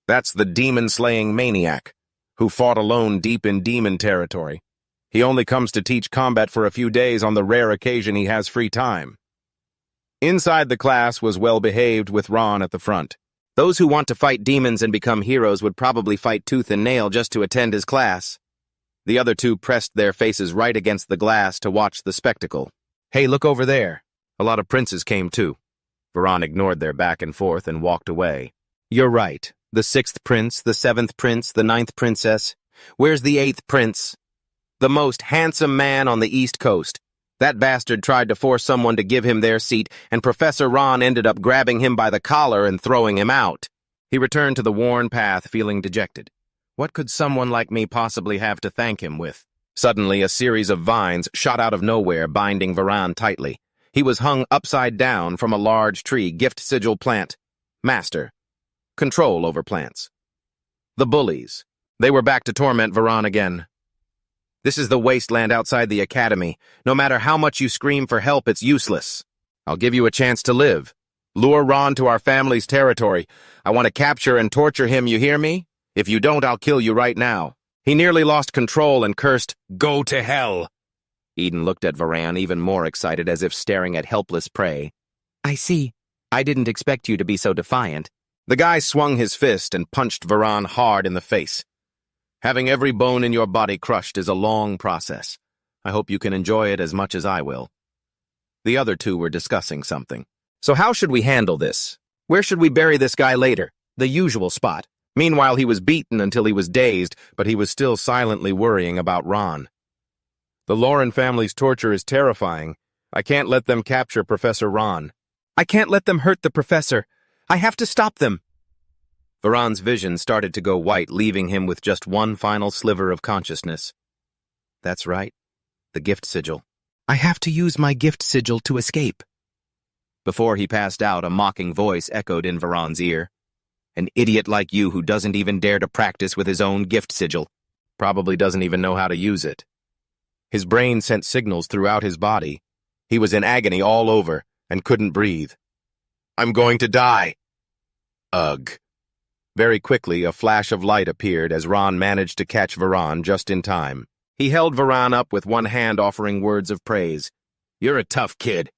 That's the demon-slaying maniac, who fought alone deep in demon territory. He only comes to teach combat for a few days on the rare occasion he has free time. Inside the class was well-behaved with Ron at the front. Those who want to fight demons and become heroes would probably fight tooth and nail just to attend his class. The other two pressed their faces right against the glass to watch the spectacle. Hey, look over there. A lot of princes came too. Varan ignored their back and forth and walked away. You're right. The 6th prince, the 7th prince, the 9th princess. Where's the 8th prince? The most handsome man on the East Coast. That bastard tried to force someone to give him their seat, and Professor Ron ended up grabbing him by the collar and throwing him out. He returned to the worn path, feeling dejected. What could someone like me possibly have to thank him with? Suddenly, a series of vines shot out of nowhere, binding Varan tightly. He was hung upside down from a large tree, gift sigil plant. Master. Control over plants. The bullies. They were back to torment Varan again. This is the wasteland outside the academy. No matter how much you scream for help, it's useless. I'll give you a chance to live. Lure Ron to our family's territory. I want to capture and torture him, you hear me? If you don't, I'll kill you right now. He nearly lost control and cursed, "Go to hell!" Eden looked at Varan, even more excited, as if staring at helpless prey. I see. I didn't expect you to be so defiant. The guy swung his fist and punched Varan hard in the face. Having every bone in your body crushed is a long process. I hope you can enjoy it as much as I will. The other two were discussing something. So how should we handle this? Where should we bury this guy later? The usual spot. Meanwhile, he was beaten until he was dazed, but he was still silently worrying about Ron. The Lauren family's torture is terrifying. I can't let them capture Professor Ron. I can't let them hurt the professor. I have to stop them. Varan's vision started to go white, leaving him with just one final sliver of consciousness. That's right. The gift sigil. I have to use my gift sigil to escape. Before he passed out, a mocking voice echoed in Varan's ear. An idiot like you who doesn't even dare to practice with his own gift sigil. Probably doesn't even know how to use it. His brain sent signals throughout his body. He was in agony all over and couldn't breathe. I'm going to die. Ugh. Very quickly, a flash of light appeared as Ron managed to catch Varan just in time. He held Varan up with one hand, offering words of praise. You're a tough kid.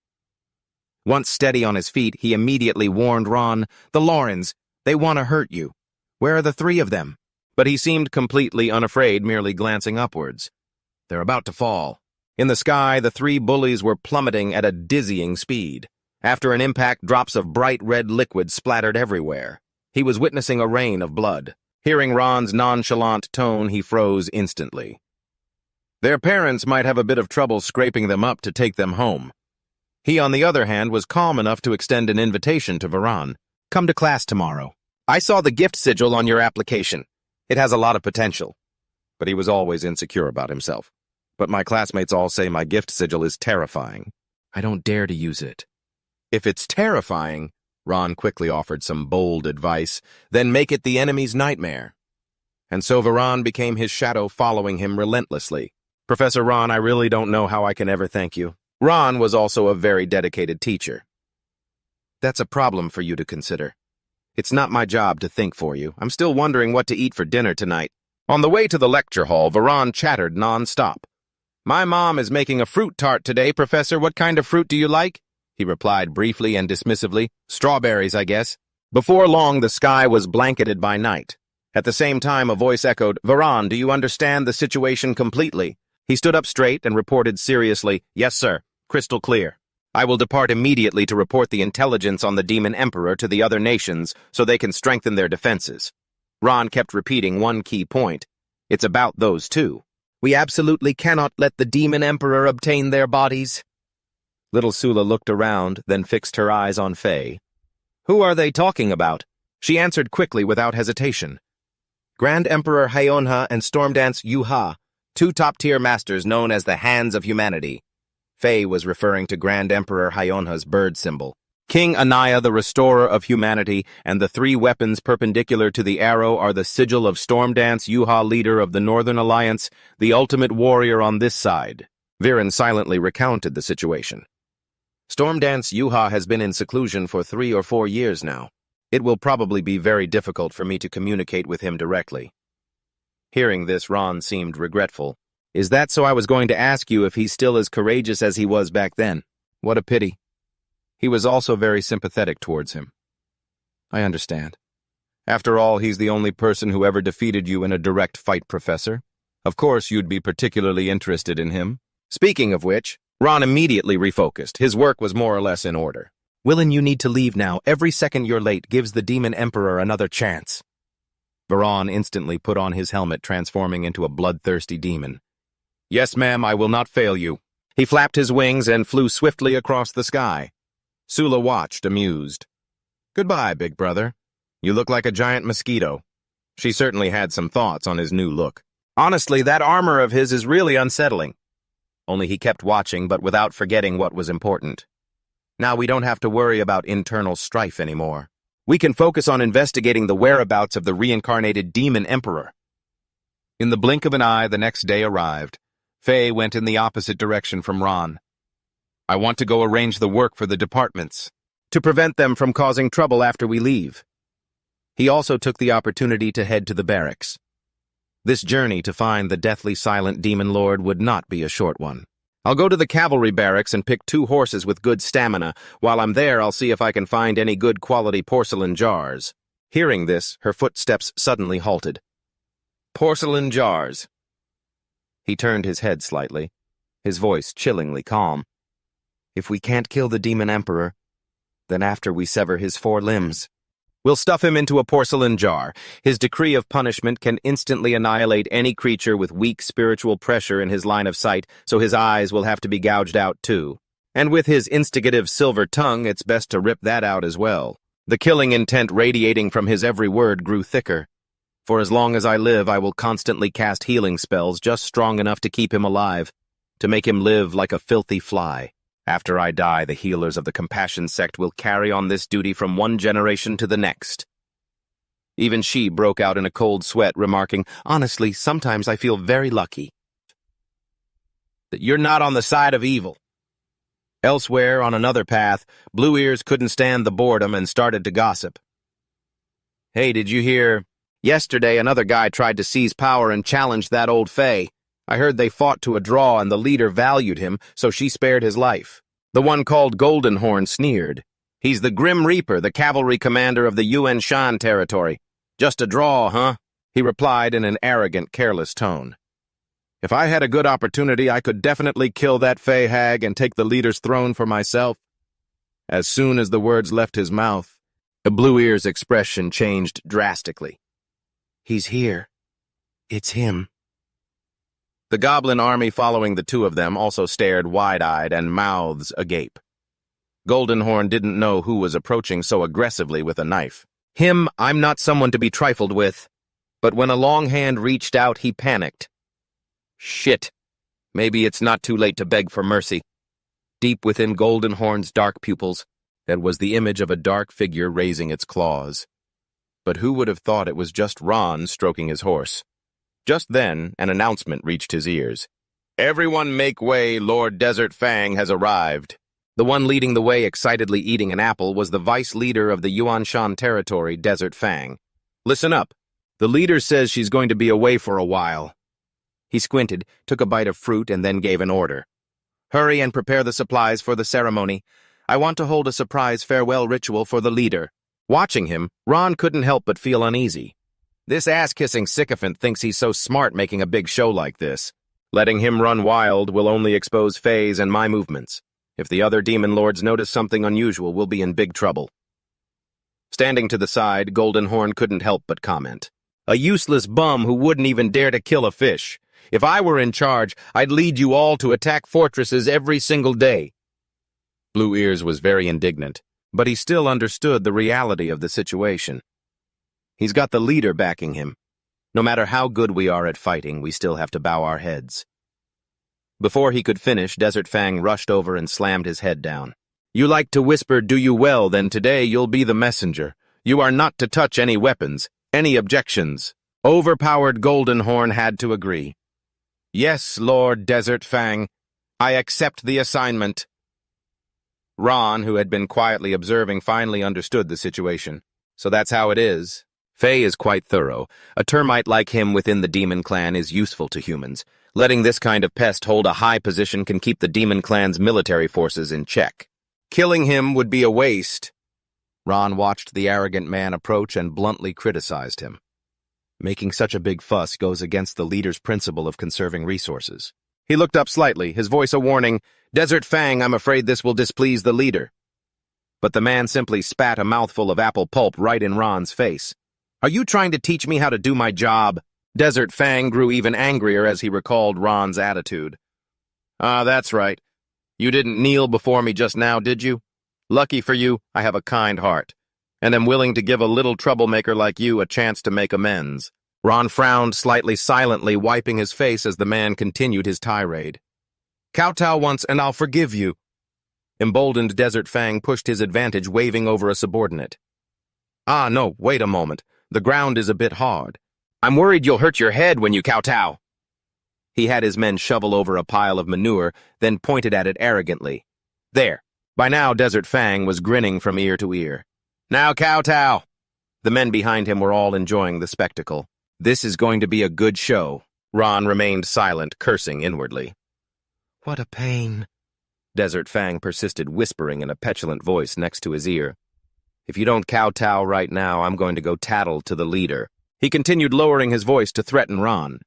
Once steady on his feet, he immediately warned Ron, The Laurens, they want to hurt you. Where are the 3 of them? But he seemed completely unafraid, merely glancing upwards. They're about to fall. In the sky, the 3 bullies were plummeting at a dizzying speed. After an impact, drops of bright red liquid splattered everywhere. He was witnessing a rain of blood. Hearing Ron's nonchalant tone, he froze instantly. Their parents might have a bit of trouble scraping them up to take them home. He, on the other hand, was calm enough to extend an invitation to Varan. Come to class tomorrow. I saw the gift sigil on your application. It has a lot of potential. But he was always insecure about himself. But my classmates all say my gift sigil is terrifying. I don't dare to use it. If it's terrifying, Ron quickly offered some bold advice, then make it the enemy's nightmare. And so Varan became his shadow, following him relentlessly. Professor Ron, I really don't know how I can ever thank you. Ron was also a very dedicated teacher. That's a problem for you to consider. It's not my job to think for you. I'm still wondering what to eat for dinner tonight. On the way to the lecture hall, Varan chattered non-stop. My mom is making a fruit tart today, Professor. What kind of fruit do you like? He replied briefly and dismissively. Strawberries, I guess. Before long, the sky was blanketed by night. At the same time, a voice echoed, Varan, do you understand the situation completely? He stood up straight and reported seriously, Yes, sir. Crystal clear. I will depart immediately to report the intelligence on the Demon Emperor to the other nations so they can strengthen their defenses. Ron kept repeating one key point. It's about those two. We absolutely cannot let the Demon Emperor obtain their bodies. Little Sula looked around, then fixed her eyes on Faye. Who are they talking about? She answered quickly without hesitation. Grand Emperor Hyonha and Stormdance Yuha, 2 top-tier masters known as the Hands of Humanity. Faye was referring to Grand Emperor Hyonha's bird symbol. King Anaya, the restorer of humanity, and the 3 weapons perpendicular to the arrow are the sigil of Stormdance Yuha, leader of the Northern Alliance, the ultimate warrior on this side. Viren silently recounted the situation. Stormdance Yuha has been in seclusion for 3 or 4 years now. It will probably be very difficult for me to communicate with him directly. Hearing this, Ron seemed regretful. Is that so? I was going to ask you if he's still as courageous as he was back then. What a pity. He was also very sympathetic towards him. I understand. After all, he's the only person who ever defeated you in a direct fight, Professor. Of course, you'd be particularly interested in him. Speaking of which, Ron immediately refocused. His work was more or less in order. Willin, you need to leave now. Every second you're late gives the Demon Emperor another chance. Varan instantly put on his helmet, transforming into a bloodthirsty demon. Yes, ma'am, I will not fail you. He flapped his wings and flew swiftly across the sky. Sula watched, amused. Goodbye, big brother. You look like a giant mosquito. She certainly had some thoughts on his new look. Honestly, that armor of his is really unsettling. Only he kept watching, but without forgetting what was important. Now we don't have to worry about internal strife anymore. We can focus on investigating the whereabouts of the reincarnated Demon Emperor. In the blink of an eye, the next day arrived. Faye went in the opposite direction from Ron. I want to go arrange the work for the departments, to prevent them from causing trouble after we leave. He also took the opportunity to head to the barracks. This journey to find the deathly silent demon lord would not be a short one. I'll go to the cavalry barracks and pick 2 horses with good stamina. While I'm there, I'll see if I can find any good quality porcelain jars. Hearing this, her footsteps suddenly halted. Porcelain jars. He turned his head slightly, his voice chillingly calm. If we can't kill the Demon Emperor, then after we sever his 4 limbs, we'll stuff him into a porcelain jar. His decree of punishment can instantly annihilate any creature with weak spiritual pressure in his line of sight, so his eyes will have to be gouged out too. And with his instigative silver tongue, it's best to rip that out as well. The killing intent radiating from his every word grew thicker. For as long as I live, I will constantly cast healing spells just strong enough to keep him alive, to make him live like a filthy fly. After I die, the healers of the Compassion sect will carry on this duty from one generation to the next. Even she broke out in a cold sweat, remarking, Honestly, sometimes I feel very lucky that you're not on the side of evil. Elsewhere, on another path, Blue Ears couldn't stand the boredom and started to gossip. Hey, did you hear? Yesterday, another guy tried to seize power and challenge that old Fae. I heard they fought to a draw and the leader valued him, so she spared his life. The one called Goldenhorn sneered. He's the Grim Reaper, the cavalry commander of the Yuan Shan territory. Just a draw, huh? He replied in an arrogant, careless tone. If I had a good opportunity, I could definitely kill that Fae hag and take the leader's throne for myself. As soon as the words left his mouth, Blue Ear's expression changed drastically. He's here. It's him. The goblin army following the 2 of them also stared wide-eyed and mouths agape. Goldenhorn didn't know who was approaching so aggressively with a knife. Him, I'm not someone to be trifled with. But when a long hand reached out, he panicked. Shit. Maybe it's not too late to beg for mercy. Deep within Goldenhorn's dark pupils, there was the image of a dark figure raising its claws. But who would have thought it was just Ron stroking his horse? Just then, an announcement reached his ears. Everyone make way, Lord Desert Fang has arrived. The one leading the way, excitedly eating an apple, was the vice leader of the Yuan Shan territory, Desert Fang. Listen up. The leader says she's going to be away for a while. He squinted, took a bite of fruit, and then gave an order. Hurry and prepare the supplies for the ceremony. I want to hold a surprise farewell ritual for the leader. Watching him, Ron couldn't help but feel uneasy. This ass-kissing sycophant thinks he's so smart making a big show like this. Letting him run wild will only expose Faye's and my movements. If the other demon lords notice something unusual, we'll be in big trouble. Standing to the side, Goldenhorn couldn't help but comment. A useless bum who wouldn't even dare to kill a fish. If I were in charge, I'd lead you all to attack fortresses every single day. Blue Ears was very indignant, but he still understood the reality of the situation. He's got the leader backing him. No matter how good we are at fighting, we still have to bow our heads. Before he could finish, Desert Fang rushed over and slammed his head down. You like to whisper, do you well, then today you'll be the messenger. You are not to touch any weapons. Any objections? Overpowered Goldenhorn had to agree. Yes, Lord Desert Fang. I accept the assignment. Ron, who had been quietly observing, finally understood the situation. So that's how it is. Faye is quite thorough. A termite like him within the demon clan is useful to humans. Letting this kind of pest hold a high position can keep the demon clan's military forces in check. Killing him would be a waste. Ron watched the arrogant man approach and bluntly criticized him. Making such a big fuss goes against the leader's principle of conserving resources. He looked up slightly, his voice a warning. "Desert Fang, I'm afraid this will displease the leader." But the man simply spat a mouthful of apple pulp right in Ron's face. "Are you trying to teach me how to do my job?" Desert Fang grew even angrier as he recalled Ron's attitude. "Ah, that's right. You didn't kneel before me just now, did you? Lucky for you, I have a kind heart, and am willing to give a little troublemaker like you a chance to make amends." Ron frowned slightly silently, wiping his face as the man continued his tirade. "Kowtow once, and I'll forgive you." Emboldened, Desert Fang pushed his advantage, waving over a subordinate. "Ah, no, wait a moment. The ground is a bit hard. I'm worried you'll hurt your head when you kowtow." He had his men shovel over a pile of manure, then pointed at it arrogantly. There. By now, Desert Fang was grinning from ear to ear. "Now kowtow." The men behind him were all enjoying the spectacle. This is going to be a good show. Ron remained silent, cursing inwardly. "What a pain," Desert Fang persisted, whispering in a petulant voice next to his ear. "If you don't kowtow right now, I'm going to go tattle to the leader." He continued, lowering his voice to threaten Ron.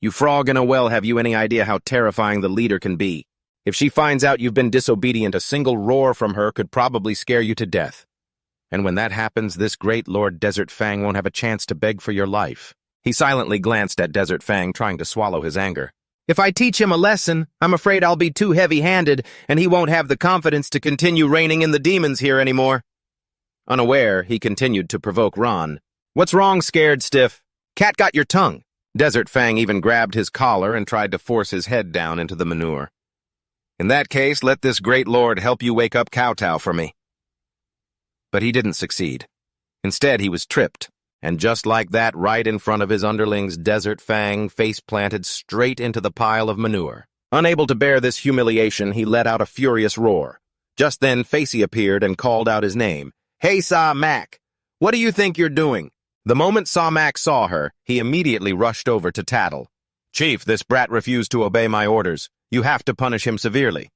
"You frog in a well, have you any idea how terrifying the leader can be? If she finds out you've been disobedient, a single roar from her could probably scare you to death. And when that happens, this great Lord Desert Fang won't have a chance to beg for your life." He silently glanced at Desert Fang, trying to swallow his anger. "If I teach him a lesson, I'm afraid I'll be too heavy-handed, and he won't have the confidence to continue reigning in the demons here anymore." Unaware, he continued to provoke Ron. "What's wrong, scared stiff? Cat got your tongue." Desert Fang even grabbed his collar and tried to force his head down into the manure. "In that case, let this great lord help you wake up kowtow for me." But he didn't succeed. Instead, he was tripped, and just like that, right in front of his underlings, Desert Fang face-planted straight into the pile of manure. Unable to bear this humiliation, he let out a furious roar. Just then, Facey appeared and called out his name. "Hey, Saw Mac, what do you think you're doing?" The moment Saw Mac saw her, he immediately rushed over to tattle. "Chief, this brat refused to obey my orders. You have to punish him severely."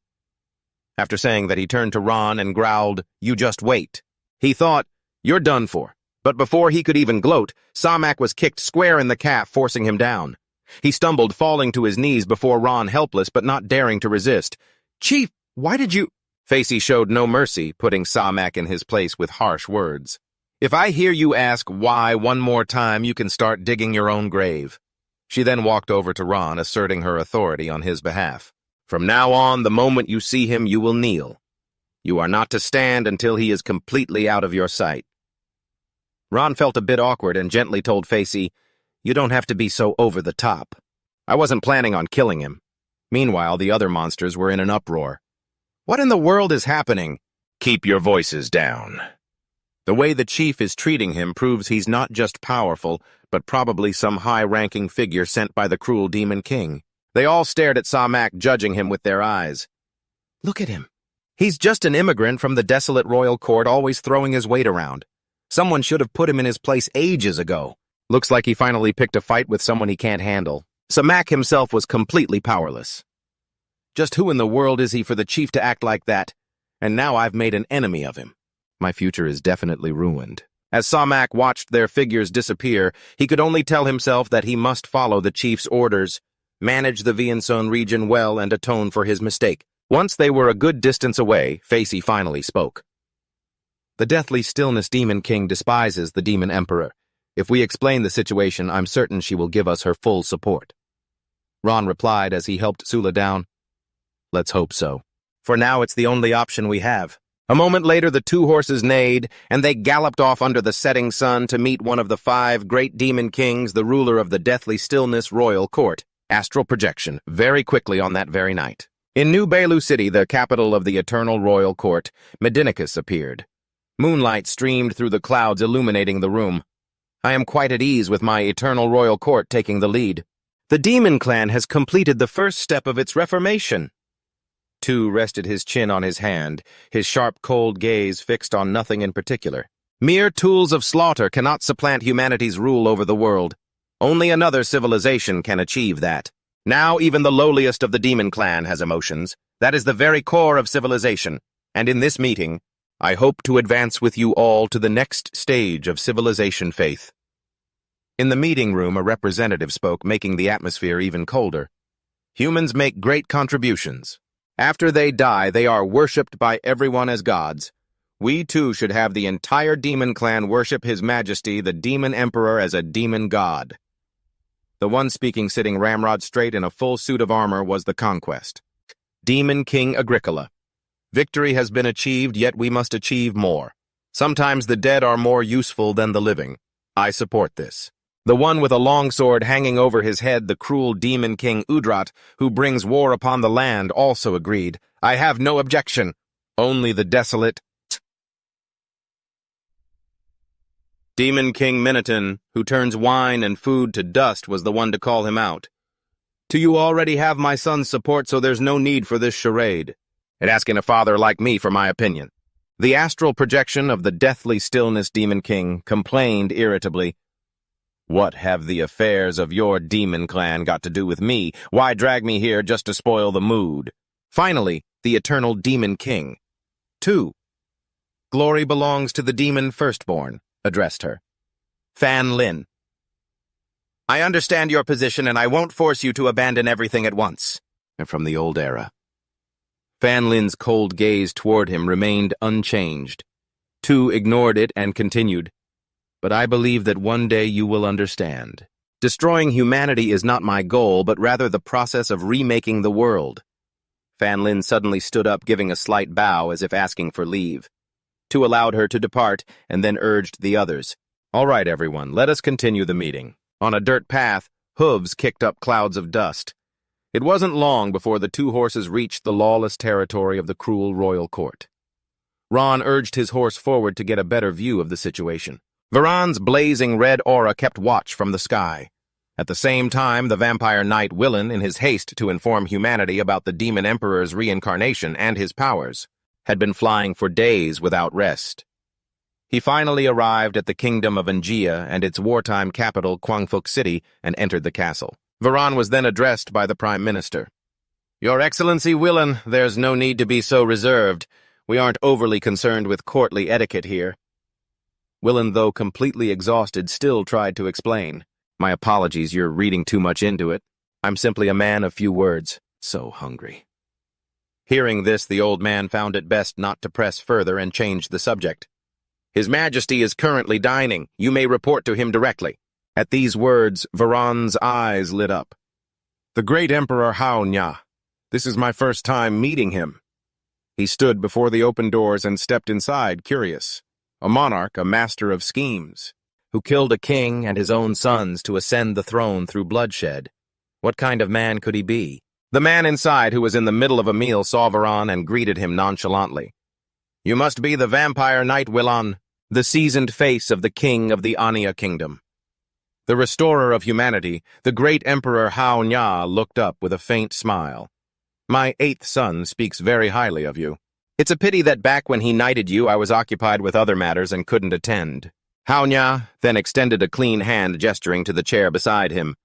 After saying that, he turned to Ron and growled, "You just wait." He thought, "You're done for." But before he could even gloat, Samak was kicked square in the calf, forcing him down. He stumbled, falling to his knees before Ron, helpless but not daring to resist. "Chief, why did you—" Facey showed no mercy, putting Samak in his place with harsh words. "If I hear you ask why one more time, you can start digging your own grave." She then walked over to Ron, asserting her authority on his behalf. "From now on, the moment you see him, you will kneel. You are not to stand until he is completely out of your sight." Ron felt a bit awkward and gently told Facey, "You don't have to be so over the top. I wasn't planning on killing him." Meanwhile, the other monsters were in an uproar. "What in the world is happening?" "Keep your voices down." The way the chief is treating him proves he's not just powerful, but probably some high-ranking figure sent by the cruel Demon King. They all stared at Samak, judging him with their eyes. "Look at him. He's just an immigrant from the desolate royal court, always throwing his weight around. Someone should have put him in his place ages ago. Looks like he finally picked a fight with someone he can't handle." Samak himself was completely powerless. Just who in the world is he for the chief to act like that? And now I've made an enemy of him. My future is definitely ruined. As Samak watched their figures disappear, he could only tell himself that he must follow the chief's orders, manage the Vienson region well, and atone for his mistake. Once they were a good distance away, Facey finally spoke. "The deathly stillness Demon King despises the Demon Emperor. If we explain the situation, I'm certain she will give us her full support." Ron replied as he helped Sula down. "Let's hope so. For now, it's the only option we have." A moment later, the two horses neighed, and they galloped off under the setting sun to meet one of the 5 great Demon Kings, the ruler of the Deathly Stillness Royal Court. Astral projection, very quickly on that very night. In New Bailu City, the capital of the Eternal Royal Court, Medinicus appeared. Moonlight streamed through the clouds, illuminating the room. "I am quite at ease with my Eternal Royal Court taking the lead. The Demon Clan has completed the first step of its reformation." Tu rested his chin on his hand, his sharp, cold gaze fixed on nothing in particular. Mere tools of slaughter cannot supplant humanity's rule over the world. Only another civilization can achieve that. Now even the lowliest of the demon clan has emotions. That is the very core of civilization. And in this meeting, I hope to advance with you all to the next stage of civilization faith. In the meeting room, a representative spoke, making the atmosphere even colder. Humans make great contributions. After they die, they are worshipped by everyone as gods. We too should have the entire demon clan worship His Majesty, the Demon Emperor, as a demon god. The one speaking sitting ramrod straight in a full suit of armor was the conquest. Demon King Agricola. Victory has been achieved, yet we must achieve more. Sometimes the dead are more useful than the living. I support this. The one with a long sword hanging over his head, the cruel demon king Udrat, who brings war upon the land, also agreed. I have no objection. Only the desolate Demon King Minotaur, who turns wine and food to dust, was the one to call him out. Do you already have my son's support, so there's no need for this charade? It asking a father like me for my opinion. The astral projection of the deathly stillness Demon King complained irritably. What have the affairs of your demon clan got to do with me? Why drag me here just to spoil the mood? Finally, the eternal Demon King. 2. Glory belongs to the demon firstborn, addressed her. Fan Lin. I understand your position, and I won't force you to abandon everything at once. And from the old era. Fan Lin's cold gaze toward him remained unchanged. Tu ignored it and continued. But I believe that one day you will understand. Destroying humanity is not my goal, but rather the process of remaking the world. Fan Lin suddenly stood up, giving a slight bow as if asking for leave. Tu allowed her to depart, and then urged the others. All right, everyone, let us continue the meeting. On a dirt path, hooves kicked up clouds of dust. It wasn't long before the two horses reached the lawless territory of the cruel royal court. Ron urged his horse forward to get a better view of the situation. Varan's blazing red aura kept watch from the sky. At the same time, the vampire knight Willen, in his haste to inform humanity about the demon emperor's reincarnation and his powers, had been flying for days without rest. He finally arrived at the kingdom of Angia and its wartime capital, Kwangfuk City, and entered the castle. Varan was then addressed by the Prime Minister. Your Excellency Willen, there's no need to be so reserved. We aren't overly concerned with courtly etiquette here. Willen, though completely exhausted, still tried to explain. My apologies, you're reading too much into it. I'm simply a man of few words. So hungry. Hearing this, the old man found it best not to press further and changed the subject. His Majesty is currently dining. You may report to him directly. At these words, Varan's eyes lit up. The great Emperor Hao Nya. This is my first time meeting him. He stood before the open doors and stepped inside, curious. A monarch, a master of schemes, who killed a king and his own sons to ascend the throne through bloodshed. What kind of man could he be? The man inside, who was in the middle of a meal, saw Varan and greeted him nonchalantly. You must be the vampire knight Willan, the seasoned face of the king of the Anya kingdom. The restorer of humanity, the great Emperor Hao Nya, looked up with a faint smile. My 8th son speaks very highly of you. It's a pity that back when he knighted you, I was occupied with other matters and couldn't attend. Hao Nya then extended a clean hand, gesturing to the chair beside him.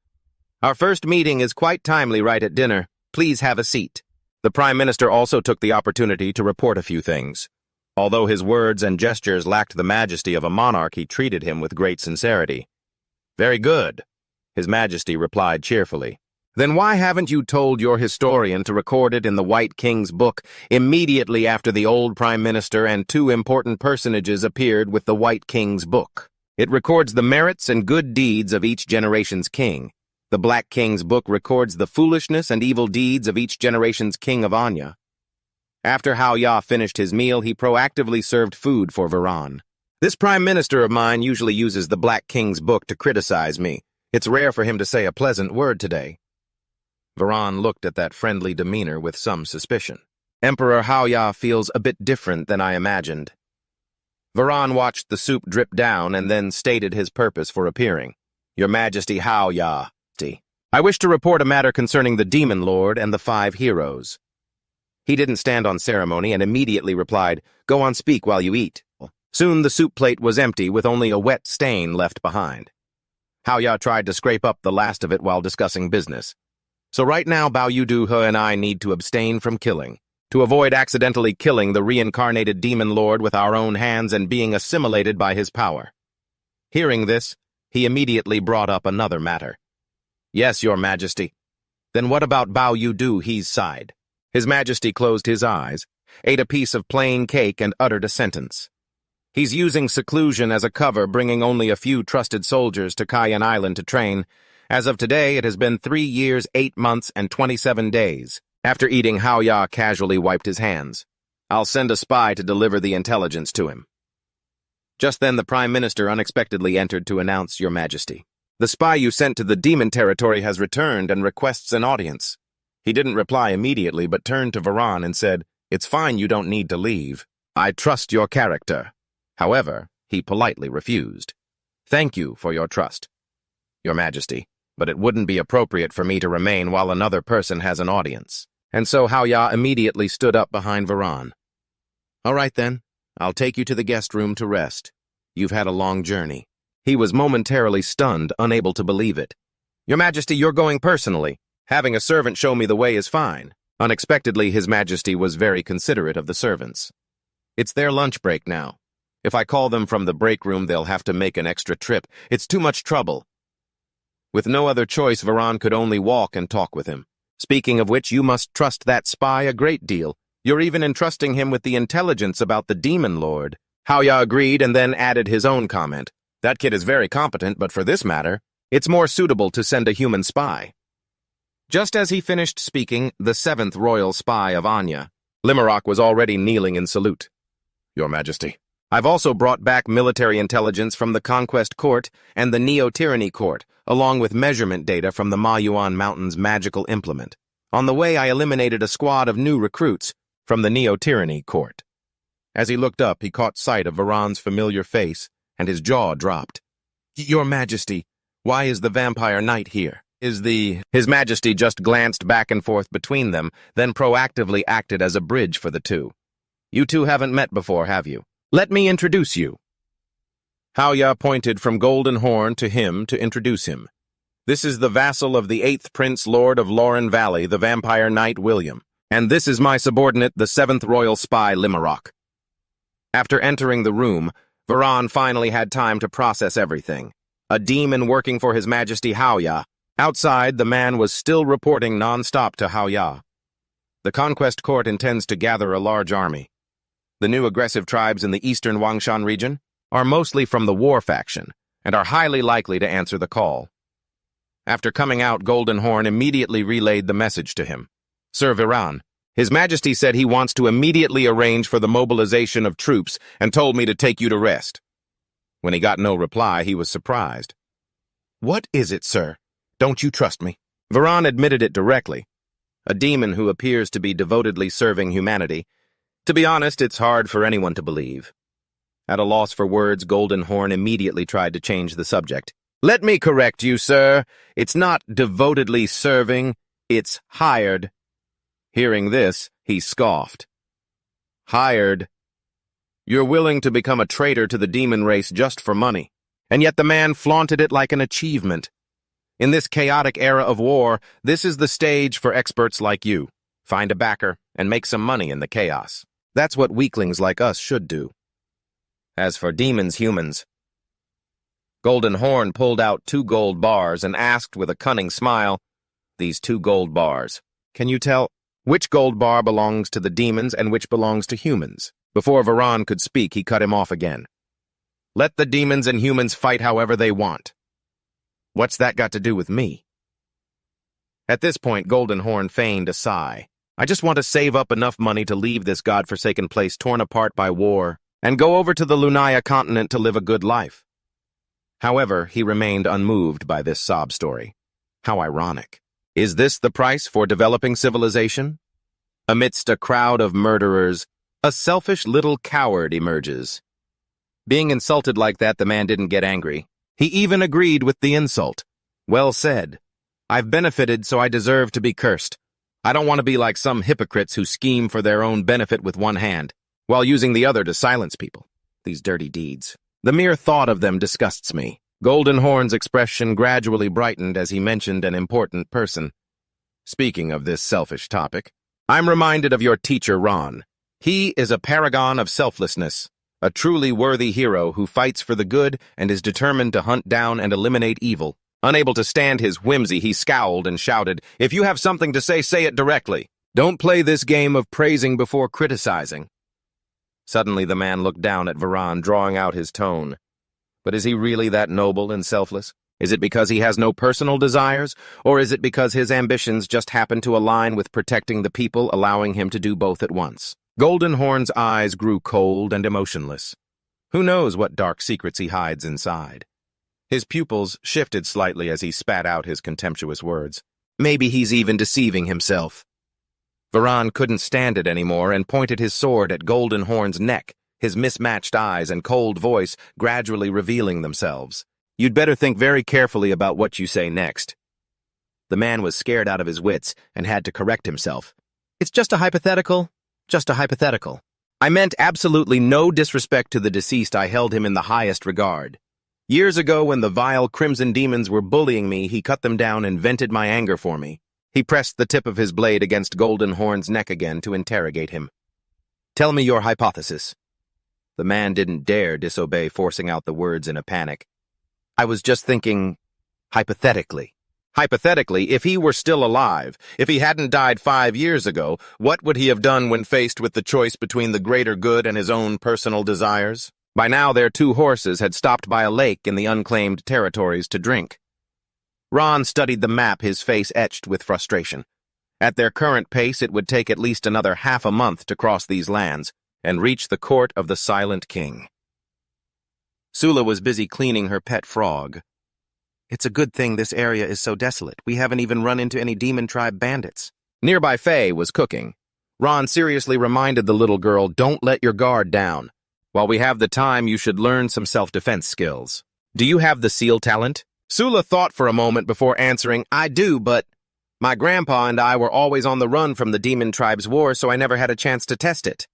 Our first meeting is quite timely right at dinner. Please have a seat. The Prime Minister also took the opportunity to report a few things. Although his words and gestures lacked the majesty of a monarch, he treated him with great sincerity. Very good, His Majesty replied cheerfully. Then why haven't you told your historian to record it in the White King's book immediately after the old Prime Minister and 2 important personages appeared with the White King's book? It records the merits and good deeds of each generation's king. The Black King's book records the foolishness and evil deeds of each generation's king of Anya. After Hao Ya finished his meal, he proactively served food for Varan. This Prime Minister of mine usually uses the Black King's book to criticize me. It's rare for him to say a pleasant word today. Varan looked at that friendly demeanor with some suspicion. Emperor Hao Ya feels a bit different than I imagined. Varan watched the soup drip down and then stated his purpose for appearing. Your Majesty Hao Ya. I wish to report a matter concerning the Demon Lord and the 5 heroes. He didn't stand on ceremony and immediately replied, "Go on, speak while you eat." Soon the soup plate was empty with only a wet stain left behind. Haoya tried to scrape up the last of it while discussing business. "So right now, Bao Yudu He and I need to abstain from killing, to avoid accidentally killing the reincarnated demon lord with our own hands and being assimilated by his power." Hearing this, he immediately brought up another matter. "Yes, Your Majesty." "Then what about Bao Yudu He's side?" His Majesty closed his eyes, ate a piece of plain cake, and uttered a sentence. "He's using seclusion as a cover, bringing only a few trusted soldiers to Cayenne Island to train. As of today, it has been 3 years, 8 months, and 27 days. After eating, Haoya casually wiped his hands. "I'll send a spy to deliver the intelligence to him." Just then the Prime Minister unexpectedly entered to announce, "Your Majesty, the spy you sent to the demon territory has returned and requests an audience." He didn't reply immediately, but turned to Varan and said, "It's fine, you don't need to leave. I trust your character." However, he politely refused. "Thank you for your trust, Your Majesty, but it wouldn't be appropriate for me to remain while another person has an audience." And so Haoya immediately stood up behind Varan. "All right then, I'll take you to the guest room to rest. You've had a long journey." He was momentarily stunned, unable to believe it. "Your Majesty, you're going personally. Having a servant show me the way is fine." Unexpectedly, His Majesty was very considerate of the servants. "It's their lunch break now. If I call them from the break room, they'll have to make an extra trip. It's too much trouble." With no other choice, Varan could only walk and talk with him. "Speaking of which, you must trust that spy a great deal. You're even entrusting him with the intelligence about the demon lord." Haoya agreed and then added his own comment. "That kid is very competent, but for this matter, it's more suitable to send a human spy." Just as he finished speaking, the 7th royal spy of Anya, Limerach, was already kneeling in salute. "Your Majesty, I've also brought back military intelligence from the Conquest Court and the Neo-Tyranny Court, along with measurement data from the Mayuan Mountains magical implement. On the way, I eliminated a squad of new recruits from the Neo-Tyranny Court." As he looked up, he caught sight of Varan's familiar face, and his jaw dropped. "Your Majesty, why is the Vampire Knight here? His Majesty just glanced back and forth between them, then proactively acted as a bridge for the two. "You two haven't met before, have you? Let me introduce you." Haoya pointed from Golden Horn to him to introduce him. "This is the vassal of the 8th Prince Lord of Lauren Valley, the Vampire Knight William. And this is my subordinate, the 7th Royal Spy Limerach." After entering the room, Varan finally had time to process everything. A demon working for His Majesty Haoya. Outside, the man was still reporting non-stop to Haoya. "The Conquest Court intends to gather a large army. The new aggressive tribes in the eastern Wangshan region are mostly from the war faction and are highly likely to answer the call." After coming out, Golden Horn immediately relayed the message to him. "Sir Varan, His Majesty said he wants to immediately arrange for the mobilization of troops and told me to take you to rest." When he got no reply, he was surprised. "What is it, sir? Don't you trust me?" Varan admitted it directly. A demon who appears to be devotedly serving humanity. To be honest, it's hard for anyone to believe. At a loss for words, Golden Horn immediately tried to change the subject. "Let me correct you, sir. It's not devotedly serving, it's hired." Hearing this, he scoffed. "Hired? You're willing to become a traitor to the demon race just for money, and yet the man flaunted it like an achievement. In this chaotic era of war, this is the stage for experts like you. Find a backer and make some money in the chaos. That's what weaklings like us should do. As for demons, humans..." Golden Horn pulled out 2 gold bars and asked with a cunning smile, "These 2 gold bars, can you tell which gold bar belongs to the demons and which belongs to humans?" Before Varan could speak, he cut him off again. "Let the demons and humans fight however they want. What's that got to do with me?" At this point, Golden Horn feigned a sigh. "I just want to save up enough money to leave this godforsaken place torn apart by war and go over to the Lunaya continent to live a good life." However, he remained unmoved by this sob story. How ironic. Is this the price for developing civilization? Amidst a crowd of murderers, a selfish little coward emerges. Being insulted like that, the man didn't get angry. He even agreed with the insult. "Well said. I've benefited, so I deserve to be cursed. I don't want to be like some hypocrites who scheme for their own benefit with one hand, while using the other to silence people. These dirty deeds. The mere thought of them disgusts me. Golden Horn's expression gradually brightened as he mentioned an important person. Speaking of this selfish topic, I'm reminded of your teacher, Ron. He is a paragon of selflessness, a truly worthy hero who fights for the good and is determined to hunt down and eliminate evil. Unable to stand his whimsy, he scowled and shouted, "If you have something to say it directly. Don't play this game of praising before criticizing." Suddenly the man looked down at Varan, drawing out his tone. But is he really that noble and selfless? Is it because he has no personal desires, or is it because his ambitions just happen to align with protecting the people, allowing him to do both at once? Golden Horn's eyes grew cold and emotionless. Who knows what dark secrets he hides inside? His pupils shifted slightly as he spat out his contemptuous words. Maybe he's even deceiving himself. Varan couldn't stand it anymore and pointed his sword at Golden Horn's neck, his mismatched eyes and cold voice gradually revealing themselves. You'd better think very carefully about what you say next. The man was scared out of his wits and had to correct himself. It's just a hypothetical. Just a hypothetical. I meant absolutely no disrespect to the deceased. I held him in the highest regard. Years ago, when the vile crimson demons were bullying me, he cut them down and vented my anger for me. He pressed the tip of his blade against Golden Horn's neck again to interrogate him. Tell me your hypothesis. The man didn't dare disobey, forcing out the words in a panic. I was just thinking, hypothetically. Hypothetically, if he were still alive, if he hadn't died 5 years ago, what would he have done when faced with the choice between the greater good and his own personal desires? By now, their 2 horses had stopped by a lake in the unclaimed territories to drink. Ron studied the map, his face etched with frustration. At their current pace, it would take at least another half a month to cross these lands and reach the court of the Silent King. Sula was busy cleaning her pet frog. It's a good thing this area is so desolate. We haven't even run into any demon tribe bandits. Nearby Faye was cooking. Ron seriously reminded the little girl, don't let your guard down. While we have the time, you should learn some self-defense skills. Do you have the seal talent? Sula thought for a moment before answering, I do, but my grandpa and I were always on the run from the demon tribe's war, so I never had a chance to test it.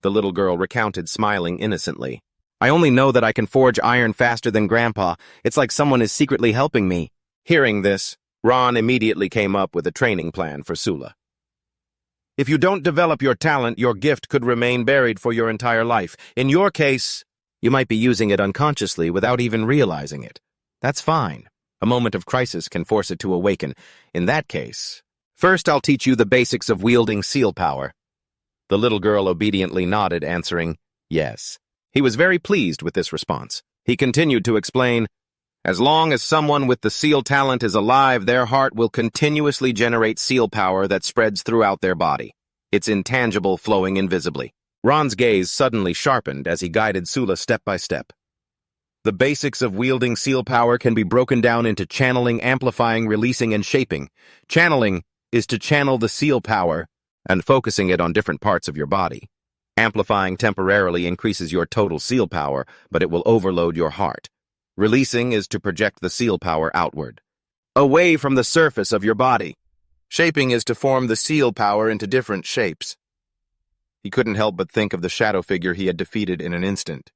The little girl recounted, smiling innocently. I only know that I can forge iron faster than Grandpa. It's like someone is secretly helping me. Hearing this, Ron immediately came up with a training plan for Sula. If you don't develop your talent, your gift could remain buried for your entire life. In your case, you might be using it unconsciously without even realizing it. That's fine. A moment of crisis can force it to awaken. In that case, first I'll teach you the basics of wielding seal power. The little girl obediently nodded, answering, yes. He was very pleased with this response. He continued to explain, as long as someone with the seal talent is alive, their heart will continuously generate seal power that spreads throughout their body. It's intangible, flowing invisibly. Ron's gaze suddenly sharpened as he guided Sula step by step. The basics of wielding seal power can be broken down into channeling, amplifying, releasing, and shaping. Channeling is to channel the seal power and focusing it on different parts of your body. Amplifying temporarily increases your total seal power, but it will overload your heart. Releasing is to project the seal power outward, away from the surface of your body. Shaping is to form the seal power into different shapes. He couldn't help but think of the shadow figure he had defeated in an instant.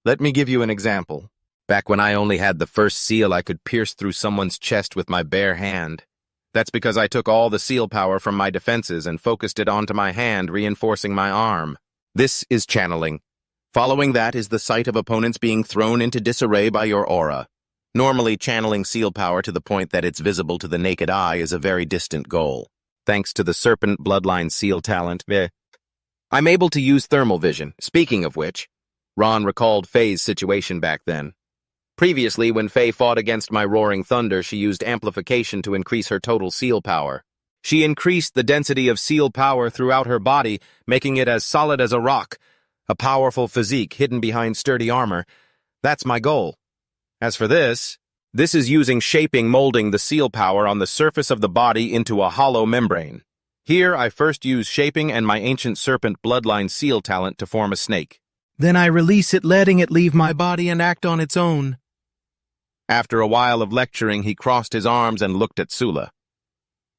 Let me give you an example. Back when I only had the first seal, I could pierce through someone's chest with my bare hand. That's because I took all the seal power from my defenses and focused it onto my hand, reinforcing my arm. This is channeling. Following that is the sight of opponents being thrown into disarray by your aura. Normally, channeling seal power to the point that it's visible to the naked eye is a very distant goal. Thanks to the serpent bloodline seal talent, I'm able to use thermal vision. Speaking of which, Ron recalled Faye's situation back then. Previously, when Faye fought against my roaring thunder, she used amplification to increase her total seal power. She increased the density of seal power throughout her body, making it as solid as a rock, a powerful physique hidden behind sturdy armor. That's my goal. As for this is using shaping, molding the seal power on the surface of the body into a hollow membrane. Here, I first use shaping and my ancient serpent bloodline seal talent to form a snake. Then I release it, letting it leave my body and act on its own. After a while of lecturing, he crossed his arms and looked at Sula.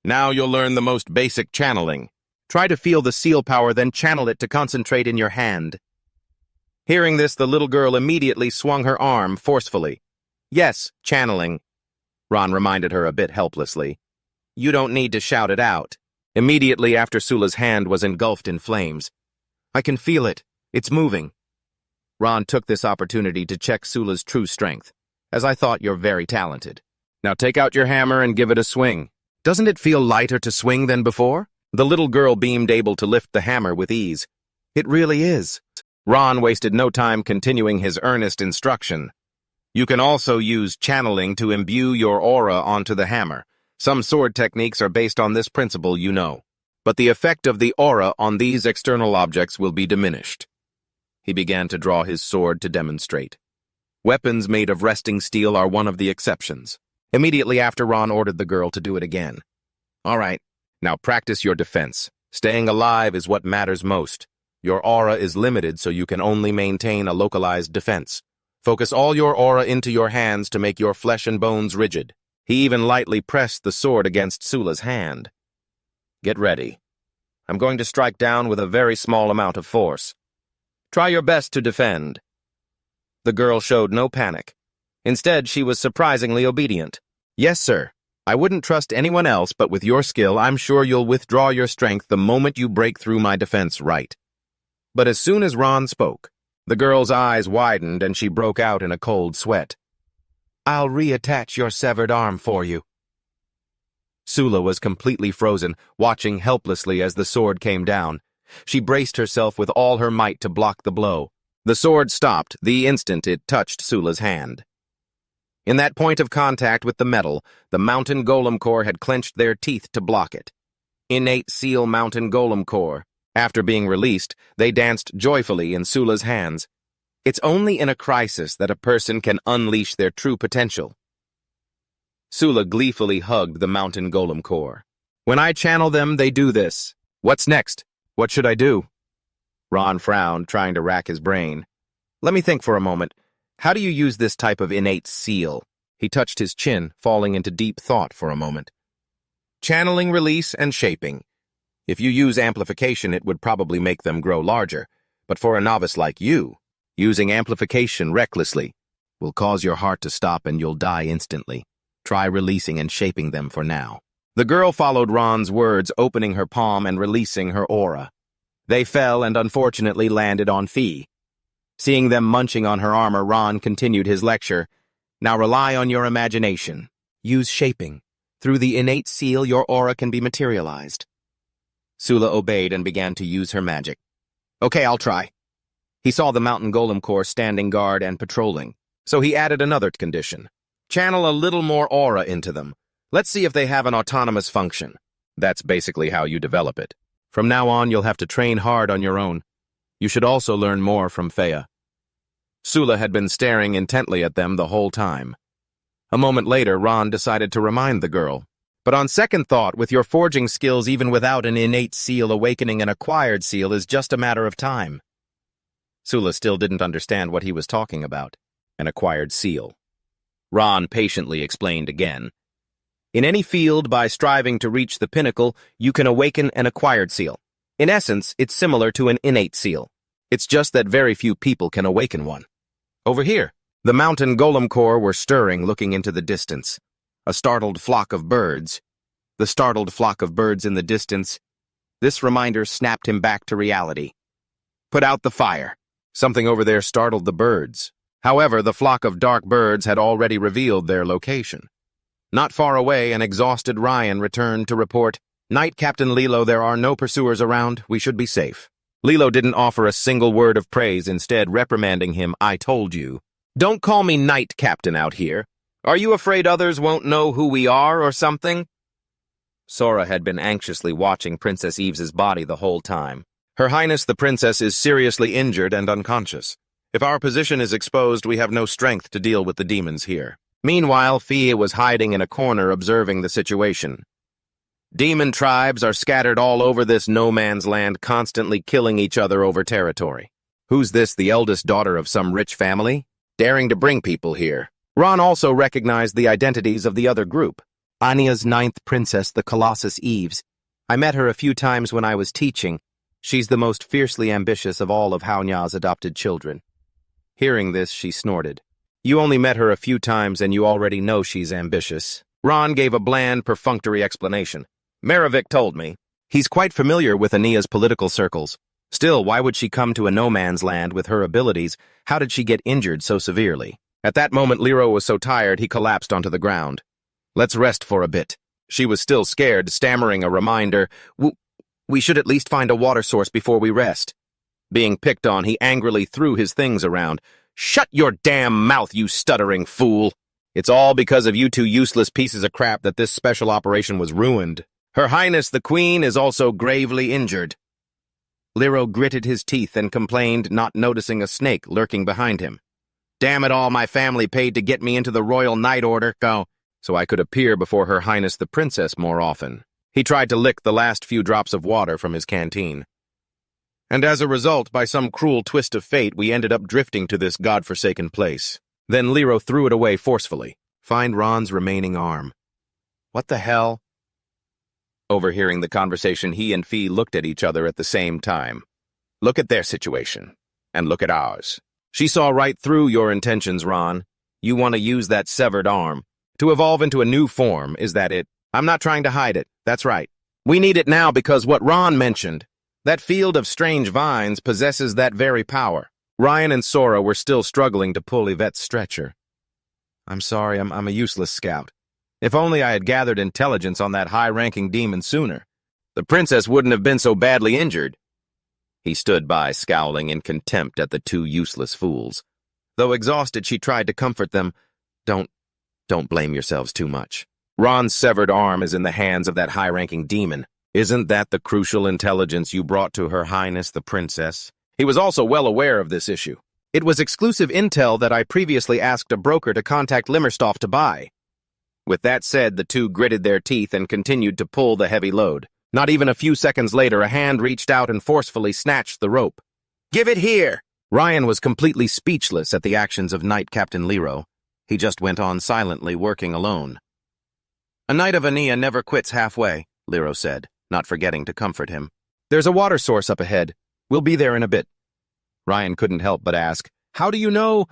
Now you'll learn the most basic channeling. Try to feel the seal power, then channel it to concentrate in your hand. Hearing this, the little girl immediately swung her arm forcefully. Yes, channeling, Ron reminded her a bit helplessly. You don't need to shout it out. Immediately after, Sula's hand was engulfed in flames. I can feel it. It's moving. Ron took this opportunity to check Sula's true strength. As I thought, you're very talented. Now take out your hammer and give it a swing. Doesn't it feel lighter to swing than before? The little girl beamed, able to lift the hammer with ease. It really is. Ron wasted no time continuing his earnest instruction. You can also use channeling to imbue your aura onto the hammer. Some sword techniques are based on this principle, you know. But the effect of the aura on these external objects will be diminished. He began to draw his sword to demonstrate. Weapons made of resting steel are one of the exceptions. Immediately after, Ron ordered the girl to do it again. All right, now practice your defense. Staying alive is what matters most. Your aura is limited, so you can only maintain a localized defense. Focus all your aura into your hands to make your flesh and bones rigid. He even lightly pressed the sword against Sula's hand. Get ready. I'm going to strike down with a very small amount of force. Try your best to defend. The girl showed no panic. Instead, she was surprisingly obedient. Yes, sir. I wouldn't trust anyone else, but with your skill, I'm sure you'll withdraw your strength the moment you break through my defense right. But as soon as Ron spoke, the girl's eyes widened and she broke out in a cold sweat. I'll reattach your severed arm for you. Sula was completely frozen, watching helplessly as the sword came down. She braced herself with all her might to block the blow. The sword stopped the instant it touched Sula's hand. In that point of contact with the metal, the mountain golem core had clenched their teeth to block it. Innate seal mountain golem core. After being released, they danced joyfully in Sula's hands. It's only in a crisis that a person can unleash their true potential. Sula gleefully hugged the mountain golem core. When I channel them, they do this. What's next? What should I do? Ron frowned, trying to rack his brain. Let me think for a moment. How do you use this type of innate seal? He touched his chin, falling into deep thought for a moment. Channeling, release, and shaping. If you use amplification, it would probably make them grow larger. But for a novice like you, using amplification recklessly will cause your heart to stop and you'll die instantly. Try releasing and shaping them for now. The girl followed Ron's words, opening her palm and releasing her aura. They fell and unfortunately landed on Fee. Seeing them munching on her armor, Ron continued his lecture. Now rely on your imagination. Use shaping. Through the innate seal, your aura can be materialized. Sula obeyed and began to use her magic. Okay, I'll try. He saw the mountain golem core standing guard and patrolling, so he added another condition. Channel a little more aura into them. Let's see if they have an autonomous function. That's basically how you develop it. From now on, you'll have to train hard on your own. You should also learn more from Feya. Sula had been staring intently at them the whole time. A moment later, Ron decided to remind the girl. But on second thought, with your forging skills, even without an innate seal, awakening an acquired seal is just a matter of time. Sula still didn't understand what he was talking about. An acquired seal. Ron patiently explained again. In any field, by striving to reach the pinnacle, you can awaken an acquired seal. In essence, it's similar to an innate seal. It's just that very few people can awaken one. Over here, the mountain golem core were stirring, looking into the distance. A startled flock of birds. The startled flock of birds in the distance. This reminder snapped him back to reality. Put out the fire. Something over there startled the birds. However, the flock of dark birds had already revealed their location. Not far away, an exhausted Ryan returned to report, Knight Captain Lilo, there are no pursuers around. We should be safe. Lilo didn't offer a single word of praise, instead reprimanding him. I told you. Don't call me Knight Captain out here. Are you afraid others won't know who we are or something? Sora had been anxiously watching Princess Eve's body the whole time. Her Highness the Princess is seriously injured and unconscious. If our position is exposed, we have no strength to deal with the demons here. Meanwhile, Fia was hiding in a corner observing the situation. Demon tribes are scattered all over this no-man's land, constantly killing each other over territory. Who's this, the eldest daughter of some rich family? Daring to bring people here. Ron also recognized the identities of the other group. Anya's ninth princess, the Colossus Eves. I met her a few times when I was teaching. She's the most fiercely ambitious of all of Haonya's adopted children. Hearing this, she snorted. You only met her a few times and you already know she's ambitious. Ron gave a bland, perfunctory explanation. Maravik told me. He's quite familiar with Ania's political circles. Still, why would she come to a no-man's land with her abilities? How did she get injured so severely? At that moment, Lero was so tired he collapsed onto the ground. Let's rest for a bit. She was still scared, stammering a reminder. We should at least find a water source before we rest. Being picked on, he angrily threw his things around. Shut your damn mouth, you stuttering fool! It's all because of you two useless pieces of crap that this special operation was ruined. Her Highness the Queen is also gravely injured. Lero gritted his teeth and complained, not noticing a snake lurking behind him. Damn it all, my family paid to get me into the Royal Night Order, so I could appear before Her Highness the Princess more often. He tried to lick the last few drops of water from his canteen. And as a result, by some cruel twist of fate, we ended up drifting to this godforsaken place. Then Lero threw it away forcefully. Find Ron's remaining arm. What the hell? Overhearing the conversation, he and Fee looked at each other at the same time. Look at their situation, and look at ours. She saw right through your intentions, Ron. You want to use that severed arm. To evolve into a new form, is that it? I'm not trying to hide it, that's right. We need it now because what Ron mentioned, that field of strange vines possesses that very power. Ryan and Sora were still struggling to pull Yvette's stretcher. I'm sorry, I'm a useless scout. If only I had gathered intelligence on that high-ranking demon sooner. The princess wouldn't have been so badly injured. He stood by, scowling in contempt at the two useless fools. Though exhausted, she tried to comfort them. Don't blame yourselves too much. Ron's severed arm is in the hands of that high-ranking demon. Isn't that the crucial intelligence you brought to Her Highness the Princess? He was also well aware of this issue. It was exclusive intel that I previously asked a broker to contact Limmerstoff to buy. With that said, the two gritted their teeth and continued to pull the heavy load. Not even a few seconds later, a hand reached out and forcefully snatched the rope. Give it here! Ryan was completely speechless at the actions of Knight Captain Lero. He just went on silently, working alone. A Knight of Ania never quits halfway, Lero said, not forgetting to comfort him. There's a water source up ahead. We'll be there in a bit. Ryan couldn't help but ask, How do you know?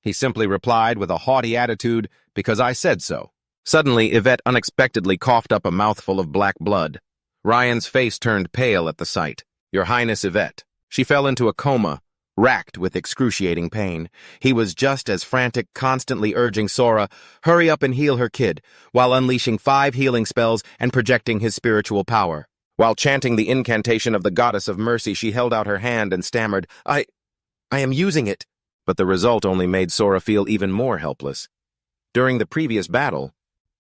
He simply replied with a haughty attitude, Because I said so. Suddenly, Yvette unexpectedly coughed up a mouthful of black blood. Ryan's face turned pale at the sight. Your Highness Yvette. She fell into a coma, racked with excruciating pain. He was just as frantic, constantly urging Sora, hurry up and heal her kid, while unleashing 5 healing spells and projecting his spiritual power. While chanting the incantation of the Goddess of Mercy, she held out her hand and stammered, I am using it. But the result only made Sora feel even more helpless. During the previous battle,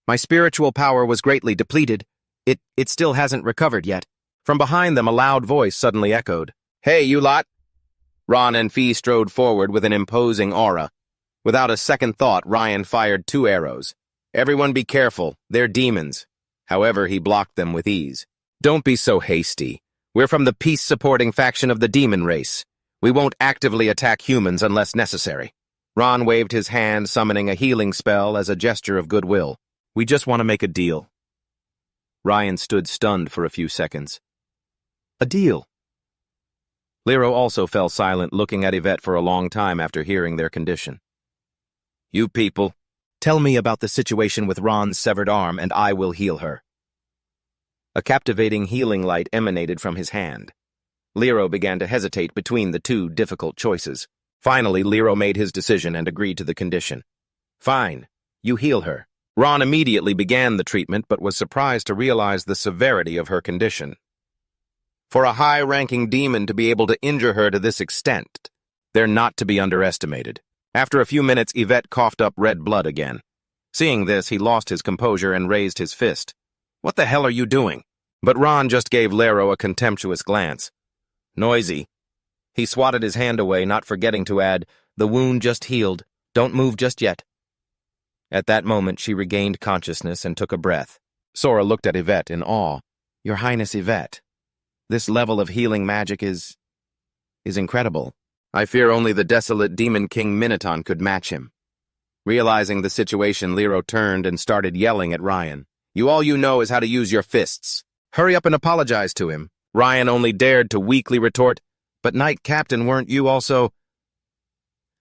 my spiritual power was greatly depleted. It still hasn't recovered yet. From behind them, a loud voice suddenly echoed. Hey, you lot! Ron and Fee strode forward with an imposing aura. Without a second thought, Ryan fired 2 arrows. Everyone be careful, they're demons. However, he blocked them with ease. Don't be so hasty. We're from the peace-supporting faction of the demon race. We won't actively attack humans unless necessary. Ron waved his hand, summoning a healing spell as a gesture of goodwill. We just want to make a deal. Ryan stood stunned for a few seconds. A deal? Lero also fell silent, looking at Yvette for a long time after hearing their condition. You people, tell me about the situation with Ron's severed arm, and I will heal her. A captivating healing light emanated from his hand. Lero began to hesitate between the two difficult choices. Finally, Lero made his decision and agreed to the condition. Fine, you heal her. Ron immediately began the treatment, but was surprised to realize the severity of her condition. For a high-ranking demon to be able to injure her to this extent, they're not to be underestimated. After a few minutes, Yvette coughed up red blood again. Seeing this, he lost his composure and raised his fist. What the hell are you doing? But Ron just gave Lero a contemptuous glance. Noisy. He swatted his hand away, not forgetting to add, The wound just healed. Don't move just yet. At that moment, she regained consciousness and took a breath. Sora looked at Yvette in awe. Your Highness Yvette, this level of healing magic is incredible. I fear only the desolate demon king Minotaur could match him. Realizing the situation, Lero turned and started yelling at Ryan. All you know is how to use your fists. Hurry up and apologize to him. Ryan only dared to weakly retort, but Knight Captain, weren't you also...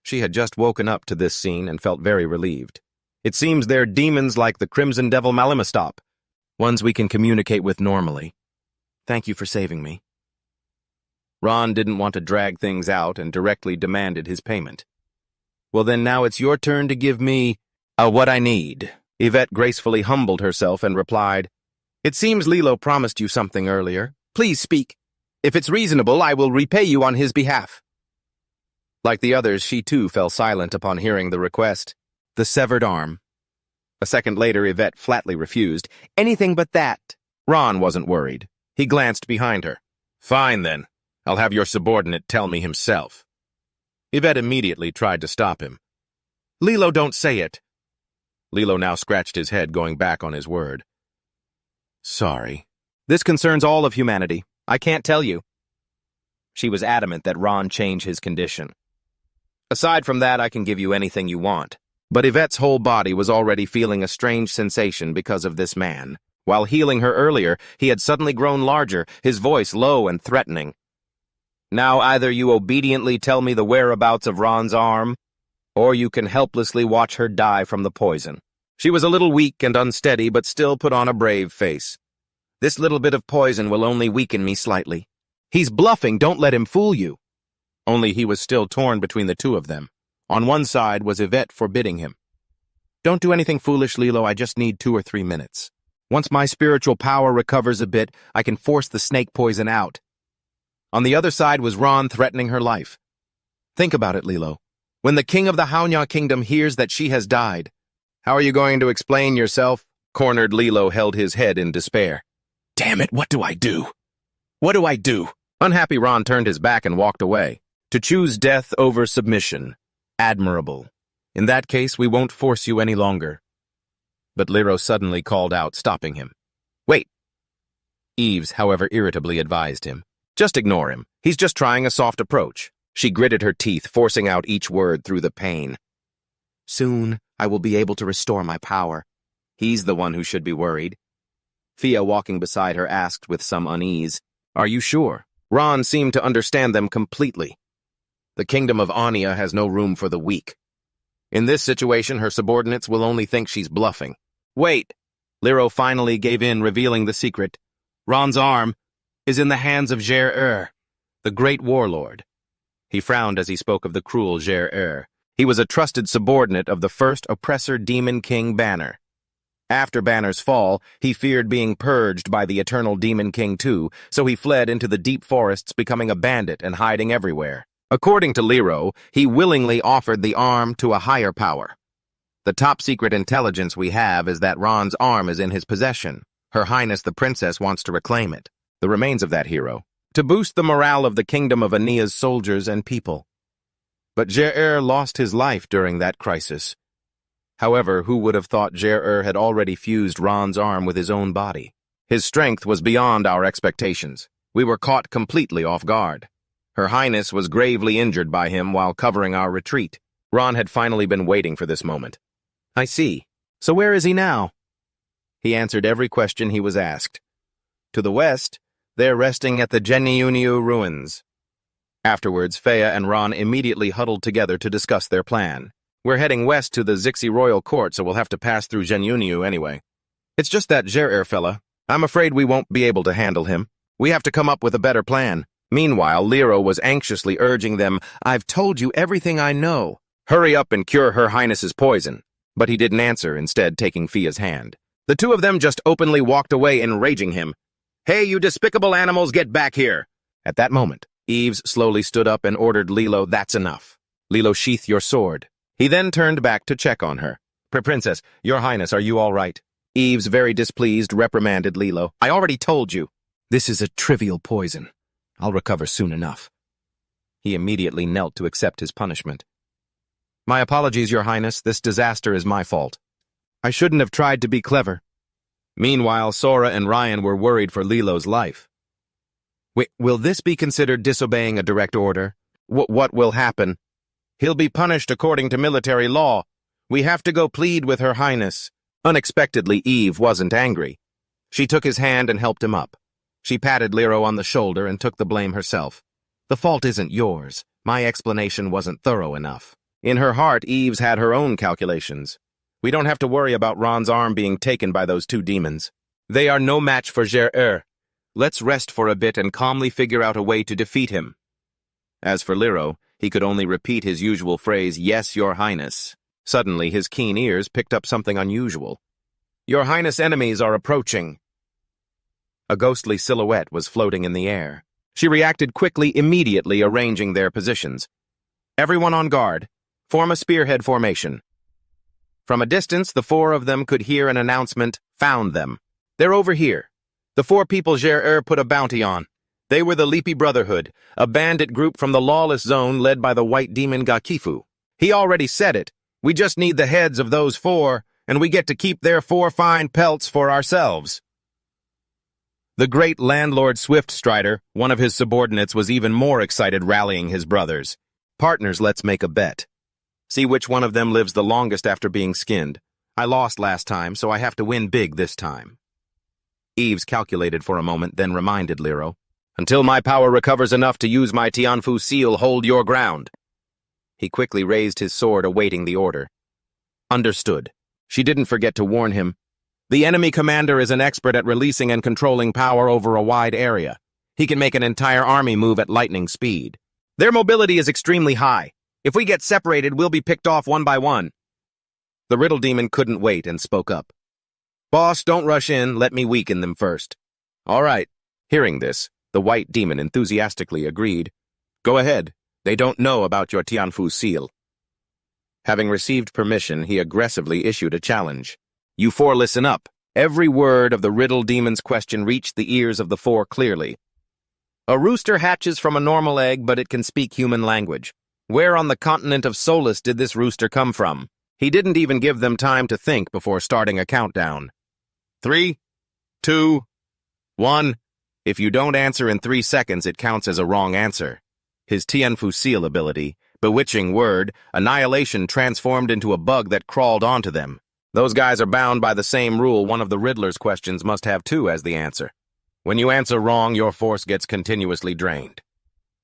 She had just woken up to this scene and felt very relieved. It seems they're demons like the Crimson Devil Malimastop, ones we can communicate with normally. Thank you for saving me. Ron didn't want to drag things out and directly demanded his payment. Well then, now it's your turn to give me what I need. Yvette gracefully humbled herself and replied, It seems Lilo promised you something earlier. Please speak. If it's reasonable, I will repay you on his behalf. Like the others, she too fell silent upon hearing the request. The severed arm. A second later, Yvette flatly refused. Anything but that. Ron wasn't worried. He glanced behind her. Fine then. I'll have your subordinate tell me himself. Yvette immediately tried to stop him. Lilo, don't say it. Lilo now scratched his head, going back on his word. Sorry. This concerns all of humanity. I can't tell you. She was adamant that Ron change his condition. Aside from that, I can give you anything you want. But Yvette's whole body was already feeling a strange sensation because of this man. While healing her earlier, he had suddenly grown larger, his voice low and threatening. Now either you obediently tell me the whereabouts of Ron's arm, or you can helplessly watch her die from the poison. She was a little weak and unsteady, but still put on a brave face. This little bit of poison will only weaken me slightly. He's bluffing, don't let him fool you. Only he was still torn between the two of them. On one side was Yvette forbidding him. Don't do anything foolish, Lilo, I just need 2 or 3 minutes. Once my spiritual power recovers a bit, I can force the snake poison out. On the other side was Ron threatening her life. Think about it, Lilo. When the king of the Haonya kingdom hears that she has died, how are you going to explain yourself? Cornered Lilo held his head in despair. Damn it, what do I do? What do I do? Unhappy Ron turned his back and walked away. To choose death over submission. Admirable. In that case, we won't force you any longer. But Liro suddenly called out, stopping him. Wait. Eves, however, irritably advised him. Just ignore him. He's just trying a soft approach. She gritted her teeth, forcing out each word through the pain. Soon, I will be able to restore my power. He's the one who should be worried. Fia, walking beside her, asked with some unease. Are you sure? Ron seemed to understand them completely. The kingdom of Anya has no room for the weak. In this situation, her subordinates will only think she's bluffing. Wait! Liro finally gave in, revealing the secret. Ron's arm is in the hands of Jer-Er, the great warlord. He frowned as he spoke of the cruel Jer-Er. He was a trusted subordinate of the first oppressor demon king Banner. After Banner's fall, he feared being purged by the eternal demon king too, so he fled into the deep forests, becoming a bandit and hiding everywhere. According to Liro, he willingly offered the arm to a higher power. The top-secret intelligence we have is that Ron's arm is in his possession. Her Highness the Princess wants to reclaim it, the remains of that hero, to boost the morale of the kingdom of Ania's soldiers and people. But Jer-Er lost his life during that crisis. However, who would have thought Jer-Er had already fused Ron's arm with his own body? His strength was beyond our expectations. We were caught completely off guard. Her Highness was gravely injured by him while covering our retreat. Ron had finally been waiting for this moment. I see. So where is he now? He answered every question he was asked. To the west, they're resting at the Genyunyu ruins. Afterwards, Fea and Ron immediately huddled together to discuss their plan. We're heading west to the Zixi royal court, so we'll have to pass through Genyunyu anyway. It's just that Jer-Er fella. I'm afraid we won't be able to handle him. We have to come up with a better plan. Meanwhile, Liro was anxiously urging them, I've told you everything I know. Hurry up and cure Her Highness's poison. But he didn't answer, instead taking Fia's hand. The two of them just openly walked away, enraging him. Hey, you despicable animals, get back here! At that moment, Eves slowly stood up and ordered Lilo, that's enough. Lilo, sheath your sword. He then turned back to check on her. Princess, Your Highness, are you all right? Eves, very displeased, reprimanded Lilo. I already told you. This is a trivial poison. I'll recover soon enough. He immediately knelt to accept his punishment. My apologies, Your Highness. This disaster is my fault. I shouldn't have tried to be clever. Meanwhile, Sora and Ryan were worried for Lilo's life. Will this be considered disobeying a direct order? What will happen? He'll be punished according to military law. We have to go plead with Her Highness. Unexpectedly, Eve wasn't angry. She took his hand and helped him up. She patted Lero on the shoulder and took the blame herself. The fault isn't yours. My explanation wasn't thorough enough. In her heart, Eve's had her own calculations. We don't have to worry about Ron's arm being taken by those two demons. They are no match for Jer. Let's rest for a bit and calmly figure out a way to defeat him. As for Lero, he could only repeat his usual phrase, "Yes, Your Highness." Suddenly, his keen ears picked up something unusual. "Your Highness' enemies are approaching." A ghostly silhouette was floating in the air. She reacted quickly, immediately arranging their positions. Everyone on guard. Form a spearhead formation. From a distance, the four of them could hear an announcement, "Found them. They're over here." The four people Jer put a bounty on. They were the Leapy Brotherhood, a bandit group from the lawless zone led by the white demon Gakifu. He already said it. We just need the heads of those four, and we get to keep their four fine pelts for ourselves. The great landlord Swiftstrider, one of his subordinates, was even more excited, rallying his brothers. "Partners, let's make a bet. See which one of them lives the longest after being skinned. I lost last time, so I have to win big this time." Eves calculated for a moment, then reminded Lero, "Until my power recovers enough to use my Tianfu seal, hold your ground." He quickly raised his sword, awaiting the order. Understood. She didn't forget to warn him. The enemy commander is an expert at releasing and controlling power over a wide area. He can make an entire army move at lightning speed. Their mobility is extremely high. If we get separated, we'll be picked off one by one. The Riddle Demon couldn't wait and spoke up. "Boss, don't rush in. Let me weaken them first." "All right." Hearing this, the White Demon enthusiastically agreed. "Go ahead. They don't know about your Tianfu seal." Having received permission, he aggressively issued a challenge. "You four listen up." Every word of the Riddle Demon's question reached the ears of the four clearly. "A rooster hatches from a normal egg, but it can speak human language. Where on the continent of Solus did this rooster come from?" He didn't even give them time to think before starting a countdown. 3, 2, 1. If you don't answer in 3 seconds, it counts as a wrong answer. His Tianfu seal ability, bewitching word, annihilation, transformed into a bug that crawled onto them. Those guys are bound by the same rule. One of the Riddler's questions must have 2 as the answer. When you answer wrong, your force gets continuously drained.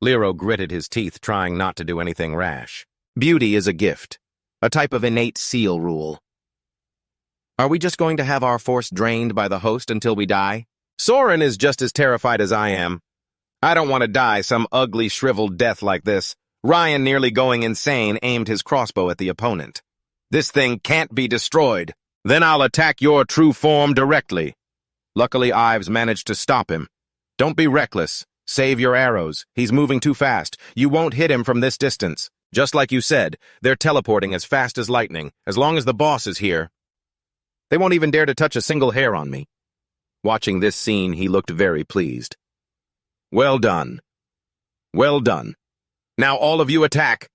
Lero gritted his teeth, trying not to do anything rash. Beauty is a gift, a type of innate seal rule. Are we just going to have our force drained by the host until we die? Soren is just as terrified as I am. I don't want to die some ugly, shriveled death like this. Ryan, nearly going insane, aimed his crossbow at the opponent. This thing can't be destroyed. Then I'll attack your true form directly. Luckily, Ives managed to stop him. Don't be reckless. Save your arrows. He's moving too fast. You won't hit him from this distance. Just like you said, they're teleporting as fast as lightning. As long as the boss is here, they won't even dare to touch a single hair on me. Watching this scene, he looked very pleased. Well done. Well done. Now all of you attack.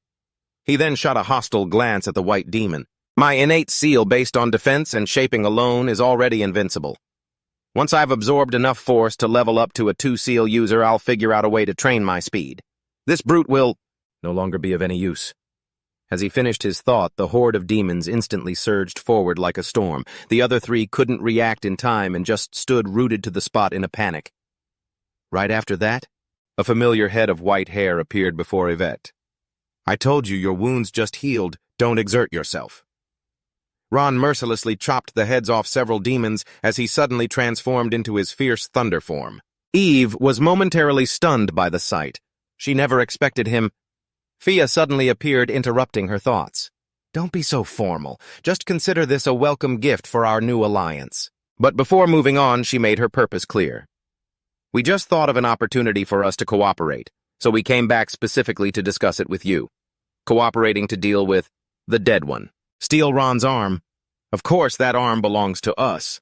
He then shot a hostile glance at the White Demon. My innate seal based on defense and shaping alone is already invincible. Once I've absorbed enough force to level up to a 2-seal user, I'll figure out a way to train my speed. This brute will no longer be of any use. As he finished his thought, the horde of demons instantly surged forward like a storm. The other 3 couldn't react in time and just stood rooted to the spot in a panic. Right after that, a familiar head of white hair appeared before Yvette. I told you, your wounds just healed. Don't exert yourself. Ron mercilessly chopped the heads off several demons as he suddenly transformed into his fierce thunder form. Eve was momentarily stunned by the sight. She never expected him. Fia suddenly appeared, interrupting her thoughts. Don't be so formal. Just consider this a welcome gift for our new alliance. But before moving on, she made her purpose clear. We just thought of an opportunity for us to cooperate, so we came back specifically to discuss it with you. Cooperating to deal with the dead one. Steal Ron's arm. Of course, that arm belongs to us.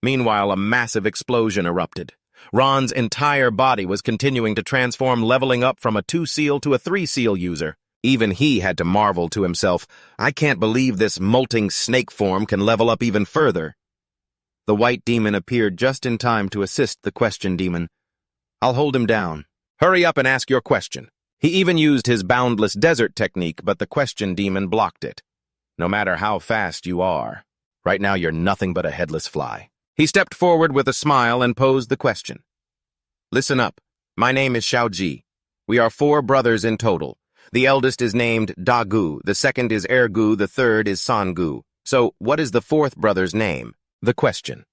Meanwhile, a massive explosion erupted. Ron's entire body was continuing to transform, leveling up from a 2-seal to a 3-seal user. Even he had to marvel to himself, I can't believe this molting snake form can level up even further. The White Demon appeared just in time to assist the Question Demon. I'll hold him down. Hurry up and ask your question. He even used his boundless desert technique, but the Question Demon blocked it. No matter how fast you are. Right now you're nothing but a headless fly. He stepped forward with a smile and posed the question. Listen up. My name is Xiaoji. We are 4 brothers in total. The eldest is named Dagu, the second is Ergu, the third is Sangu. So, what is the 4th brother's name? The question.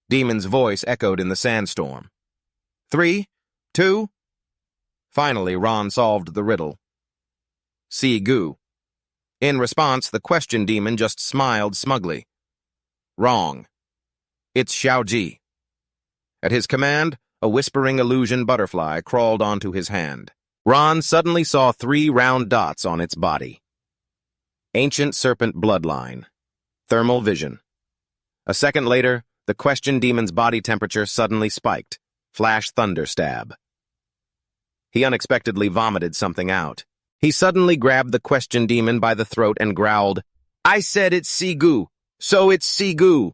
Demon's voice echoed in the sandstorm. 3, 2. Finally, Ron solved the riddle. Sigu. In response, the question demon just smiled smugly. Wrong. It's Xiaoji. At his command, a whispering illusion butterfly crawled onto his hand. Ron suddenly saw 3 round dots on its body. Ancient serpent bloodline. Thermal vision. A second later, the question demon's body temperature suddenly spiked. Flash thunder stab. He unexpectedly vomited something out. He suddenly grabbed the question demon by the throat and growled, I said it's Sigu, so it's Sigu.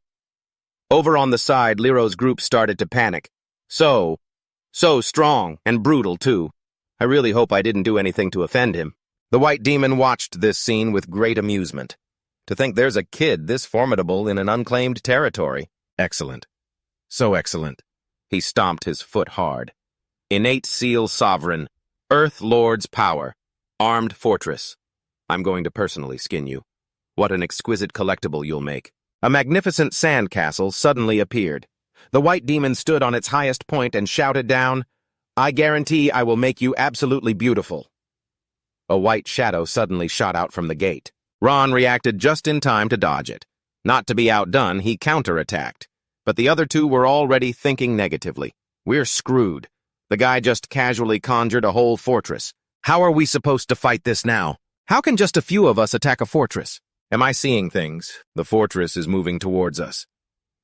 Over on the side, Liro's group started to panic. So strong and brutal, too. I really hope I didn't do anything to offend him. The white demon watched this scene with great amusement. To think there's a kid this formidable in an unclaimed territory. Excellent. So excellent. He stomped his foot hard. Innate seal sovereign. Earth Lord's power. Armed fortress. I'm going to personally skin you. What an exquisite collectible you'll make. A magnificent sandcastle suddenly appeared. The white demon stood on its highest point and shouted down, I guarantee I will make you absolutely beautiful. A white shadow suddenly shot out from the gate. Ron reacted just in time to dodge it. Not to be outdone, he counterattacked. But the other 2 were already thinking negatively. We're screwed. The guy just casually conjured a whole fortress. How are we supposed to fight this now? How can just a few of us attack a fortress? Am I seeing things? The fortress is moving towards us.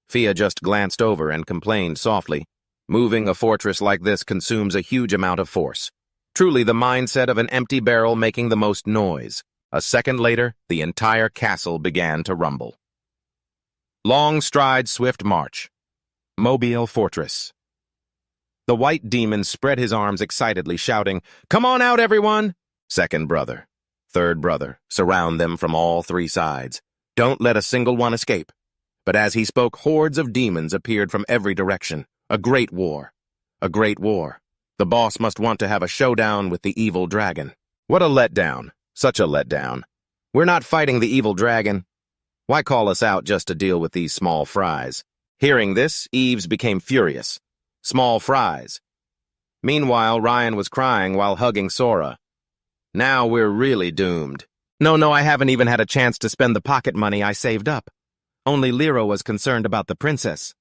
Fia just glanced over and complained softly. Moving a fortress like this consumes a huge amount of force. Truly the mindset of an empty barrel making the most noise. A second later, the entire castle began to rumble. Long stride, swift march. Mobile Fortress. The white demon spread his arms excitedly, shouting, Come on out, everyone! Second brother. Third brother. Surround them from all 3 sides. Don't let a single one escape. But as he spoke, hordes of demons appeared from every direction. A great war. A great war. The boss must want to have a showdown with the evil dragon. What a letdown. Such a letdown. We're not fighting the evil dragon. Why call us out just to deal with these small fries? Hearing this, Eves became furious. Small fries. Meanwhile, Ryan was crying while hugging Sora. Now we're really doomed. No, I haven't even had a chance to spend the pocket money I saved up. Only Liro was concerned about the princess.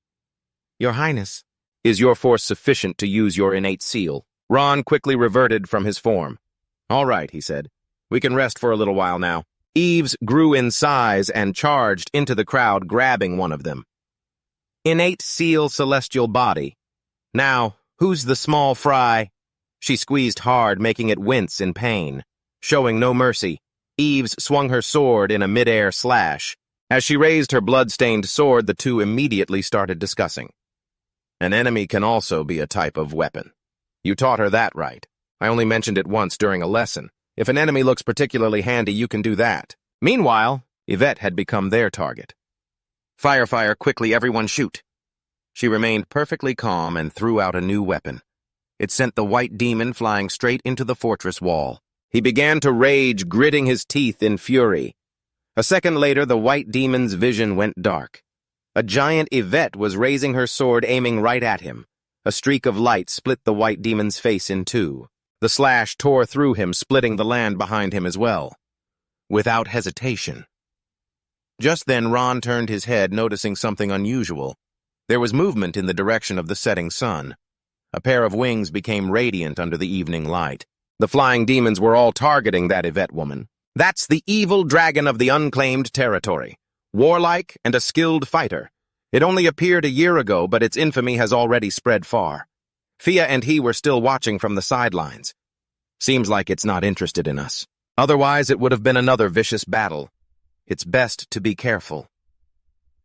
Your Highness, is your force sufficient to use your innate seal? Ron quickly reverted from his form. All right, he said. We can rest for a little while now. Eves grew in size and charged into the crowd, grabbing one of them. Innate seal celestial body. Now, who's the small fry? She squeezed hard, making it wince in pain. Showing no mercy, Eves swung her sword in a mid-air slash. As she raised her blood-stained sword, the 2 immediately started discussing. An enemy can also be a type of weapon. You taught her that right. I only mentioned it once during a lesson. If an enemy looks particularly handy, you can do that. Meanwhile, Yvette had become their target. Fire, quickly, everyone shoot. She remained perfectly calm and threw out a new weapon. It sent the white demon flying straight into the fortress wall. He began to rage, gritting his teeth in fury. A second later, the white demon's vision went dark. A giant Yvette was raising her sword, aiming right at him. A streak of light split the white demon's face in 2. The slash tore through him, splitting the land behind him as well. Without hesitation. Just then, Ron turned his head, noticing something unusual. There was movement in the direction of the setting sun. A pair of wings became radiant under the evening light. The flying demons were all targeting that Yvette woman. That's the evil dragon of the unclaimed territory. Warlike and a skilled fighter. It only appeared a year ago, but its infamy has already spread far. Fia and he were still watching from the sidelines. Seems like it's not interested in us. Otherwise, it would have been another vicious battle. It's best to be careful.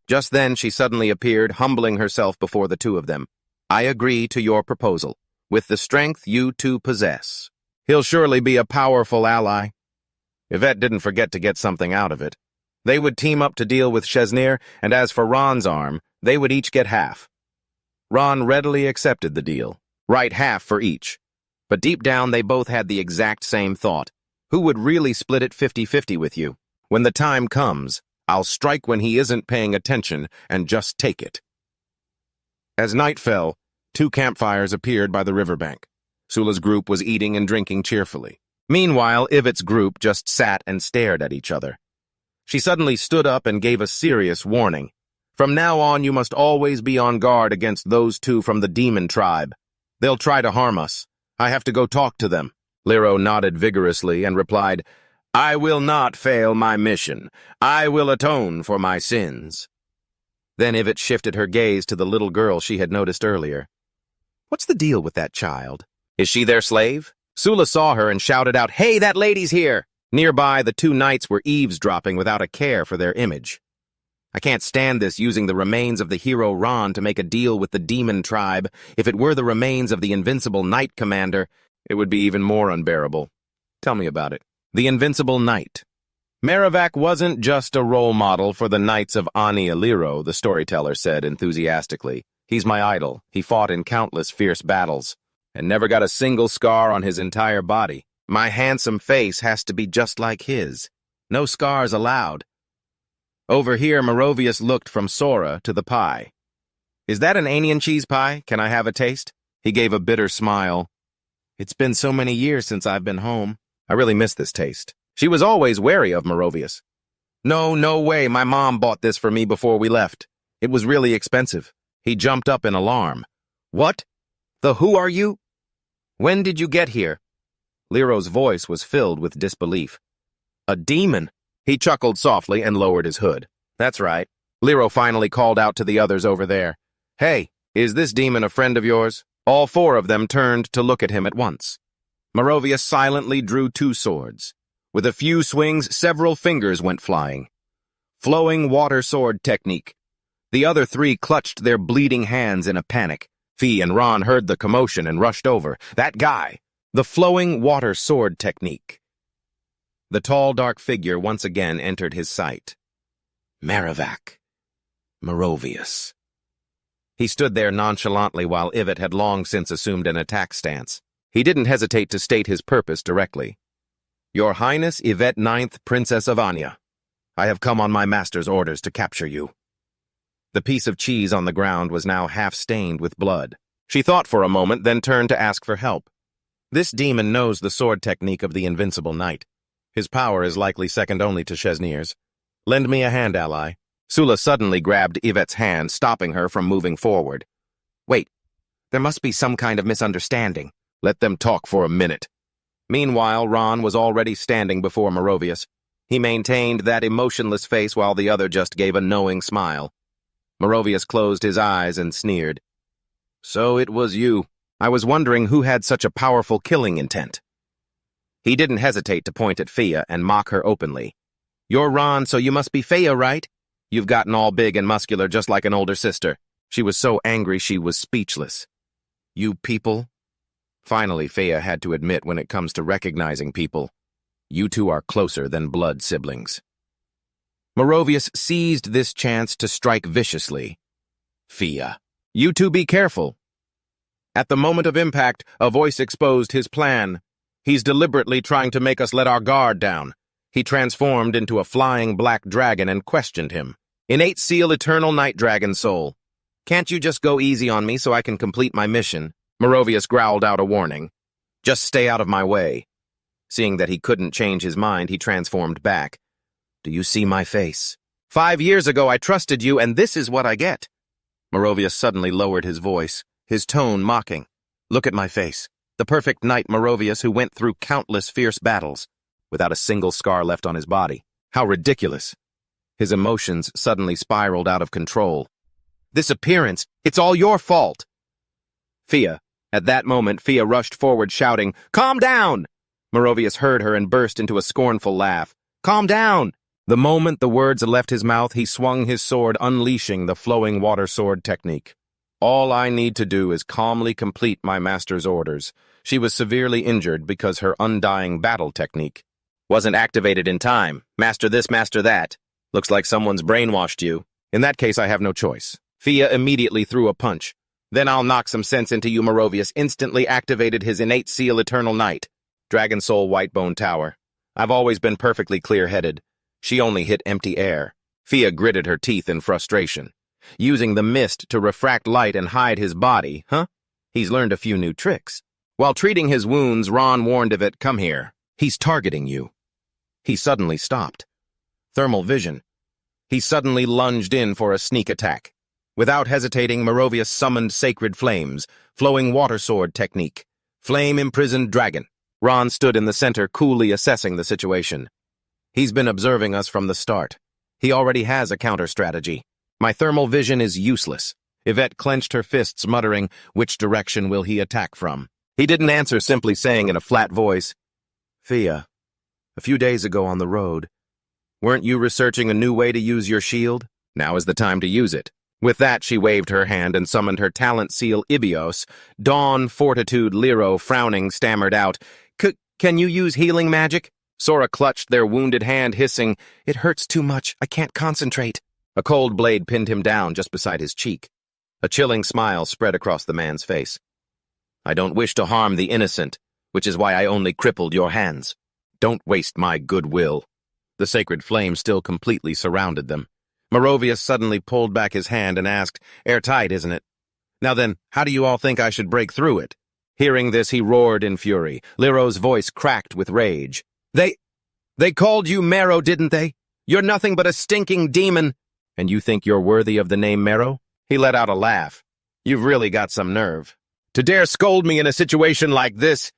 Just then, she suddenly appeared, humbling herself before the 2 of them. I agree to your proposal. With the strength you 2 possess. He'll surely be a powerful ally. Yvette didn't forget to get something out of it. They would team up to deal with Chesnir, and as for Ron's arm, they would each get half. Ron readily accepted the deal, right half for each. But deep down, they both had the exact same thought. Who would really split it 50-50 with you? When the time comes, I'll strike when he isn't paying attention and just take it. As night fell, 2 campfires appeared by the riverbank. Sula's group was eating and drinking cheerfully. Meanwhile, Ivet's group just sat and stared at each other. She suddenly stood up and gave a serious warning. From now on, you must always be on guard against those 2 from the demon tribe. They'll try to harm us. I have to go talk to them. Lero nodded vigorously and replied, I will not fail my mission. I will atone for my sins. Then Ivet shifted her gaze to the little girl she had noticed earlier. What's the deal with that child? Is she their slave? Sula saw her and shouted out, Hey, that lady's here! Nearby, the 2 knights were eavesdropping without a care for their image. I can't stand this using the remains of the hero Ron to make a deal with the demon tribe. If it were the remains of the invincible knight commander, it would be even more unbearable. Tell me about it. The invincible knight. Merivak wasn't just a role model for the knights of Ani Aliro, the storyteller said enthusiastically. He's my idol. He fought in countless fierce battles and never got a single scar on his entire body. My handsome face has to be just like his. No scars allowed. Over here, Merovius looked from Sora to the pie. Is that an onion cheese pie? Can I have a taste? He gave a bitter smile. It's been so many years since I've been home. I really miss this taste. She was always wary of Merovius. No way. My mom bought this for me before we left. It was really expensive. He jumped up in alarm. What? Who are you? When did you get here? Lero's voice was filled with disbelief. A demon. He chuckled softly and lowered his hood. That's right. Lero finally called out to the others over there. Hey, is this demon a friend of yours? All 4 of them turned to look at him at once. Merovius silently drew 2 swords. With a few swings, several fingers went flying. Flowing water sword technique. The other 3 clutched their bleeding hands in a panic. Fee and Ron heard the commotion and rushed over. That guy. The flowing water sword technique. The tall, dark figure once again entered his sight. Merivak. Merovius. He stood there nonchalantly while Ivet had long since assumed an attack stance. He didn't hesitate to state his purpose directly. Your Highness Ivet Ninth, Princess of Anya. I have come on my master's orders to capture you. The piece of cheese on the ground was now half stained with blood. She thought for a moment, then turned to ask for help. This demon knows the sword technique of the invincible knight. His power is likely second only to Chesnir's. Lend me a hand, ally. Sula suddenly grabbed Yvette's hand, stopping her from moving forward. Wait, there must be some kind of misunderstanding. Let them talk for a minute. Meanwhile, Ron was already standing before Merovius. He maintained that emotionless face while the other just gave a knowing smile. Merovius closed his eyes and sneered. So it was you. I was wondering who had such a powerful killing intent. He didn't hesitate to point at Fia and mock her openly. You're Ron, so you must be Fia, right? You've gotten all big and muscular just like an older sister. She was so angry she was speechless. You people? Finally, Fia had to admit when it comes to recognizing people, you 2 are closer than blood siblings. Merovius seized this chance to strike viciously. Fia, you 2 be careful. At the moment of impact, a voice exposed his plan. He's deliberately trying to make us let our guard down. He transformed into a flying black dragon and questioned him. Innate seal eternal night dragon soul. Can't you just go easy on me so I can complete my mission? Merovius growled out a warning. Just stay out of my way. Seeing that he couldn't change his mind, he transformed back. Do you see my face? 5 years ago I trusted you, and this is what I get. Merovius suddenly lowered his voice, his tone mocking. Look at my face. The perfect knight Merovius who went through countless fierce battles, without a single scar left on his body. How ridiculous. His emotions suddenly spiraled out of control. This appearance, it's all your fault. Fia. At that moment, Fia rushed forward shouting, Calm down! Merovius heard her and burst into a scornful laugh. Calm down! The moment the words left his mouth, he swung his sword, unleashing the flowing water sword technique. All I need to do is calmly complete my master's orders. She was severely injured because her undying battle technique wasn't activated in time. Master this, master that. Looks like someone's brainwashed you. In that case, I have no choice. Fia immediately threw a punch. Then I'll knock some sense into you. Merovius instantly activated his innate seal Eternal Night. Dragon Soul Whitebone Tower. I've always been perfectly clear-headed. She only hit empty air. Fia gritted her teeth in frustration. Using the mist to refract light and hide his body, huh? He's learned a few new tricks. While treating his wounds, Ron warned Yvette, "Come here. He's targeting you." He suddenly stopped. Thermal vision. He suddenly lunged in for a sneak attack. Without hesitating, Merovius summoned Sacred Flames, Flowing Water Sword technique. Flame-imprisoned dragon. Ron stood in the center, coolly assessing the situation. He's been observing us from the start. He already has a counter-strategy. My thermal vision is useless. Yvette clenched her fists, muttering, "Which direction will he attack from?" He didn't answer, simply saying in a flat voice, "Fia, a few days ago on the road, weren't you researching a new way to use your shield? Now is the time to use it." With that, she waved her hand and summoned her talent seal Ibios. Dawn, Fortitude, Liro, frowning, stammered out, Can you use healing magic?" Sora clutched their wounded hand, hissing, "It hurts too much. I can't concentrate." A cold blade pinned him down just beside his cheek. A chilling smile spread across the man's face. "I don't wish to harm the innocent, which is why I only crippled your hands. Don't waste my goodwill." The sacred flame still completely surrounded them. Merovius suddenly pulled back his hand and asked, "Airtight, isn't it? Now then, how do you all think I should break through it?" Hearing this, he roared in fury. Liro's voice cracked with rage. They called you Marrow, didn't they? You're nothing but a stinking demon. And you think you're worthy of the name Marrow?" He let out a laugh. "You've really got some nerve. To dare scold me in a situation like this?"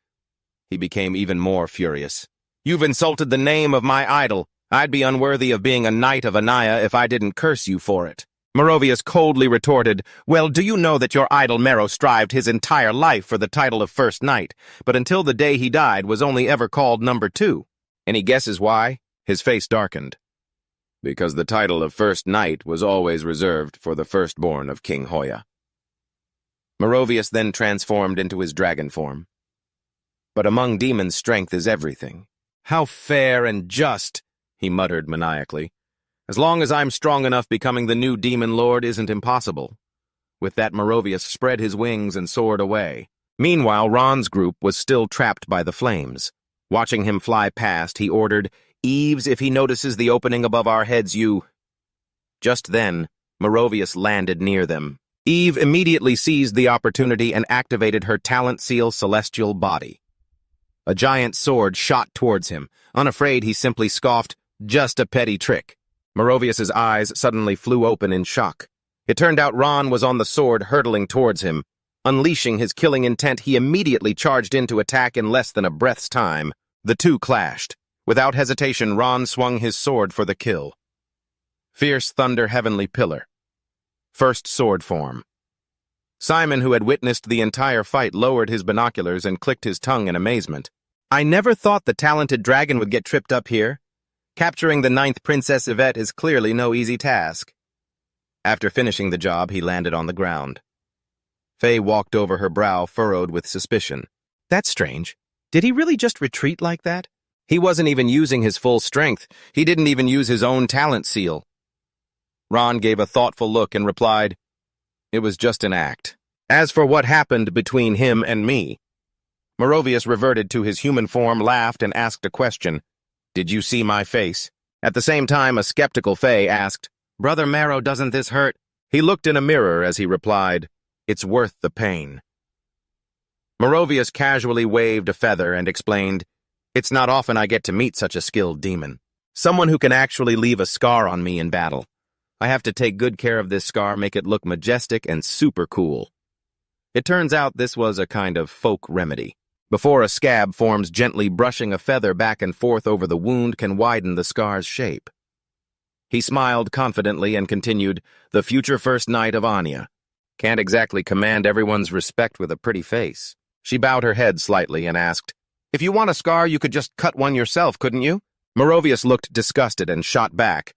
He became even more furious. "You've insulted the name of my idol. I'd be unworthy of being a knight of Anaya if I didn't curse you for it." Merovius coldly retorted, "Well, do you know that your idol Marrow strived his entire life for the title of First Knight, but until the day he died was only ever called Number 2. Any guesses why?" His face darkened. "Because the title of First Knight was always reserved for the firstborn of King Hoya." Merovius then transformed into his dragon form. "But among demons, strength is everything. How fair and just," he muttered maniacally. "As long as I'm strong enough, becoming the new demon lord isn't impossible." With that, Merovius spread his wings and soared away. Meanwhile, Ron's group was still trapped by the flames. Watching him fly past, he ordered, "Eves, if he notices the opening above our heads, you—" Just then, Merovius landed near them. Eve immediately seized the opportunity and activated her talent seal Celestial Body. A giant sword shot towards him. Unafraid, he simply scoffed, "Just a petty trick." Merovius's eyes suddenly flew open in shock. It turned out Ron was on the sword, hurtling towards him. Unleashing his killing intent, he immediately charged in to attack in less than a breath's time. The two clashed. Without hesitation, Ron swung his sword for the kill. Fierce Thunder Heavenly Pillar. First sword form. Simon, who had witnessed the entire fight, lowered his binoculars and clicked his tongue in amazement. "I never thought the talented dragon would get tripped up here. Capturing the 9th Princess Yvette is clearly no easy task." After finishing the job, he landed on the ground. Faye walked over, her brow furrowed with suspicion. "That's strange. Did he really just retreat like that? He wasn't even using his full strength. He didn't even use his own talent seal." Ron gave a thoughtful look and replied, "It was just an act. As for what happened between him and me..." Merovius reverted to his human form, laughed, and asked a question. "Did you see my face?" At the same time, a skeptical Faye asked, "Brother Marrow, doesn't this hurt?" He looked in a mirror as he replied, "It's worth the pain." Merovius casually waved a feather and explained, "It's not often I get to meet such a skilled demon. Someone who can actually leave a scar on me in battle. I have to take good care of this scar, make it look majestic and super cool." It turns out this was a kind of folk remedy. Before a scab forms, gently brushing a feather back and forth over the wound can widen the scar's shape. He smiled confidently and continued, "The future First Knight of Anya. Can't exactly command everyone's respect with a pretty face." She bowed her head slightly and asked, "If you want a scar, you could just cut one yourself, couldn't you?" Merovius looked disgusted and shot back,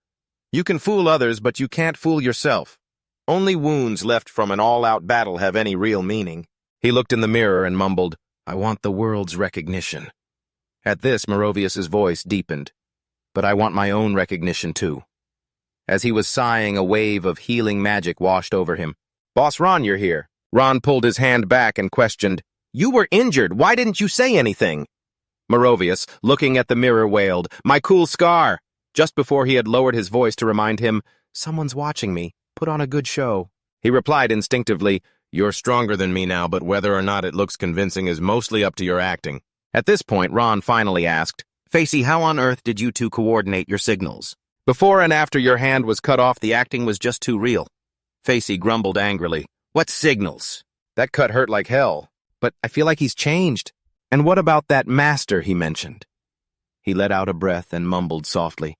"You can fool others, but you can't fool yourself. Only wounds left from an all-out battle have any real meaning." He looked in the mirror and mumbled, "I want the world's recognition." At this, Merovius's voice deepened. "But I want my own recognition too." As he was sighing, a wave of healing magic washed over him. "Boss Ron, you're here." Ron pulled his hand back and questioned, "You were injured. Why didn't you say anything?" Merovius, looking at the mirror, wailed, "My cool scar!" Just before he had lowered his voice to remind him, "Someone's watching me. Put on a good show." He replied instinctively, "You're stronger than me now, but whether or not it looks convincing is mostly up to your acting." At this point, Ron finally asked, "Facey, how on earth did you two coordinate your signals? Before and after your hand was cut off, the acting was just too real." Facey grumbled angrily, "What signals? That cut hurt like hell. But I feel like he's changed. And what about that master he mentioned?" He let out a breath and mumbled softly,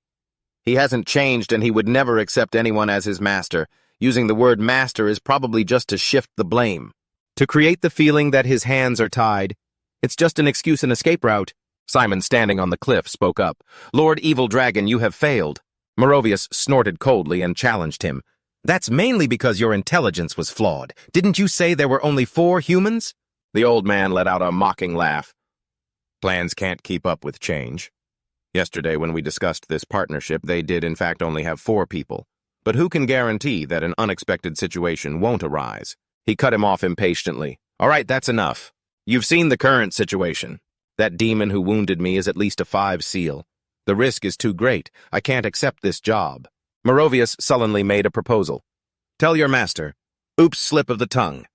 "He hasn't changed, and he would never accept anyone as his master. Using the word master is probably just to shift the blame. To create the feeling that his hands are tied. It's just an excuse and escape route." Simon, standing on the cliff, spoke up. "Lord Evil Dragon, you have failed." Merovius snorted coldly and challenged him. "That's mainly because your intelligence was flawed. Didn't you say there were only 4 humans?" The old man let out a mocking laugh. "Plans can't keep up with change. Yesterday, when we discussed this partnership, they did in fact only have 4 people. But who can guarantee that an unexpected situation won't arise?" He cut him off impatiently. "All right, that's enough. You've seen the current situation. That demon who wounded me is at least a 5 seal. The risk is too great. I can't accept this job." Merovius sullenly made a proposal. "Tell your master. Oops, slip of the tongue.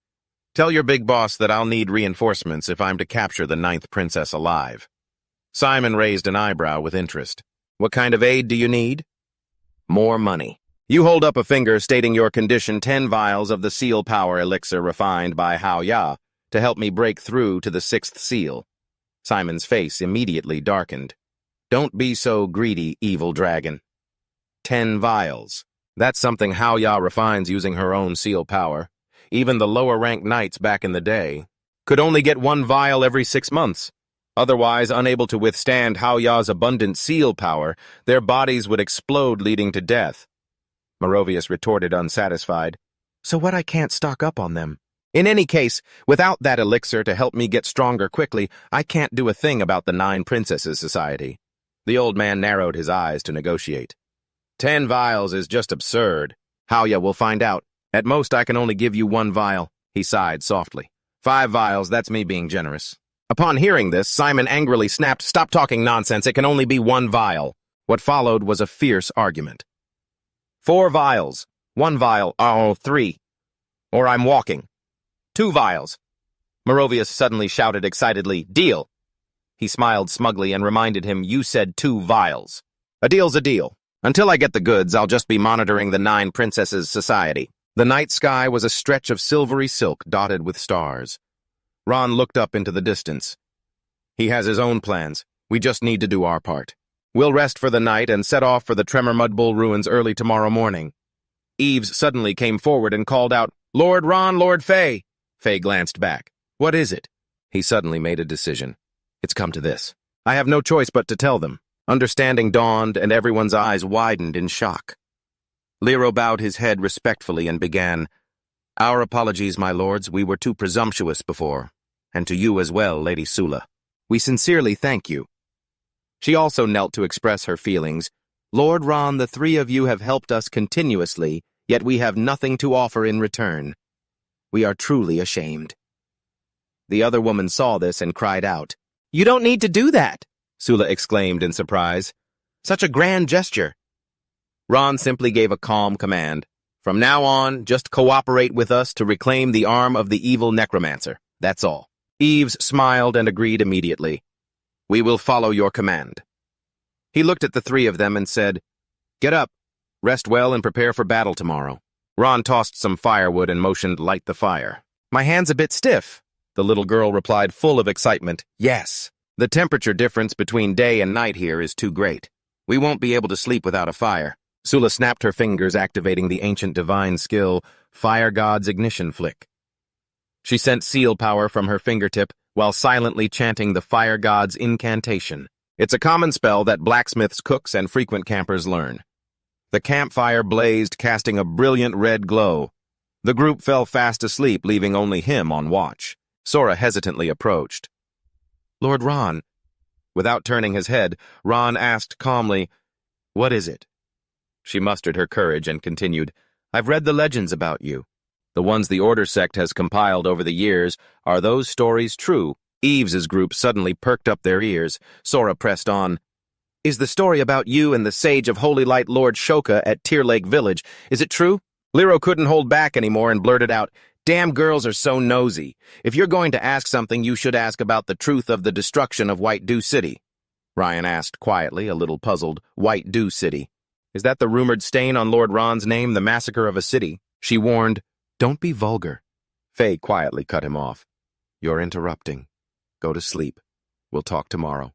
Tell your big boss that I'll need reinforcements if I'm to capture the 9th princess alive." Simon raised an eyebrow with interest. "What kind of aid do you need?" "More money. You hold up a finger stating your condition, 10 vials of the seal power elixir refined by Hao Ya to help me break through to the 6th seal." Simon's face immediately darkened. "Don't be so greedy, evil dragon. 10 vials. That's something Hao Ya refines using her own seal power. Even the lower-ranked knights back in the day could only get 1 vial every 6 months. Otherwise, unable to withstand Hao Ya's abundant seal power, their bodies would explode, leading to death." Merovius retorted, unsatisfied. "So what, I can't stock up on them? In any case, without that elixir to help me get stronger quickly, I can't do a thing about the 9 Princesses Society." The old man narrowed his eyes to negotiate. 10 vials is just absurd. Hao Ya will find out. At most, I can only give you 1 vial. He sighed softly. 5 vials, that's me being generous. Upon hearing this, Simon angrily snapped, "Stop talking nonsense, it can only be 1 vial. What followed was a fierce argument. 4 vials. 1 vial. Oh, 3. Or I'm walking. 2 vials. Merovius suddenly shouted excitedly, "Deal!" He smiled smugly and reminded him, "You said 2 vials. A deal's a deal. Until I get the goods, I'll just be monitoring the 9 Princesses Society." The night sky was a stretch of silvery silk dotted with stars. Ron looked up into the distance. "He has his own plans. We just need to do our part. We'll rest for the night and set off for the Tremor Mudbull ruins early tomorrow morning." Eves suddenly came forward and called out, "Lord Ron, Lord Fay." Fay glanced back. "What is it?" He suddenly made a decision. "It's come to this. I have no choice but to tell them." Understanding dawned, and everyone's eyes widened in shock. Lero bowed his head respectfully and began, "Our apologies, my lords. We were too presumptuous before. And to you as well, Lady Sula. We sincerely thank you." She also knelt to express her feelings. "Lord Ron, the 3 of you have helped us continuously, yet we have nothing to offer in return. We are truly ashamed." The other woman saw this and cried out. "You don't need to do that," Sula exclaimed in surprise. "Such a grand gesture." Ron simply gave a calm command. "From now on, just cooperate with us to reclaim the arm of the evil necromancer. That's all." Eves smiled and agreed immediately. "We will follow your command." He looked at the 3 of them and said, "Get up, rest well, and prepare for battle tomorrow." Ron tossed some firewood and motioned, "Light the fire." "My hand's a bit stiff," the little girl replied, full of excitement. "Yes. The temperature difference between day and night here is too great. We won't be able to sleep without a fire." Sula snapped her fingers, activating the ancient divine skill, Fire God's Ignition Flick. She sent seal power from her fingertip while silently chanting the Fire God's incantation. It's a common spell that blacksmiths, cooks, and frequent campers learn. The campfire blazed, casting a brilliant red glow. The group fell fast asleep, leaving only him on watch. Sora hesitantly approached. "Lord Ron." Without turning his head, Ron asked calmly, "What is it?" She mustered her courage and continued, I've read the legends about you. The ones the Order sect has compiled over the years. Are those stories true? Eve's group suddenly perked up their ears. Sora pressed on. Is the story about you and the Sage of Holy Light Lord Shoka at Tear Lake Village, is it true? Liro couldn't hold back anymore and blurted out, Damn girls are so nosy. If you're going to ask something, you should ask about the truth of the destruction of White Dew City. Ryan asked quietly, a little puzzled. White Dew City. Is that the rumored stain on Lord Ron's name, the massacre of a city? She warned, Don't be vulgar. Faye quietly cut him off. You're interrupting. Go to sleep. We'll talk tomorrow.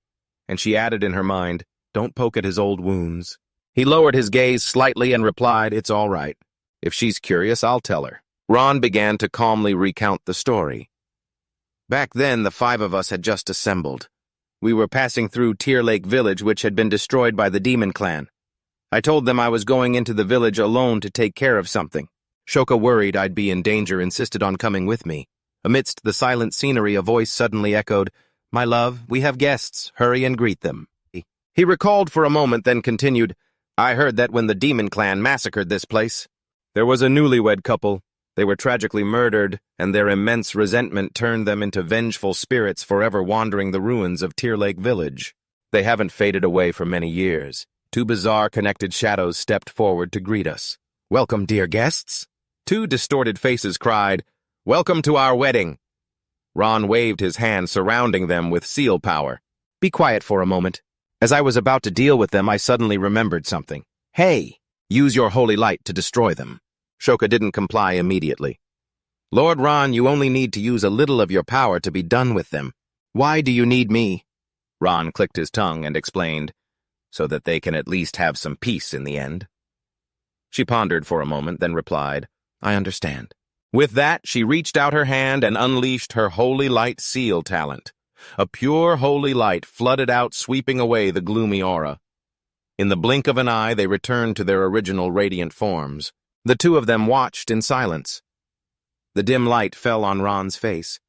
And she added in her mind, Don't poke at his old wounds. He lowered his gaze slightly and replied, It's all right. If she's curious, I'll tell her. Ron began to calmly recount the story. Back then, the 5 of us had just assembled. We were passing through Tear Lake Village, which had been destroyed by the Demon Clan. I told them I was going into the village alone to take care of something. Shoka, worried I'd be in danger, insisted on coming with me. Amidst the silent scenery, a voice suddenly echoed, My love, we have guests. Hurry and greet them. He recalled for a moment, then continued, I heard that when the Demon Clan massacred this place, there was a newlywed couple. They were tragically murdered, and their immense resentment turned them into vengeful spirits forever wandering the ruins of Tear Lake Village. They haven't faded away for many years. 2 bizarre connected shadows stepped forward to greet us. Welcome, dear guests. 2 distorted faces cried, Welcome to our wedding. Ron waved his hand, surrounding them with seal power. Be quiet for a moment. As I was about to deal with them, I suddenly remembered something. Hey, use your holy light to destroy them. Shoka didn't comply immediately. Lord Ron, you only need to use a little of your power to be done with them. Why do you need me? Ron clicked his tongue and explained, so that they can at least have some peace in the end. She pondered for a moment, then replied, I understand. With that, she reached out her hand and unleashed her holy light seal talent. A pure holy light flooded out, sweeping away the gloomy aura. In the blink of an eye, they returned to their original radiant forms. The 2 of them watched in silence. The dim light fell on Ron's face.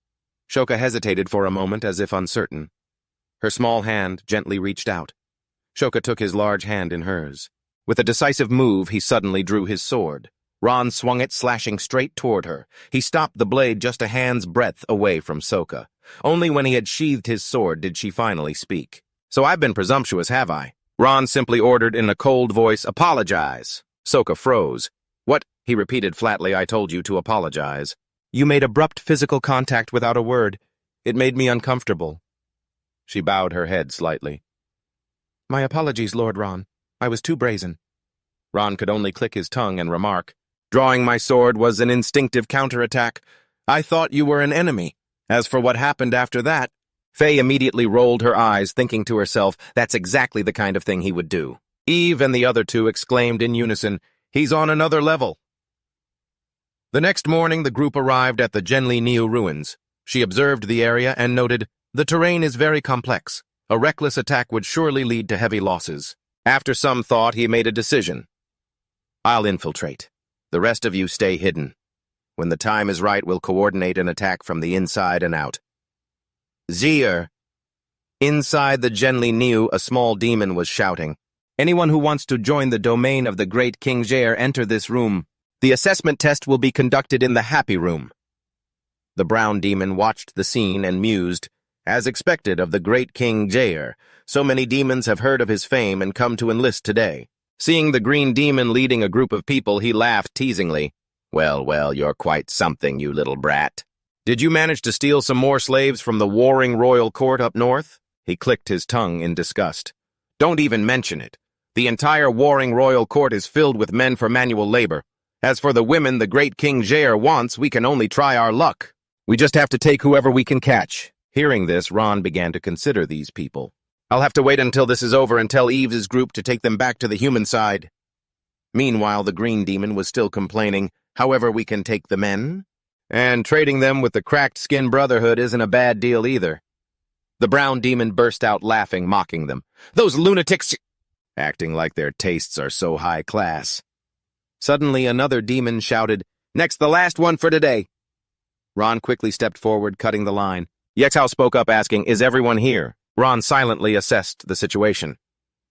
Shoka hesitated for a moment as if uncertain. Her small hand gently reached out. Shoka took his large hand in hers. With a decisive move, he suddenly drew his sword. Ron swung it, slashing straight toward her. He stopped the blade just a hand's breadth away from Soka. Only when he had sheathed his sword did she finally speak. So I've been presumptuous, have I? Ron simply ordered in a cold voice, Apologize. Soka froze. What? He repeated flatly, I told you to apologize. You made abrupt physical contact without a word. It made me uncomfortable. She bowed her head slightly. My apologies, Lord Ron. I was too brazen. Ron could only click his tongue and remark, Drawing my sword was an instinctive counterattack. I thought you were an enemy. As for what happened after that, Faye immediately rolled her eyes, thinking to herself, that's exactly the kind of thing he would do. Eve and the other 2 exclaimed in unison, He's on another level. The next morning, the group arrived at the Genli Niu ruins. She observed the area and noted, The terrain is very complex. A reckless attack would surely lead to heavy losses. After some thought, he made a decision. I'll infiltrate. The rest of you stay hidden. When the time is right, we'll coordinate an attack from the inside and out. Zier. Inside the Genli Niu, a small demon was shouting. Anyone who wants to join the domain of the great King Jair, enter this room. The assessment test will be conducted in the Happy Room. The brown demon watched the scene and mused, as expected of the great King Jair. So many demons have heard of his fame and come to enlist today. Seeing the green demon leading a group of people, he laughed teasingly. Well, you're quite something, you little brat. Did you manage to steal some more slaves from the warring royal court up north? He clicked his tongue in disgust. Don't even mention it. The entire warring royal court is filled with men for manual labor. As for the women the great King Jair wants, we can only try our luck. We just have to take whoever we can catch. Hearing this, Ron began to consider these people. I'll have to wait until this is over and tell Eve's group to take them back to the human side. Meanwhile, the green demon was still complaining, however we can take the men? And trading them with the cracked skin brotherhood isn't a bad deal either. The brown demon burst out laughing, mocking them. Those lunatics! Acting like their tastes are so high class. Suddenly, another demon shouted, Next, the last one for today. Ron quickly stepped forward, cutting the line. Yexhao spoke up, asking, Is everyone here? Ron silently assessed the situation.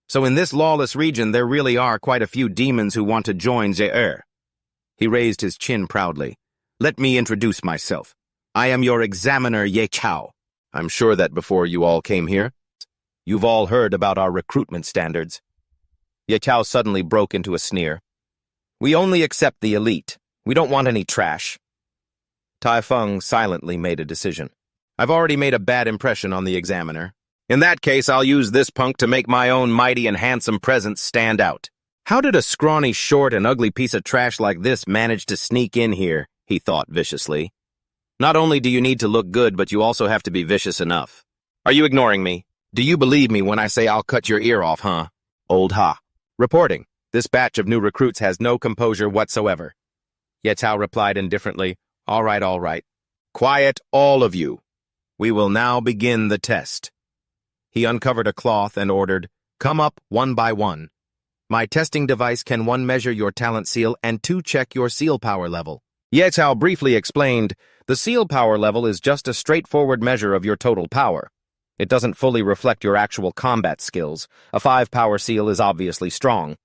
So in this lawless region, there really are quite a few demons who want to join the. He raised his chin proudly. Let me introduce myself. I am your examiner, Ye Chao. I'm sure that before you all came here, you've all heard about our recruitment standards. Ye Chao suddenly broke into a sneer. We only accept the elite. We don't want any trash. Tai Feng silently made a decision. I've already made a bad impression on the examiner. In that case, I'll use this punk to make my own mighty and handsome presence stand out. How did a scrawny, short, and ugly piece of trash like this manage to sneak in here? He thought viciously. Not only do you need to look good, but you also have to be vicious enough. Are you ignoring me? Do you believe me when I say I'll cut your ear off, huh? Old Ha. Reporting. This batch of new recruits has no composure whatsoever. Ye Chao replied indifferently. All right, all right. Quiet, all of you. We will now begin the test. He uncovered a cloth and ordered, come up one by one. My testing device can 1 measure your talent seal and 2 check your seal power level. Ye Chao briefly explained, the seal power level is just a straightforward measure of your total power. It doesn't fully reflect your actual combat skills. A 5 power seal is obviously strong.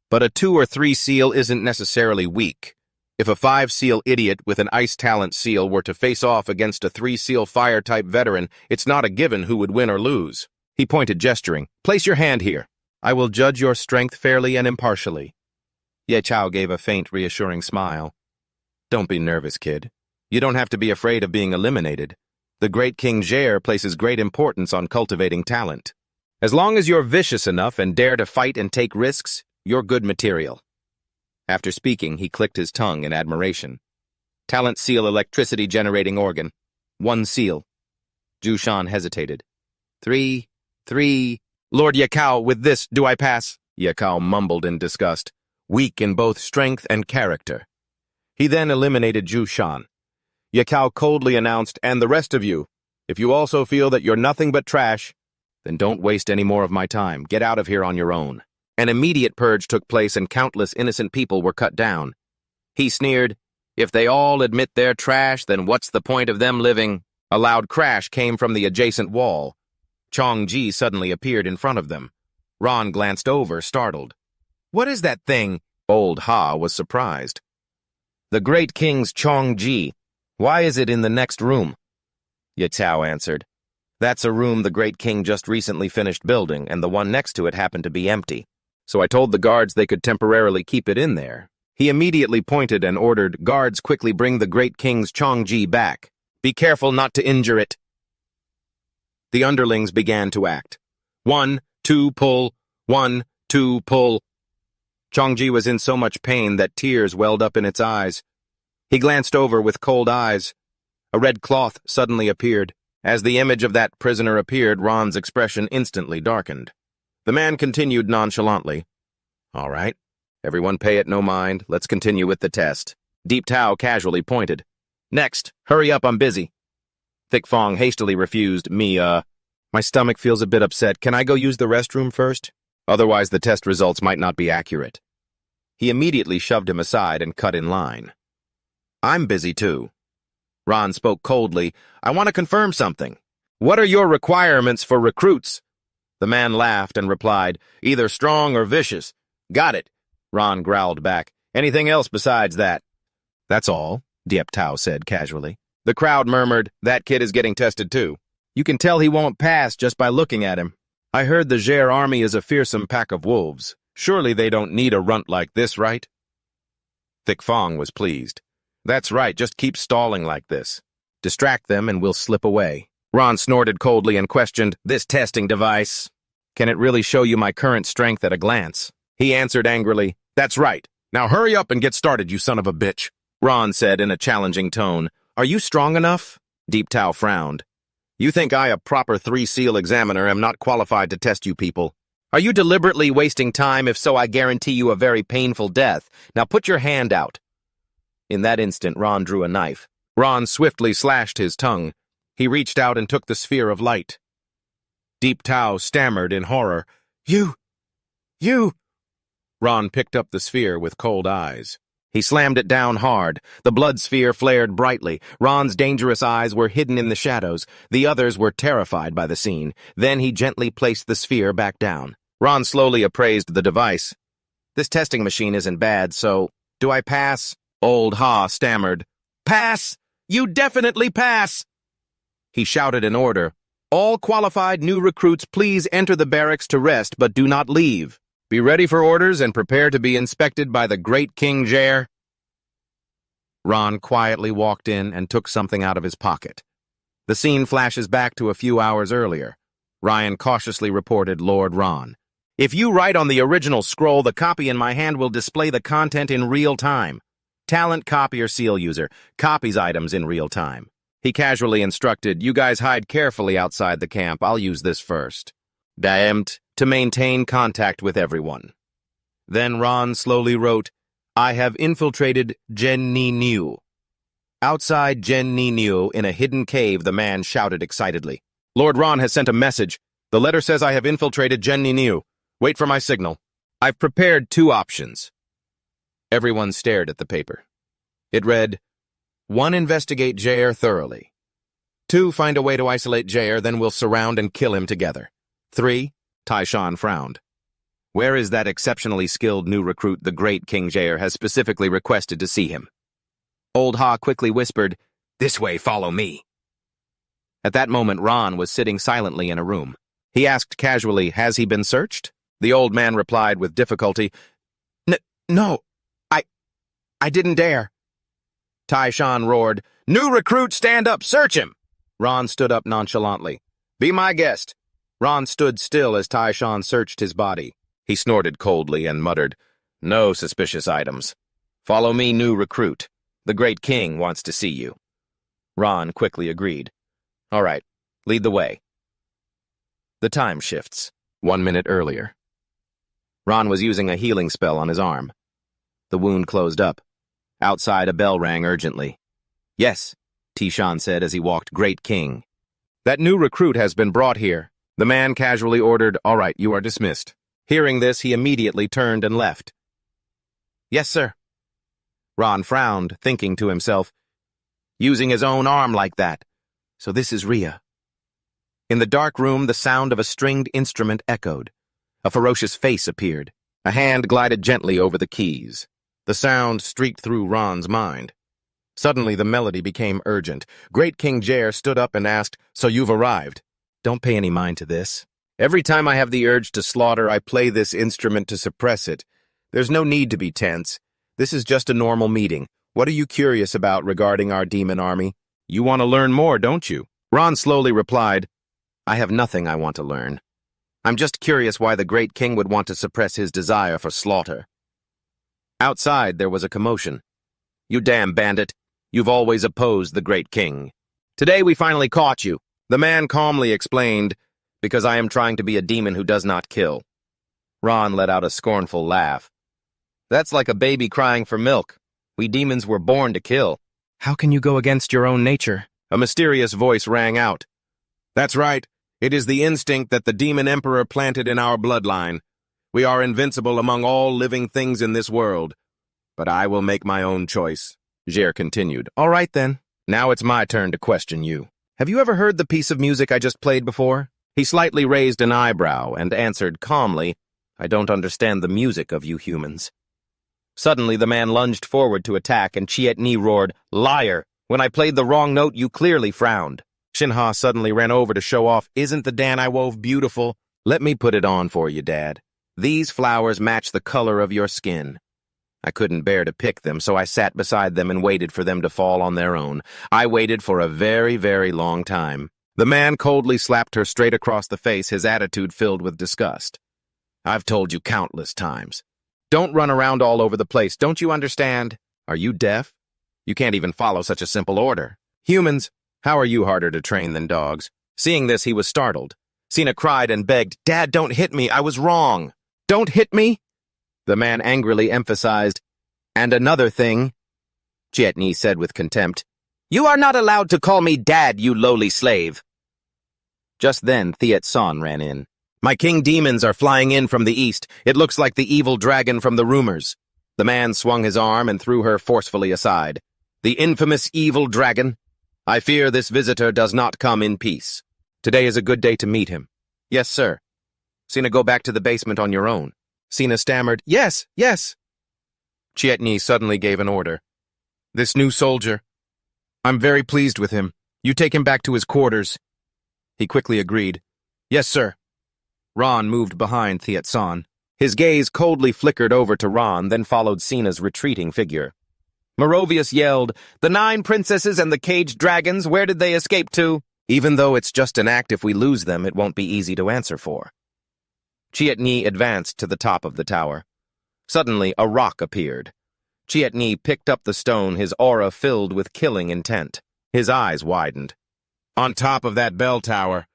But a 2 or 3 seal isn't necessarily weak. If a 5 seal idiot with an ice talent seal were to face off against a 3 seal fire type veteran, it's not a given who would win or lose. He pointed, gesturing. Place your hand here. I will judge your strength fairly and impartially. Ye Chao gave a faint, reassuring smile. Don't be nervous, kid. You don't have to be afraid of being eliminated. The great King Jair places great importance on cultivating talent. As long as you're vicious enough and dare to fight and take risks, you're good material. After speaking, he clicked his tongue in admiration. Talent seal electricity generating organ. 1 seal. Zhu Shan hesitated. 3. Lord Ye Chao, with this, do I pass? Ye Chao mumbled in disgust. Weak in both strength and character. He then eliminated Zhu Shan. Ye Chao coldly announced, and the rest of you, if you also feel that you're nothing but trash, then don't waste any more of my time. Get out of here on your own. An immediate purge took place and countless innocent people were cut down. He sneered, if they all admit they're trash, then what's the point of them living? A loud crash came from the adjacent wall. Chong Ji suddenly appeared in front of them. Ron glanced over, startled. What is that thing? Old Ha was surprised. The great king's Chong Ji. Why is it in the next room? Ye Chao answered. That's a room the great king just recently finished building, and the one next to it happened to be empty. So I told the guards they could temporarily keep it in there. He immediately pointed and ordered, guards quickly bring the great king's Chong Ji back. Be careful not to injure it. The underlings began to act. 1, 2, pull. 1, 2, pull. Chong Ji was in so much pain that tears welled up in its eyes. He glanced over with cold eyes. A red cloth suddenly appeared. As the image of that prisoner appeared, Ron's expression instantly darkened. The man continued nonchalantly. All right. Everyone pay it no mind. Let's continue with the test. Deep Tao casually pointed. Next. Hurry up, I'm busy. Thick Fong hastily refused. My stomach feels a bit upset. Can I go use the restroom first? Otherwise the test results might not be accurate. He immediately shoved him aside and cut in line. I'm busy too. Ron spoke coldly. I want to confirm something. What are your requirements for recruits? The man laughed and replied, either strong or vicious. Got it. Ron growled back. Anything else besides that? That's all, Diep Tao said casually. The crowd murmured, that kid is getting tested too. You can tell he won't pass just by looking at him. I heard the Jair army is a fearsome pack of wolves. Surely they don't need a runt like this, right? Thick Fong was pleased. That's right, just keep stalling like this. Distract them and we'll slip away. Ron snorted coldly and questioned, this testing device, can it really show you my current strength at a glance? He answered angrily, that's right. Now hurry up and get started, you son of a bitch. Ron said in a challenging tone, are you strong enough? Deep Tao frowned. You think I, a proper 3-seal examiner, am not qualified to test you people? Are you deliberately wasting time? If so, I guarantee you a very painful death. Now put your hand out. In that instant, Ron drew a knife. Ron swiftly slashed his tongue. He reached out and took the sphere of light. Deep Tao stammered in horror. You! Ron picked up the sphere with cold eyes. He slammed it down hard. The blood sphere flared brightly. Ron's dangerous eyes were hidden in the shadows. The others were terrified by the scene. Then he gently placed the sphere back down. Ron slowly appraised the device. This testing machine isn't bad, so do I pass? Old Ha stammered. Pass! You definitely pass! He shouted an order. All qualified new recruits please enter the barracks to rest, but do not leave. Be ready for orders and prepare to be inspected by the great King Jair. Ron quietly walked in and took something out of his pocket. The scene flashes back to a few hours earlier. Ryan cautiously reported Lord Ron. If you write on the original scroll, the copy in my hand will display the content in real time. Talent copier seal user copies items in real time. He casually instructed, you guys hide carefully outside the camp. I'll use this first. Damned, to maintain contact with everyone. Then Ron slowly wrote, I have infiltrated Gen Ni Niu. Outside Gen Ni Niu, in a hidden cave, the man shouted excitedly. Lord Ron has sent a message. The letter says I have infiltrated Gen Ni Niu. Wait for my signal. I've prepared 2 options. Everyone stared at the paper. It read, 1. Investigate Jair thoroughly. 2. Find a way to isolate Jair, then we'll surround and kill him together. 3. Taishan frowned. Where is that exceptionally skilled new recruit the great King Jair has specifically requested to see him? Old Ha quickly whispered, This way, follow me. At that moment, Ron was sitting silently in a room. He asked casually, Has he been searched? The old man replied with difficulty, No, I didn't dare. Taishan roared, New recruit, stand up, search him! Ron stood up nonchalantly. Be my guest. Ron stood still as Taishan searched his body. He snorted coldly and muttered, No suspicious items. Follow me, new recruit. The great king wants to see you. Ron quickly agreed. All right, lead the way. The time shifts. 1 minute earlier. Ron was using a healing spell on his arm. The wound closed up. Outside, a bell rang urgently. Yes, Tishan said as he walked Great King. That new recruit has been brought here. The man casually ordered, All right, you are dismissed. Hearing this, he immediately turned and left. Yes, sir. Ron frowned, thinking to himself, using his own arm like that. So this is Rhea. In the dark room, the sound of a stringed instrument echoed. A ferocious face appeared. A hand glided gently over the keys. The sound streaked through Ron's mind. Suddenly, the melody became urgent. Great King Jair stood up and asked, So you've arrived. Don't pay any mind to this. Every time I have the urge to slaughter, I play this instrument to suppress it. There's no need to be tense. This is just a normal meeting. What are you curious about regarding our demon army? You want to learn more, don't you? Ron slowly replied, I have nothing I want to learn. I'm just curious why the great king would want to suppress his desire for slaughter. Outside, there was a commotion. You damn bandit. You've always opposed the great king. Today we finally caught you. The man calmly explained, because I am trying to be a demon who does not kill. Ron let out a scornful laugh. That's like a baby crying for milk. We demons were born to kill. How can you go against your own nature? A mysterious voice rang out. That's right. It is the instinct that the demon emperor planted in our bloodline. We are invincible among all living things in this world. But I will make my own choice. Jair continued. All right then. Now it's my turn to question you. Have you ever heard the piece of music I just played before? He slightly raised an eyebrow and answered calmly, I don't understand the music of you humans. Suddenly, the man lunged forward to attack, and Chiet Ni roared, Liar! When I played the wrong note, you clearly frowned. Shinha suddenly ran over to show off, Isn't the Dan I wove beautiful? Let me put it on for you, Dad. These flowers match the color of your skin. I couldn't bear to pick them, so I sat beside them and waited for them to fall on their own. I waited for a very, very long time. The man coldly slapped her straight across the face, his attitude filled with disgust. I've told you countless times. Don't run around all over the place, don't you understand? Are you deaf? You can't even follow such a simple order. Humans, how are you harder to train than dogs? Seeing this, he was startled. Sina cried and begged, Dad, don't hit me, I was wrong. Don't hit me? The man angrily emphasized, And another thing, Chietni said with contempt, You are not allowed to call me Dad, you lowly slave. Just then, Thiet Son ran in. My king demons are flying in from the east. It looks like the evil dragon from the rumors. The man swung his arm and threw her forcefully aside. The infamous evil dragon? I fear this visitor does not come in peace. Today is a good day to meet him. Yes, sir. Sina, go back to the basement on your own. Sina stammered, "Yes, yes." Chietni suddenly gave an order. "This new soldier. I'm very pleased with him. You take him back to his quarters." He quickly agreed. "Yes, sir." Ron moved behind Thiet-san. His gaze coldly flickered over to Ron, then followed Sina's retreating figure. Merovius yelled, "The 9 princesses and the caged dragons, where did they escape to?" "Even though it's just an act, if we lose them, it won't be easy to answer for." Chietni advanced to the top of the tower. Suddenly, a rock appeared. Chietni picked up the stone, his aura filled with killing intent. His eyes widened. "On top of that bell tower,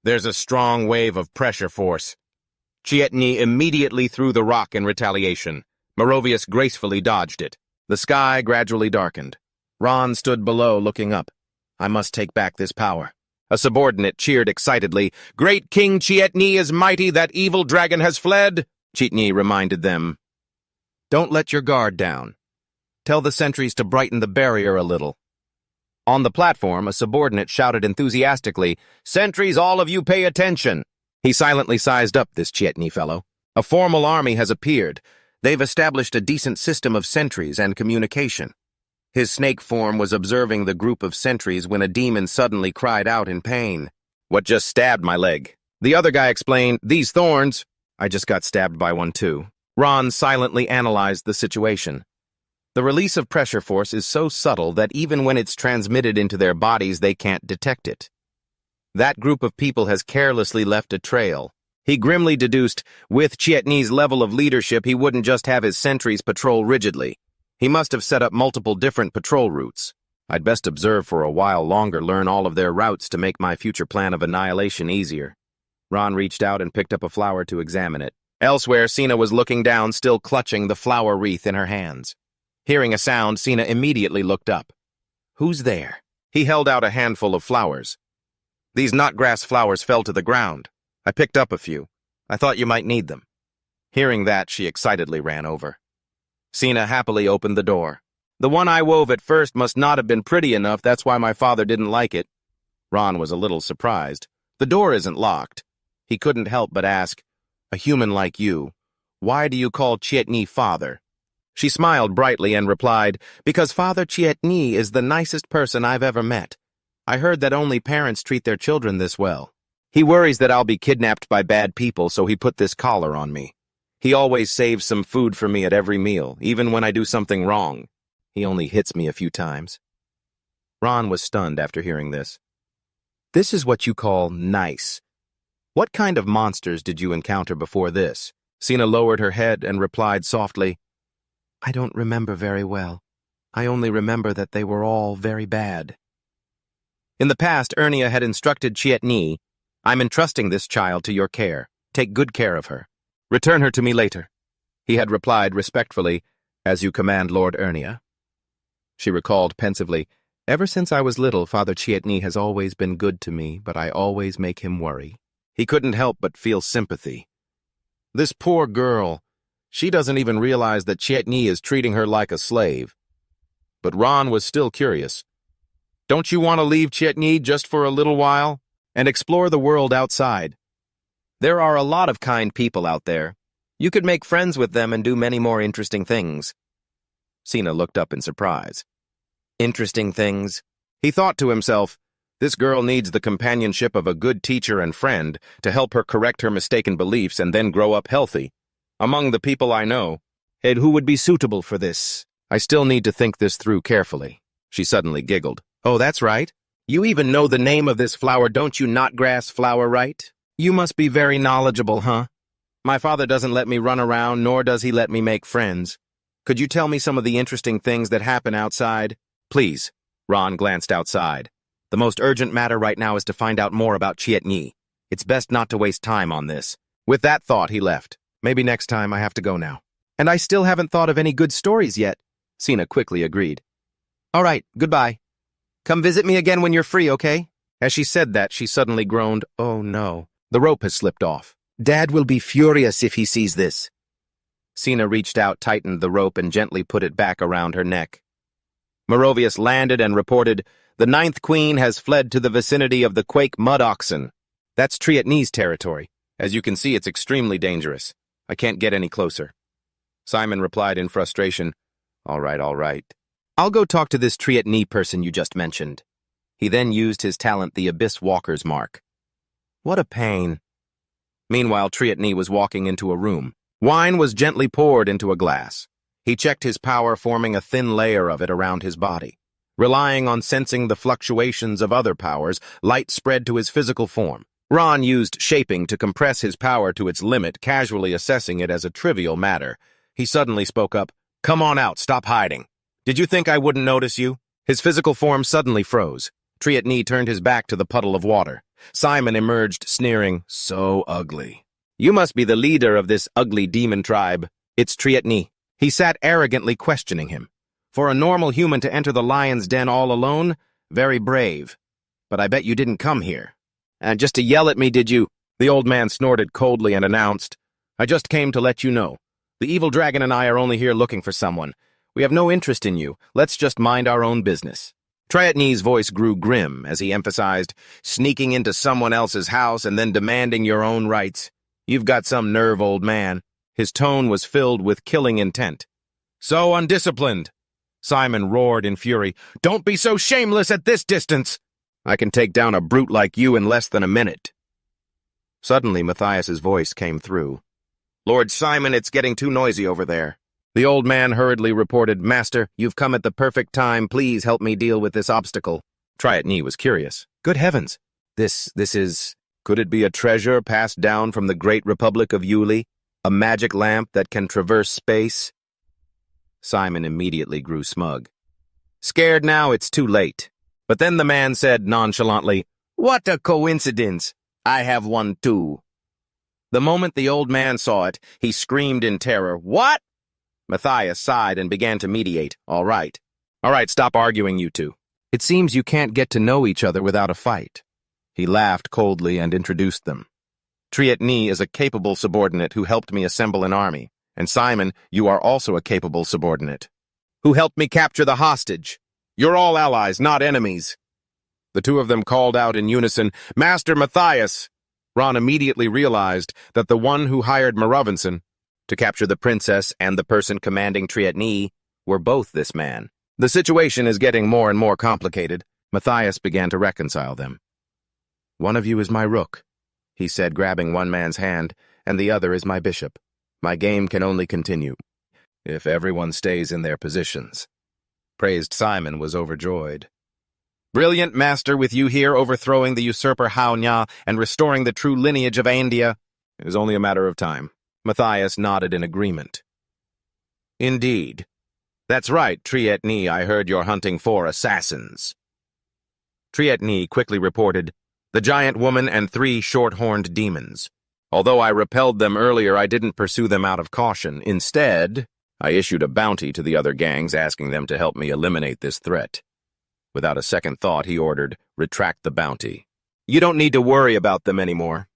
there's a strong wave of pressure force." Chietni immediately threw the rock in retaliation. Merovius gracefully dodged it. The sky gradually darkened. Ron stood below, looking up. "I must take back this power." A subordinate cheered excitedly. "Great King Chietni is mighty, that evil dragon has fled," Chietni reminded them. "Don't let your guard down. Tell the sentries to brighten the barrier a little." On the platform, a subordinate shouted enthusiastically, "Sentries, all of you pay attention." He silently sized up this Chietni fellow. A formal army has appeared. They've established a decent system of sentries and communication. His snake form was observing the group of sentries when a demon suddenly cried out in pain. "What just stabbed my leg?" The other guy explained, "These thorns." "I just got stabbed by one too." Ron silently analyzed the situation. The release of pressure force is so subtle that even when it's transmitted into their bodies, they can't detect it. That group of people has carelessly left a trail. He grimly deduced, with Chietni's level of leadership, he wouldn't just have his sentries patrol rigidly. He must have set up multiple different patrol routes. I'd best observe for a while longer, learn all of their routes to make my future plan of annihilation easier. Ron reached out and picked up a flower to examine it. Elsewhere, Sina was looking down, still clutching the flower wreath in her hands. Hearing a sound, Sina immediately looked up. "Who's there?" He held out a handful of flowers. "These knotgrass flowers fell to the ground. I picked up a few. I thought you might need them." Hearing that, she excitedly ran over. Sina happily opened the door. "The one I wove at first must not have been pretty enough, that's why my father didn't like it." Ron was a little surprised. "The door isn't locked." He couldn't help but ask, "A human like you, why do you call Chietni father?" She smiled brightly and replied, "Because Father Chietni is the nicest person I've ever met. I heard that only parents treat their children this well. He worries that I'll be kidnapped by bad people, so he put this collar on me. He always saves some food for me at every meal, even when I do something wrong. He only hits me a few times." Ron was stunned after hearing this. "This is what you call nice. What kind of monsters did you encounter before this?" Sina lowered her head and replied softly, "I don't remember very well. I only remember that they were all very bad." In the past, Ernia had instructed Chietni, "I'm entrusting this child to your care. Take good care of her. Return her to me later." He had replied respectfully, "As you command, Lord Ernia." She recalled pensively, "Ever since I was little, Father Chietni has always been good to me, but I always make him worry." He couldn't help but feel sympathy. This poor girl, she doesn't even realize that Chietni is treating her like a slave. But Ron was still curious. "Don't you want to leave Chietni just for a little while and explore the world outside? There are a lot of kind people out there. You could make friends with them and do many more interesting things." Sina looked up in surprise. Interesting things? He thought to himself, this girl needs the companionship of a good teacher and friend to help her correct her mistaken beliefs and then grow up healthy. Among the people I know, and who would be suitable for this? I still need to think this through carefully. She suddenly giggled. "Oh, that's right. You even know the name of this flower, don't you, knotgrass flower, right? You must be very knowledgeable, huh? My father doesn't let me run around, nor does he let me make friends. Could you tell me some of the interesting things that happen outside?" "Please." Ron glanced outside. "The most urgent matter right now is to find out more about Chietni. It's best not to waste time on this." With that thought, he left. "Maybe next time. I have to go now." "And I still haven't thought of any good stories yet," Sina quickly agreed. "All right, goodbye. Come visit me again when you're free, okay?" As she said that, she suddenly groaned, "Oh no, the rope has slipped off. Dad will be furious if he sees this." Sina reached out, tightened the rope, and gently put it back around her neck. Merovius landed and reported, "The 9th Queen has fled to the vicinity of the Quake Mud Oxen. That's Chietni's territory. As you can see, it's extremely dangerous. I can't get any closer. Simon replied in frustration, All right, all right. I'll go talk to this Triet-Ni person you just mentioned. He then used his talent, the Abyss Walker's mark. What a pain. Meanwhile, Triet-Ni was walking into a room. Wine was gently poured into a glass. He checked his power, forming a thin layer of it around his body. Relying on sensing the fluctuations of other powers, light spread to his physical form. Ron used shaping to compress his power to its limit, casually assessing it as a trivial matter. He suddenly spoke up, Come on out, stop hiding. Did you think I wouldn't notice you? His physical form suddenly froze. Triet-Ni turned his back to the puddle of water. Simon emerged, sneering, So ugly. You must be the leader of this ugly demon tribe. It's Triet-Ni. He sat arrogantly questioning him. For a normal human to enter the lion's den all alone, very brave. But I bet you didn't come here. And just to yell at me, did you? The old man snorted coldly and announced, I just came to let you know. The evil dragon and I are only here looking for someone. We have no interest in you. Let's just mind our own business. Triet-Ni's voice grew grim as he emphasized, sneaking into someone else's house and then demanding your own rights. You've got some nerve, old man. His tone was filled with killing intent. So undisciplined. Simon roared in fury. Don't be so shameless at this distance. I can take down a brute like you in less than a minute. Suddenly, Matthias's voice came through. Lord Simon, it's getting too noisy over there. The old man hurriedly reported, Master, you've come at the perfect time. Please help me deal with this obstacle. Triet-Ni was curious. Good heavens. This is... Could it be a treasure passed down from the great Republic of Yuli? A magic lamp that can traverse space? Simon immediately grew smug. Scared now, it's too late. But then the man said nonchalantly, What a coincidence! I have one too. The moment the old man saw it, he screamed in terror, What? Matthias sighed and began to mediate. All right, stop arguing, you two. It seems you can't get to know each other without a fight. He laughed coldly and introduced them. Triet-Ni is a capable subordinate who helped me assemble an army. And Simon, you are also a capable subordinate, who helped me capture the hostage. You're all allies, not enemies. The two of them called out in unison, Master Matthias! Ron immediately realized that the one who hired Maravinson to capture the princess and the person commanding Triet-Ni were both this man. The situation is getting more and more complicated. Matthias began to reconcile them. One of you is my rook, he said, grabbing one man's hand, and the other is my bishop. My game can only continue if everyone stays in their positions. Praised Simon was overjoyed. Brilliant, Master, with you here overthrowing the usurper Hao-Nya and restoring the true lineage of India. It is only a matter of time. Matthias nodded in agreement. Indeed. That's right, Triet-Ni, I heard you're hunting for assassins. Triet-Ni quickly reported, the giant woman and 3 short-horned demons. Although I repelled them earlier, I didn't pursue them out of caution. Instead, I issued a bounty to the other gangs asking them to help me eliminate this threat. Without a second thought, he ordered, retract the bounty. You don't need to worry about them anymore.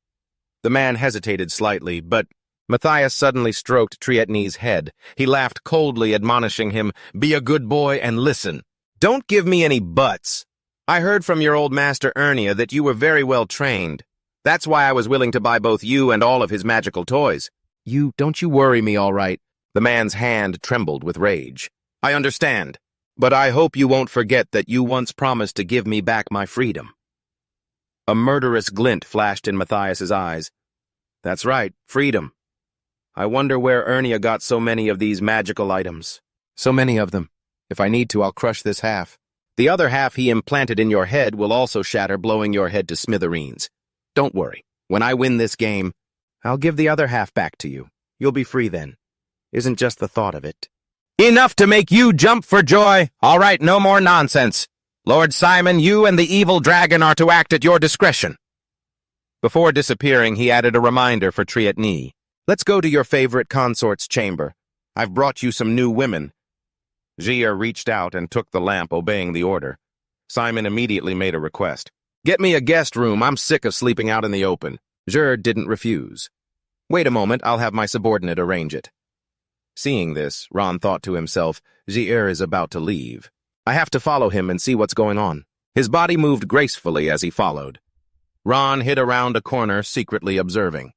The man hesitated slightly, but Matthias suddenly stroked Triet-Ni's head. He laughed coldly, admonishing him, be a good boy and listen. Don't give me any buts. I heard from your old master Ernia that you were very well trained. That's why I was willing to buy both you and all of his magical toys. Don't you worry me, all right? The man's hand trembled with rage. I understand, but I hope you won't forget that you once promised to give me back my freedom. A murderous glint flashed in Matthias's eyes. That's right, freedom. I wonder where Ernia got so many of these magical items. So many of them. If I need to, I'll crush this half. The other half he implanted in your head will also shatter, blowing your head to smithereens. Don't worry. When I win this game, I'll give the other half back to you. You'll be free then. Isn't just the thought of it. Enough to make you jump for joy! All right, no more nonsense. Lord Simon, you and the evil dragon are to act at your discretion. Before disappearing, he added a reminder for Triet-Ni. Let's go to your favorite consort's chamber. I've brought you some new women. Jia reached out and took the lamp, obeying the order. Simon immediately made a request. Get me a guest room. I'm sick of sleeping out in the open. Jia didn't refuse. Wait a moment, I'll have my subordinate arrange it. Seeing this, Ron thought to himself, Jia is about to leave. I have to follow him and see what's going on. His body moved gracefully as he followed. Ron hid around a corner, secretly observing.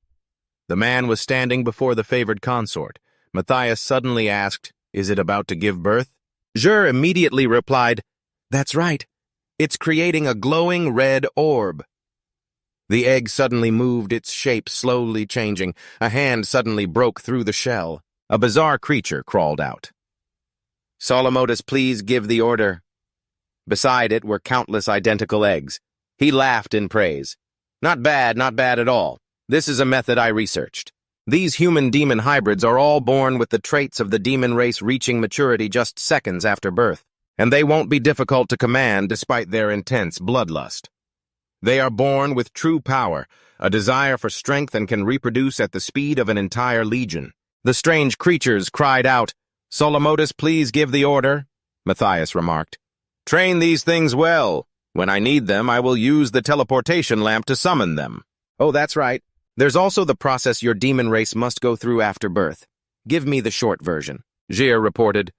The man was standing before the favored consort. Matthias suddenly asked, "Is it about to give birth?" Jur immediately replied, "That's right. It's creating a glowing red orb." The egg suddenly moved, its shape slowly changing. A hand suddenly broke through the shell. A bizarre creature crawled out. "Solomodus, please give the order." Beside it were countless identical eggs. He laughed in praise. Not bad at all. This is a method I researched. These human-demon hybrids are all born with the traits of the demon race reaching maturity just seconds after birth, and they won't be difficult to command despite their intense bloodlust. They are born with true power, a desire for strength, and can reproduce at the speed of an entire legion. The strange creatures cried out. "Solomodus, please give the order," Matthias remarked. "Train these things well. When I need them, I will use the teleportation lamp to summon them." "Oh, that's right. There's also the process your demon race must go through after birth. Give me the short version." Jir reported,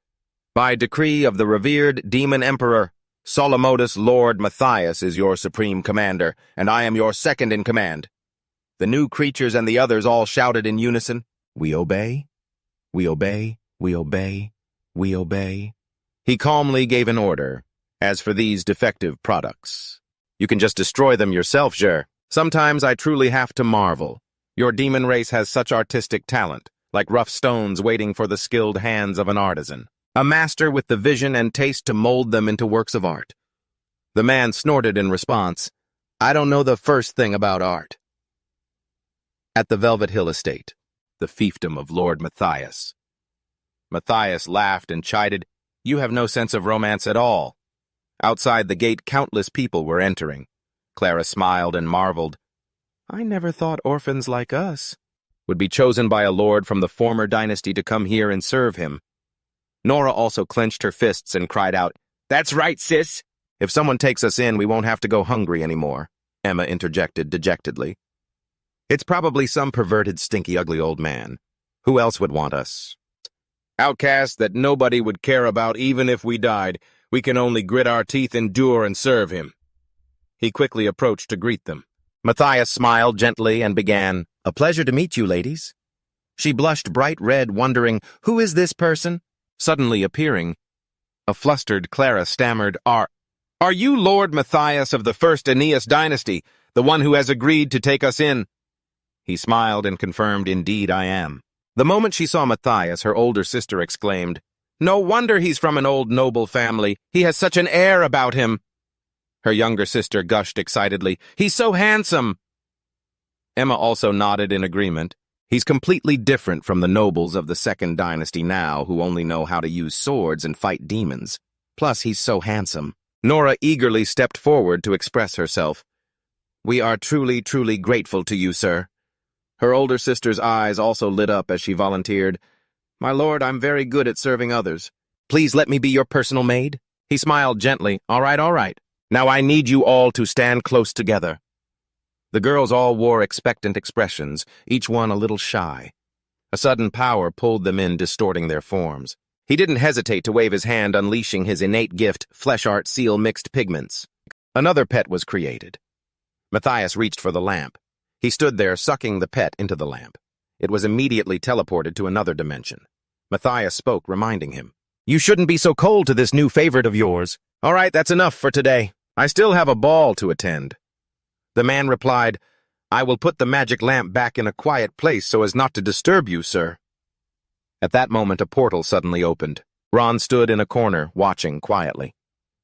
"By decree of the revered demon emperor, Solomodus Lord Matthias is your supreme commander, and I am your second in command." The new creatures and the others all shouted in unison, "We obey, we obey, we obey, we obey." He calmly gave an order. "As for these defective products, you can just destroy them yourself, Jir. Sometimes I truly have to marvel. Your demon race has such artistic talent, like rough stones waiting for the skilled hands of an artisan. A master with the vision and taste to mold them into works of art." The man snorted in response, "I don't know the first thing about art." At the Velvet Hill Estate, the fiefdom of Lord Matthias. Matthias laughed and chided, "You have no sense of romance at all." Outside the gate, countless people were entering. Clara smiled and marveled. "I never thought orphans like us would be chosen by a lord from the former dynasty to come here and serve him." Nora also clenched her fists and cried out, "That's right, sis! If someone takes us in, we won't have to go hungry anymore," Emma interjected dejectedly. "It's probably some perverted, stinky, ugly old man. Who else would want us? Outcasts that nobody would care about even if we died. We can only grit our teeth, endure, and serve him." He quickly approached to greet them. Matthias smiled gently and began, "A pleasure to meet you, ladies." She blushed bright red, wondering, "Who is this person?" Suddenly appearing, a flustered Clara stammered, Are you Lord Matthias of the First Aeneas dynasty, the one who has agreed to take us in?" He smiled and confirmed, "Indeed I am." The moment she saw Matthias, her older sister exclaimed, "No wonder he's from an old noble family. He has such an air about him." Her younger sister gushed excitedly, "He's so handsome." Emma also nodded in agreement. "He's completely different from the nobles of the Second Dynasty now, who only know how to use swords and fight demons. Plus, he's so handsome." Nora eagerly stepped forward to express herself. "We are truly, truly grateful to you, sir." Her older sister's eyes also lit up as she volunteered, "My lord, I'm very good at serving others. Please let me be your personal maid." He smiled gently. All right. Now I need you all to stand close together." The girls all wore expectant expressions, each one a little shy. A sudden power pulled them in, distorting their forms. He didn't hesitate to wave his hand, unleashing his innate gift, flesh art seal mixed pigments. Another pet was created. Matthias reached for the lamp. He stood there, sucking the pet into the lamp. It was immediately teleported to another dimension. Matthias spoke, reminding him, "You shouldn't be so cold to this new favorite of yours." "All right, that's enough for today. I still have a ball to attend." The man replied, "I will put the magic lamp back in a quiet place so as not to disturb you, sir." At that moment, a portal suddenly opened. Ron stood in a corner, watching quietly.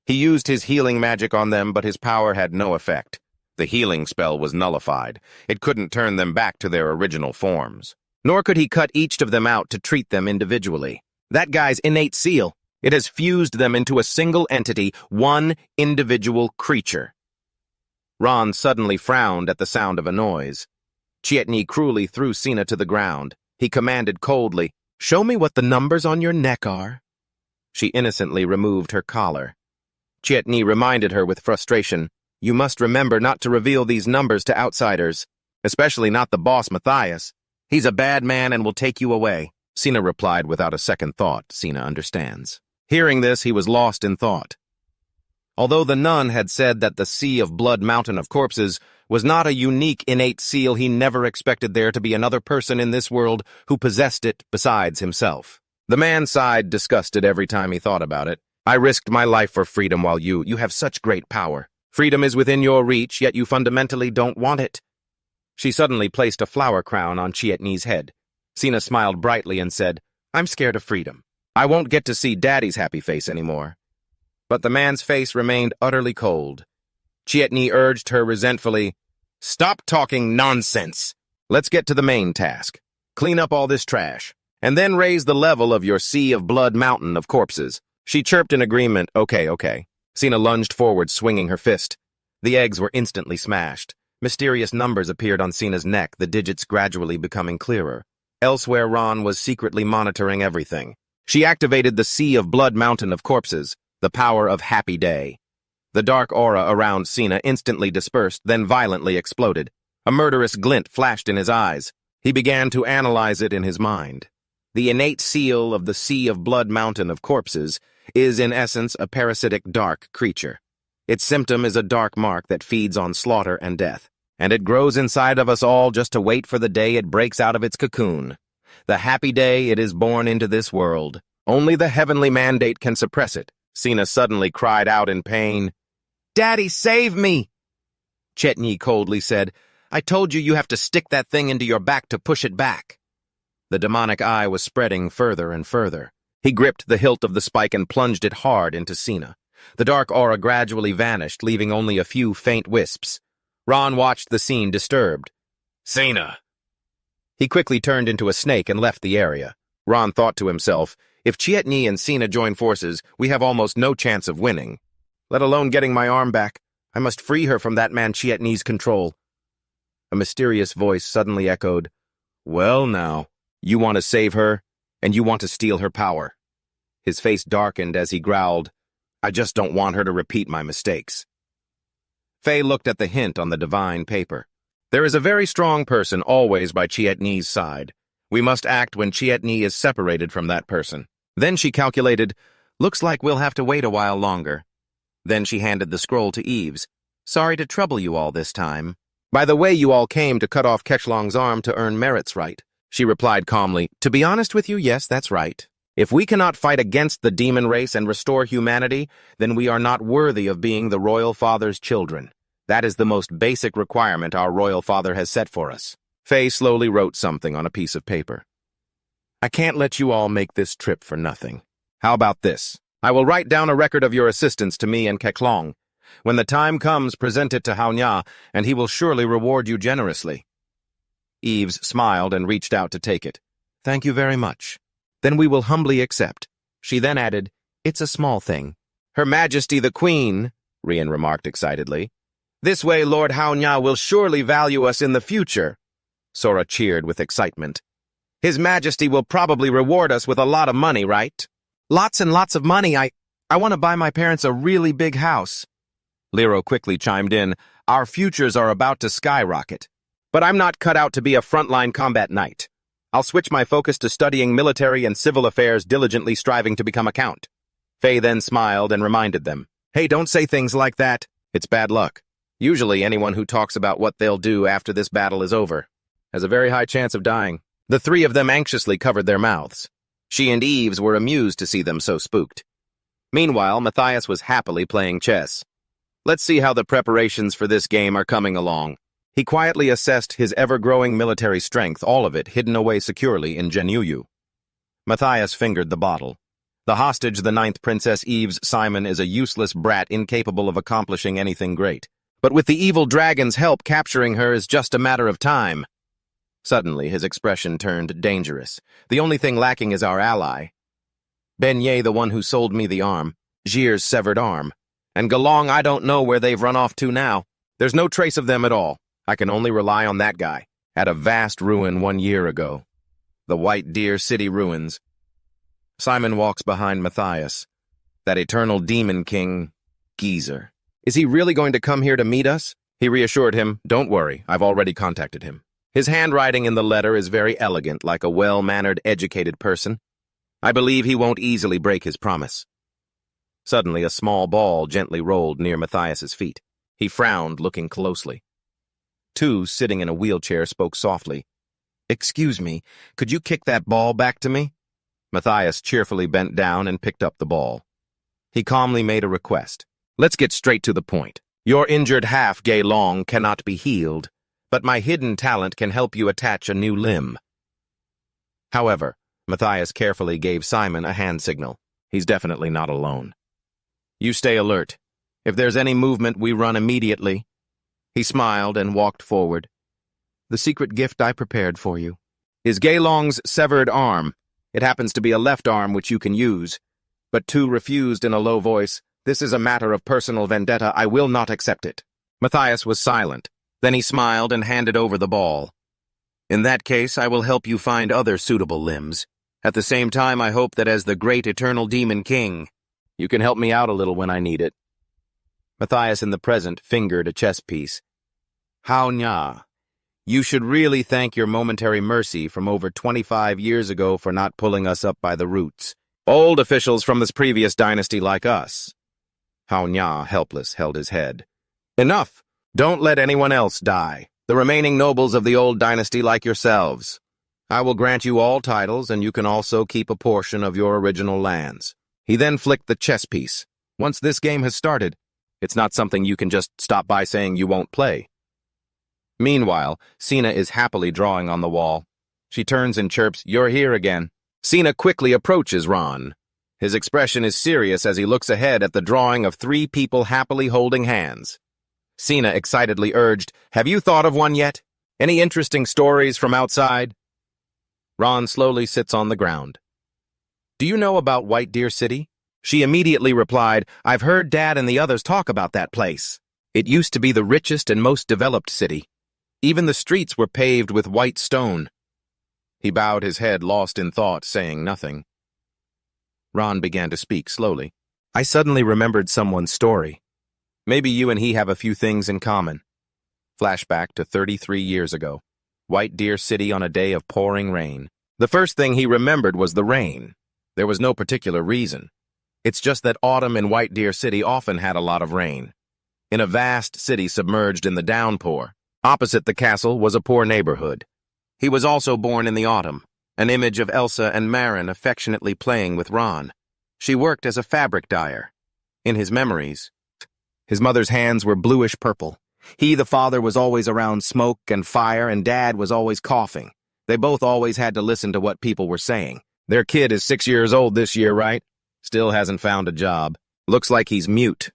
He used his healing magic on them, but his power had no effect. The healing spell was nullified. It couldn't turn them back to their original forms. Nor could he cut each of them out to treat them individually. That guy's innate seal, it has fused them into a single entity, one individual creature. Ron suddenly frowned at the sound of a noise. Chietni cruelly threw Sina to the ground. He commanded coldly, "Show me what the numbers on your neck are." She innocently removed her collar. Chietni reminded her with frustration, "You must remember not to reveal these numbers to outsiders, especially not the boss Matthias. He's a bad man and will take you away." Sina replied without a second thought, "Sina understands." Hearing this, he was lost in thought. Although the nun had said that the Sea of Blood Mountain of Corpses was not a unique innate seal, he never expected there to be another person in this world who possessed it besides himself. The man sighed, disgusted every time he thought about it. I risked my life for freedom while you have such great power. Freedom is within your reach, yet you fundamentally don't want it. She suddenly placed a flower crown on Chietni's head. Sina smiled brightly and said, I'm scared of freedom. I won't get to see Daddy's happy face anymore. But the man's face remained utterly cold. Chietni urged her resentfully, Stop talking nonsense. Let's get to the main task. Clean up all this trash, and then raise the level of your Sea of Blood Mountain of Corpses. She chirped in agreement, okay. Sina lunged forward, swinging her fist. The eggs were instantly smashed. Mysterious numbers appeared on Sina's neck, the digits gradually becoming clearer. Elsewhere, Ron was secretly monitoring everything. She activated the Sea of Blood Mountain of Corpses, the power of Happy Day. The dark aura around Sina instantly dispersed, then violently exploded. A murderous glint flashed in his eyes. He began to analyze it in his mind. The innate seal of the Sea of Blood Mountain of Corpses is, in essence, a parasitic dark creature. Its symptom is a dark mark that feeds on slaughter and death, and it grows inside of us all just to wait for the day it breaks out of its cocoon. The happy day it is born into this world. Only the heavenly mandate can suppress it. Sina suddenly cried out in pain. Daddy, save me! Chietni coldly said, I told you have to stick that thing into your back to push it back. The demonic eye was spreading further and further. He gripped the hilt of the spike and plunged it hard into Sina. The dark aura gradually vanished, leaving only a few faint wisps. Ron watched the scene disturbed. Sina! He quickly turned into a snake and left the area. Ron thought to himself, if Chietni and Sina join forces, we have almost no chance of winning. Let alone getting my arm back. I must free her from that man Chietni's control. A mysterious voice suddenly echoed, Well now, you want to save her, and you want to steal her power. His face darkened as he growled, I just don't want her to repeat my mistakes. Faye looked at the hint on the divine paper. There is a very strong person always by Chietni's side. We must act when Chietni is separated from that person. Then she calculated, looks like we'll have to wait a while longer. Then she handed the scroll to Eves. Sorry to trouble you all this time. By the way, you all came to cut off Kechlong's arm to earn merits, right? She replied calmly, To be honest with you, yes, that's right. If we cannot fight against the demon race and restore humanity, then we are not worthy of being the Royal Father's children. That is the most basic requirement our Royal Father has set for us. Faye slowly wrote something on a piece of paper. I can't let you all make this trip for nothing. How about this? I will write down a record of your assistance to me and Kechlong. When the time comes, present it to Haonya, and he will surely reward you generously. Eves smiled and reached out to take it. Thank you very much. Then we will humbly accept. She then added, It's a small thing. Her Majesty the Queen, Rian remarked excitedly. This way Lord Haonya will surely value us in the future. Sora cheered with excitement. His Majesty will probably reward us with a lot of money, right? Lots and lots of money. I want to buy my parents a really big house. Lero quickly chimed in, Our futures are about to skyrocket. But I'm not cut out to be a frontline combat knight. I'll switch my focus to studying military and civil affairs, diligently striving to become a count. Faye then smiled and reminded them, Hey, don't say things like that. It's bad luck. Usually anyone who talks about what they'll do after this battle is over has a very high chance of dying. The three of them anxiously covered their mouths. She and Eves were amused to see them so spooked. Meanwhile, Matthias was happily playing chess. Let's see how the preparations for this game are coming along. He quietly assessed his ever-growing military strength, all of it hidden away securely in Genuyu. Matthias fingered the bottle. The hostage, the ninth Princess Eves Simon, is a useless brat incapable of accomplishing anything great. But with the evil dragon's help, capturing her is just a matter of time. Suddenly, his expression turned dangerous. The only thing lacking is our ally. Beignet, the one who sold me the arm. Jir's severed arm. And Galong, I don't know where they've run off to now. There's no trace of them at all. I can only rely on that guy. At a vast ruin 1 year ago. The White Deer City ruins. Simon walks behind Matthias. That eternal demon king, Geezer. Is he really going to come here to meet us? He reassured him, Don't worry, I've already contacted him. His handwriting in the letter is very elegant, like a well-mannered, educated person. I believe he won't easily break his promise. Suddenly, a small ball gently rolled near Matthias's feet. He frowned, looking closely. Two, sitting in a wheelchair, spoke softly. "Excuse me, could you kick that ball back to me?" Matthias cheerfully bent down and picked up the ball. He calmly made a request. "Let's get straight to the point. Your injured half, Gay Long, cannot be healed, but my hidden talent can help you attach a new limb." However, Matthias carefully gave Simon a hand signal. He's definitely not alone. "You stay alert. If there's any movement, we run immediately." He smiled and walked forward. "The secret gift I prepared for you is Gay Long's severed arm. It happens to be a left arm which you can use." But Tu refused in a low voice. "This is a matter of personal vendetta. I will not accept it." Matthias was silent. Then he smiled and handed over the ball. "In that case, I will help you find other suitable limbs. At the same time, I hope that as the great eternal demon king, you can help me out a little when I need it." Matthias in the present fingered a chess piece. "Hao Nya, you should really thank your momentary mercy from over 25 years ago for not pulling us up by the roots. Old officials from this previous dynasty like us." Hao Nya, helpless, held his head. "Enough! Don't let anyone else die. The remaining nobles of the old dynasty like yourselves. I will grant you all titles, and you can also keep a portion of your original lands." He then flicked the chess piece. "Once this game has started, it's not something you can just stop by saying you won't play." Meanwhile, Sina is happily drawing on the wall. She turns and chirps, "You're here again." Sina quickly approaches Ron. His expression is serious as he looks ahead at the drawing of three people happily holding hands. Sina excitedly urged, "Have you thought of one yet? Any interesting stories from outside?" Ron slowly sits on the ground. "Do you know about White Deer City?" She immediately replied, "I've heard Dad and the others talk about that place. It used to be the richest and most developed city. Even the streets were paved with white stone." He bowed his head, lost in thought, saying nothing. Ron began to speak slowly. "I suddenly remembered someone's story. Maybe you and he have a few things in common." Flashback to 33 years ago. White Deer City on a day of pouring rain. The first thing he remembered was the rain. There was no particular reason. It's just that autumn in White Deer City often had a lot of rain. In a vast city submerged in the downpour, opposite the castle was a poor neighborhood. He was also born in the autumn, an image of Elsa and Marin affectionately playing with Ron. She worked as a fabric dyer. In his memories, his mother's hands were bluish-purple. He, the father, was always around smoke and fire, and Dad was always coughing. They both always had to listen to what people were saying. "Their kid is 6 years old this year, right? Still hasn't found a job. Looks like he's mute.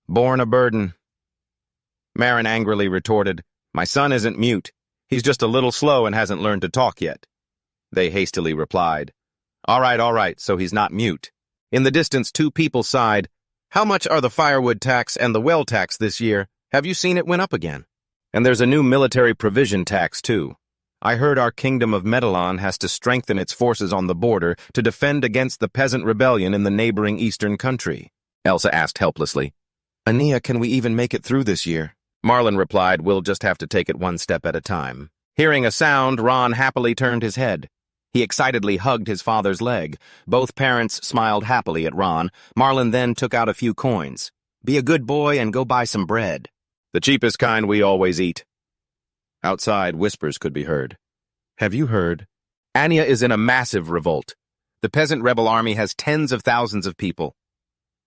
Born a burden." Marin angrily retorted, "My son isn't mute. He's just a little slow and hasn't learned to talk yet." They hastily replied, all right, so he's not mute." In the distance, two people sighed, "How much are the firewood tax and the well tax this year? Have you seen it went up again? And there's a new military provision tax, too. I heard our kingdom of Medellin has to strengthen its forces on the border to defend against the peasant rebellion in the neighboring eastern country." Elsa asked helplessly, "Ania, can we even make it through this year?" Marlon replied, "We'll just have to take it one step at a time." Hearing a sound, Ron happily turned his head. He excitedly hugged his father's leg. Both parents smiled happily at Ron. Marlon then took out a few coins. "Be a good boy and go buy some bread. The cheapest kind we always eat." Outside, whispers could be heard. "Have you heard? Anya is in a massive revolt. The peasant rebel army has tens of thousands of people.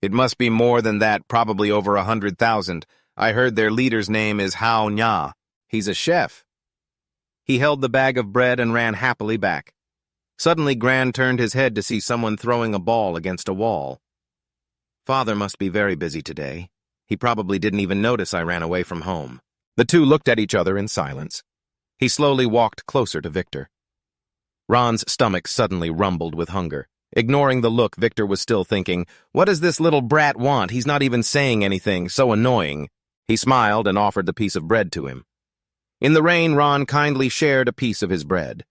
It must be more than that, probably over 100,000. I heard their leader's name is Hao Nya. He's a chef." He held the bag of bread and ran happily back. Suddenly, Gran turned his head to see someone throwing a ball against a wall. "Father must be very busy today. He probably didn't even notice I ran away from home." The two looked at each other in silence. He slowly walked closer to Victor. Ron's stomach suddenly rumbled with hunger. Ignoring the look, Victor was still thinking, "What does this little brat want? He's not even saying anything, so annoying." He smiled and offered the piece of bread to him. In the rain, Ron kindly shared a piece of his bread.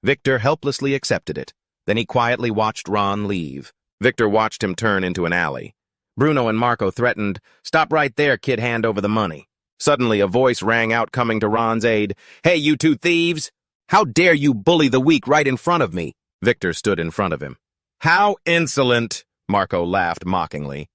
Victor helplessly accepted it. Then he quietly watched Ron leave. Victor watched him turn into an alley. Bruno and Marco threatened, "Stop right there, kid, hand over the money." Suddenly, a voice rang out coming to Ron's aid. "Hey, you two thieves! How dare you bully the weak right in front of me?" Victor stood in front of him. "How insolent!" Marco laughed mockingly.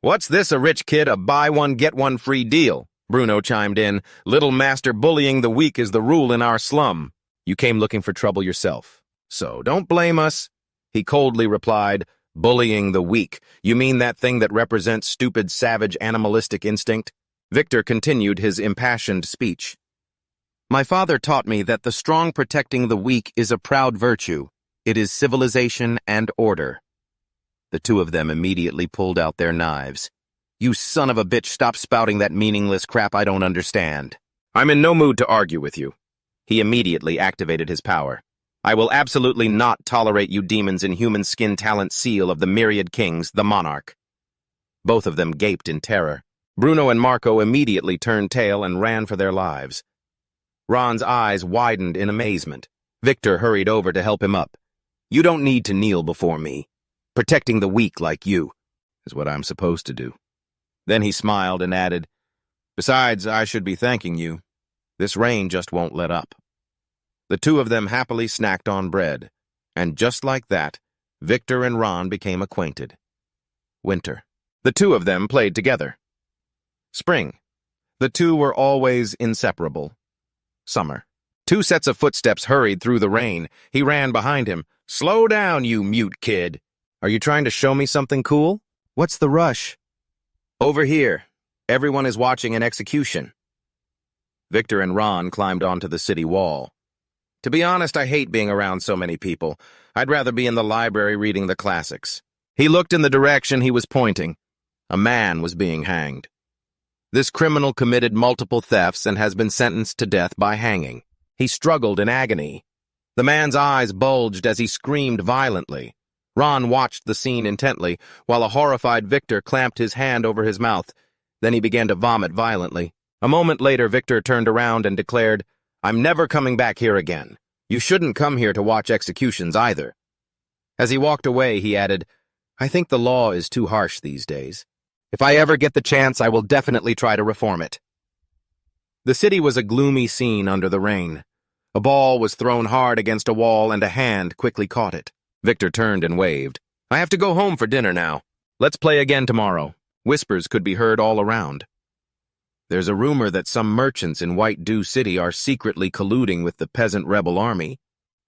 What's this, a rich kid, a buy one, get one free deal? Bruno chimed in. Little master, bullying the weak is the rule in our slum. You came looking for trouble yourself. So don't blame us. He coldly replied, bullying the weak. You mean that thing that represents stupid, savage, animalistic instinct? Victor continued his impassioned speech. My father taught me that the strong protecting the weak is a proud virtue. It is civilization and order. The two of them immediately pulled out their knives. You son of a bitch, stop spouting that meaningless crap I don't understand. I'm in no mood to argue with you. He immediately activated his power. I will absolutely not tolerate you demons in human skin talent seal of the myriad kings, the monarch. Both of them gaped in terror. Bruno and Marco immediately turned tail and ran for their lives. Ron's eyes widened in amazement. Victor hurried over to help him up. You don't need to kneel before me. Protecting the weak like you is what I'm supposed to do. Then he smiled and added, Besides, I should be thanking you. This rain just won't let up. The two of them happily snacked on bread, and just like that, Victor and Ron became acquainted. Winter. The two of them played together. Spring. The two were always inseparable. Summer. Two sets of footsteps hurried through the rain. He ran behind him. Slow down, you mute kid. Are you trying to show me something cool? What's the rush? Over here. Everyone is watching an execution. Victor and Ron climbed onto the city wall. To be honest, I hate being around so many people. I'd rather be in the library reading the classics. He looked in the direction he was pointing. A man was being hanged. This criminal committed multiple thefts and has been sentenced to death by hanging. He struggled in agony. The man's eyes bulged as he screamed violently. Ron watched the scene intently, while a horrified Victor clamped his hand over his mouth. Then he began to vomit violently. A moment later, Victor turned around and declared, I'm never coming back here again. You shouldn't come here to watch executions either. As he walked away, he added, I think the law is too harsh these days. If I ever get the chance, I will definitely try to reform it. The city was a gloomy scene under the rain. A ball was thrown hard against a wall and a hand quickly caught it. Victor turned and waved. I have to go home for dinner now. Let's play again tomorrow. Whispers could be heard all around. There's a rumor that some merchants in White Dew City are secretly colluding with the peasant rebel army.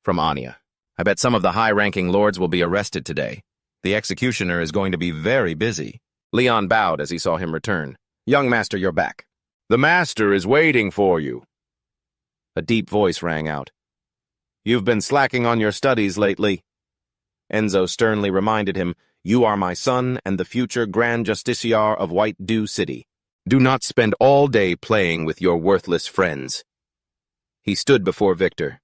From Anya. I bet some of the high-ranking lords will be arrested today. The executioner is going to be very busy. Leon bowed as he saw him return. Young master, you're back. The master is waiting for you. A deep voice rang out. You've been slacking on your studies lately. Enzo sternly reminded him, You are my son and the future Grand Justiciar of White Dew City. Do not spend all day playing with your worthless friends. He stood before Victor.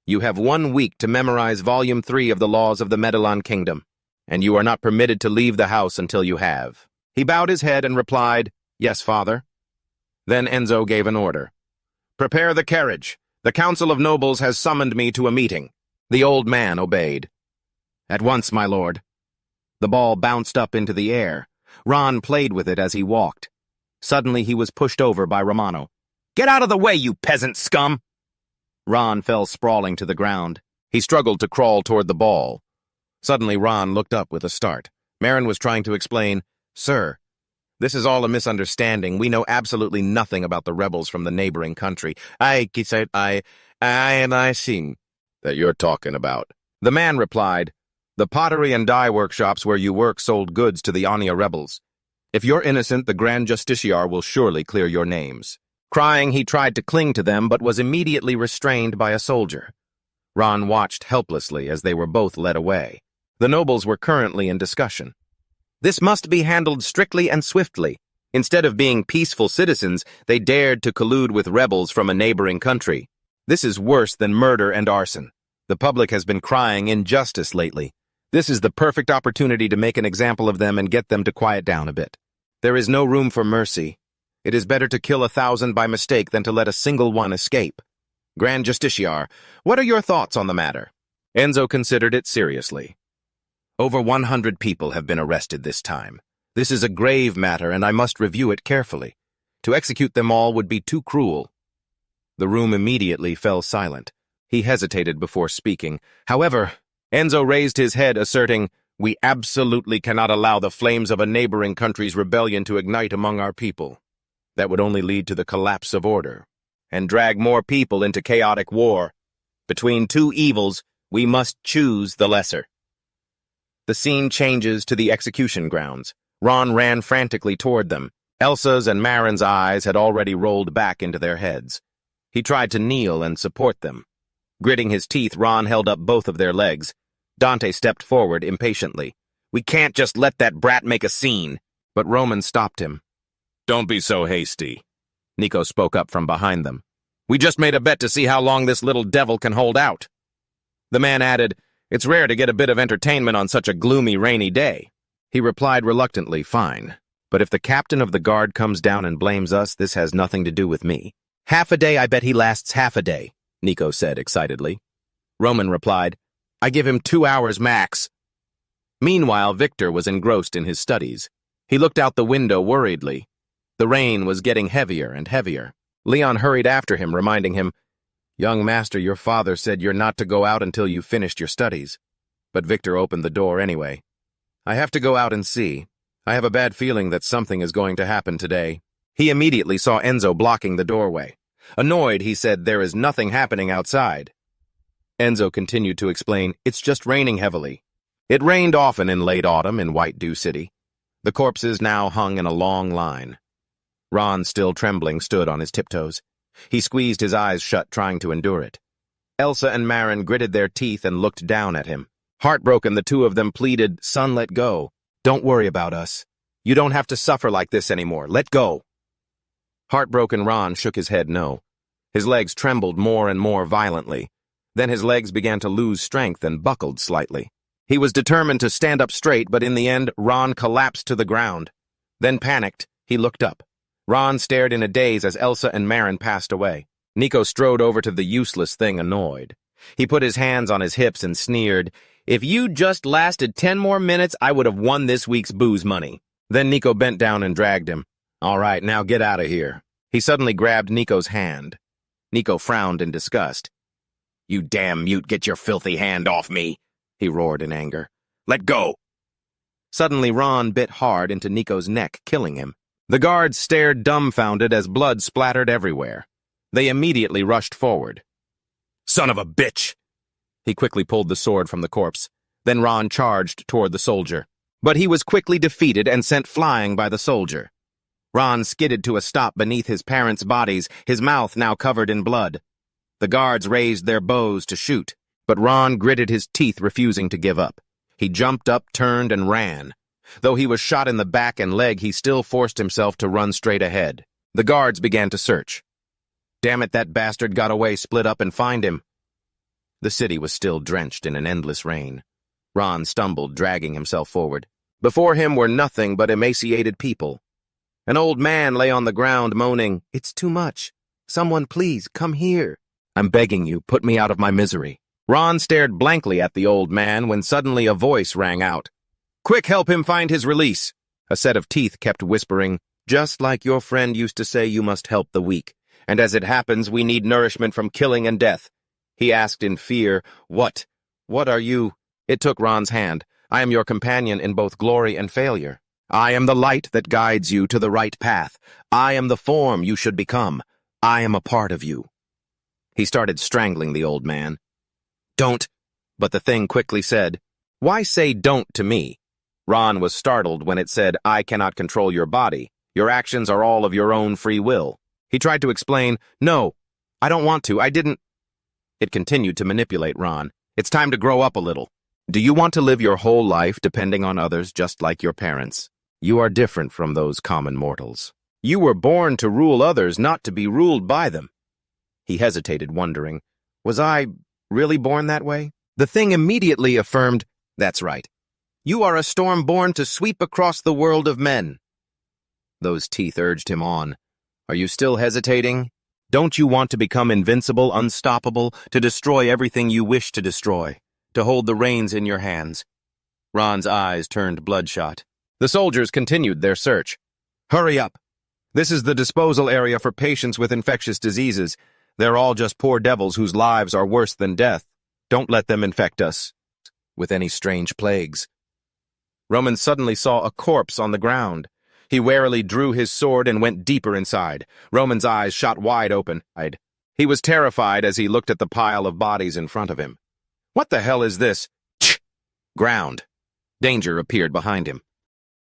You have 1 week to memorize Volume 3 of the Laws of the Medalan Kingdom, and you are not permitted to leave the house until you have. He bowed his head and replied, Yes, father. Then Enzo gave an order. Prepare the carriage. The Council of Nobles has summoned me to a meeting. The old man obeyed. At once, my lord. The ball bounced up into the air. Ron played with it as he walked. Suddenly he was pushed over by Romano. Get out of the way, you peasant scum! Ron fell sprawling to the ground. He struggled to crawl toward the ball. Suddenly Ron looked up with a start. Marin was trying to explain, Sir, this is all a misunderstanding. We know absolutely nothing about the rebels from the neighboring country. I see that you're talking about. The man replied, The pottery and dye workshops where you work sold goods to the Anya rebels. If you're innocent, the Grand Justiciar will surely clear your names. Crying, he tried to cling to them, but was immediately restrained by a soldier. Ron watched helplessly as they were both led away. The nobles were currently in discussion. This must be handled strictly and swiftly. Instead of being peaceful citizens, they dared to collude with rebels from a neighboring country. This is worse than murder and arson. The public has been crying injustice lately. This is the perfect opportunity to make an example of them and get them to quiet down a bit. There is no room for mercy. It is better to kill 1,000 by mistake than to let a single one escape. Grand Justiciar, what are your thoughts on the matter? Enzo considered it seriously. Over 100 people have been arrested this time. This is a grave matter, and I must review it carefully. To execute them all would be too cruel. The room immediately fell silent. He hesitated before speaking. However, Enzo raised his head, asserting, We absolutely cannot allow the flames of a neighboring country's rebellion to ignite among our people. That would only lead to the collapse of order, and drag more people into chaotic war. Between two evils, we must choose the lesser. The scene changes to the execution grounds. Ron ran frantically toward them. Elsa's and Marin's eyes had already rolled back into their heads. He tried to kneel and support them. Gritting his teeth, Ron held up both of their legs. Dante stepped forward impatiently. "We can't just let that brat make a scene." But Roman stopped him. "Don't be so hasty," Nico spoke up from behind them. "We just made a bet to see how long this little devil can hold out." The man added, "It's rare to get a bit of entertainment on such a gloomy, rainy day." He replied reluctantly, "Fine. But if the captain of the guard comes down and blames us, this has nothing to do with me." "Half a day, I bet he lasts half a day," Nico said excitedly. Roman replied, "I give him 2 hours max." Meanwhile, Victor was engrossed in his studies. He looked out the window worriedly. The rain was getting heavier and heavier. Leon hurried after him, reminding him, "Young master, your father said you're not to go out until you've finished your studies." But Victor opened the door anyway. "I have to go out and see. I have a bad feeling that something is going to happen today." He immediately saw Enzo blocking the doorway. Annoyed, he said, "There is nothing happening outside." Enzo continued to explain, "It's just raining heavily." It rained often in late autumn in White Dew City. The corpses now hung in a long line. Ron, still trembling, stood on his tiptoes. He squeezed his eyes shut, trying to endure it. Elsa and Marin gritted their teeth and looked down at him. Heartbroken, the two of them pleaded, "Son, let go. Don't worry about us. You don't have to suffer like this anymore. Let go." Heartbroken, Ron shook his head no. His legs trembled more and more violently. Then his legs began to lose strength and buckled slightly. He was determined to stand up straight, but in the end, Ron collapsed to the ground. Then, panicked, he looked up. Ron stared in a daze as Elsa and Marin passed away. Nico strode over to the useless thing, annoyed. He put his hands on his hips and sneered, "If you just lasted 10 more minutes, I would have won this week's booze money." Then Nico bent down and dragged him. "All right, now get out of here." He suddenly grabbed Nico's hand. Nico frowned in disgust. "You damn mute, get your filthy hand off me," he roared in anger. "Let go." Suddenly, Ron bit hard into Nico's neck, killing him. The guards stared dumbfounded as blood splattered everywhere. They immediately rushed forward. "Son of a bitch!" He quickly pulled the sword from the corpse. Then Ron charged toward the soldier. But he was quickly defeated and sent flying by the soldier. Ron skidded to a stop beneath his parents' bodies, his mouth now covered in blood. The guards raised their bows to shoot, but Ron gritted his teeth, refusing to give up. He jumped up, turned, and ran. Though he was shot in the back and leg, he still forced himself to run straight ahead. The guards began to search. "Damn it, that bastard got away, split up and find him." The city was still drenched in an endless rain. Ron stumbled, dragging himself forward. Before him were nothing but emaciated people. An old man lay on the ground, moaning, "It's too much. Someone please, come here. I'm begging you, put me out of my misery." Ron stared blankly at the old man when suddenly a voice rang out. "Quick, help him find his release." A set of teeth kept whispering, "Just like your friend used to say, you must help the weak. And as it happens, we need nourishment from killing and death." He asked in fear, What are you?" It took Ron's hand. "I am your companion in both glory and failure. I am the light that guides you to the right path. I am the form you should become. I am a part of you." He started strangling the old man. "Don't," but the thing quickly said, "Why say don't to me?" Ron was startled when it said, "I cannot control your body. Your actions are all of your own free will." He tried to explain, "No, I don't want to, I didn't." It continued to manipulate Ron. "It's time to grow up a little. Do you want to live your whole life depending on others just like your parents? You are different from those common mortals. You were born to rule others, not to be ruled by them." He hesitated, wondering, was I really born that way? The thing immediately affirmed, "That's right. You are a storm born to sweep across the world of men." Those teeth urged him on. "Are you still hesitating? Don't you want to become invincible, unstoppable, to destroy everything you wish to destroy, to hold the reins in your hands?" Ron's eyes turned bloodshot. The soldiers continued their search. "Hurry up. This is the disposal area for patients with infectious diseases. They're all just poor devils whose lives are worse than death. Don't let them infect us with any strange plagues." Roman suddenly saw a corpse on the ground. He warily drew his sword and went deeper inside. Roman's eyes shot wide open. He was terrified as he looked at the pile of bodies in front of him. What the hell is this? Ground. Danger appeared behind him.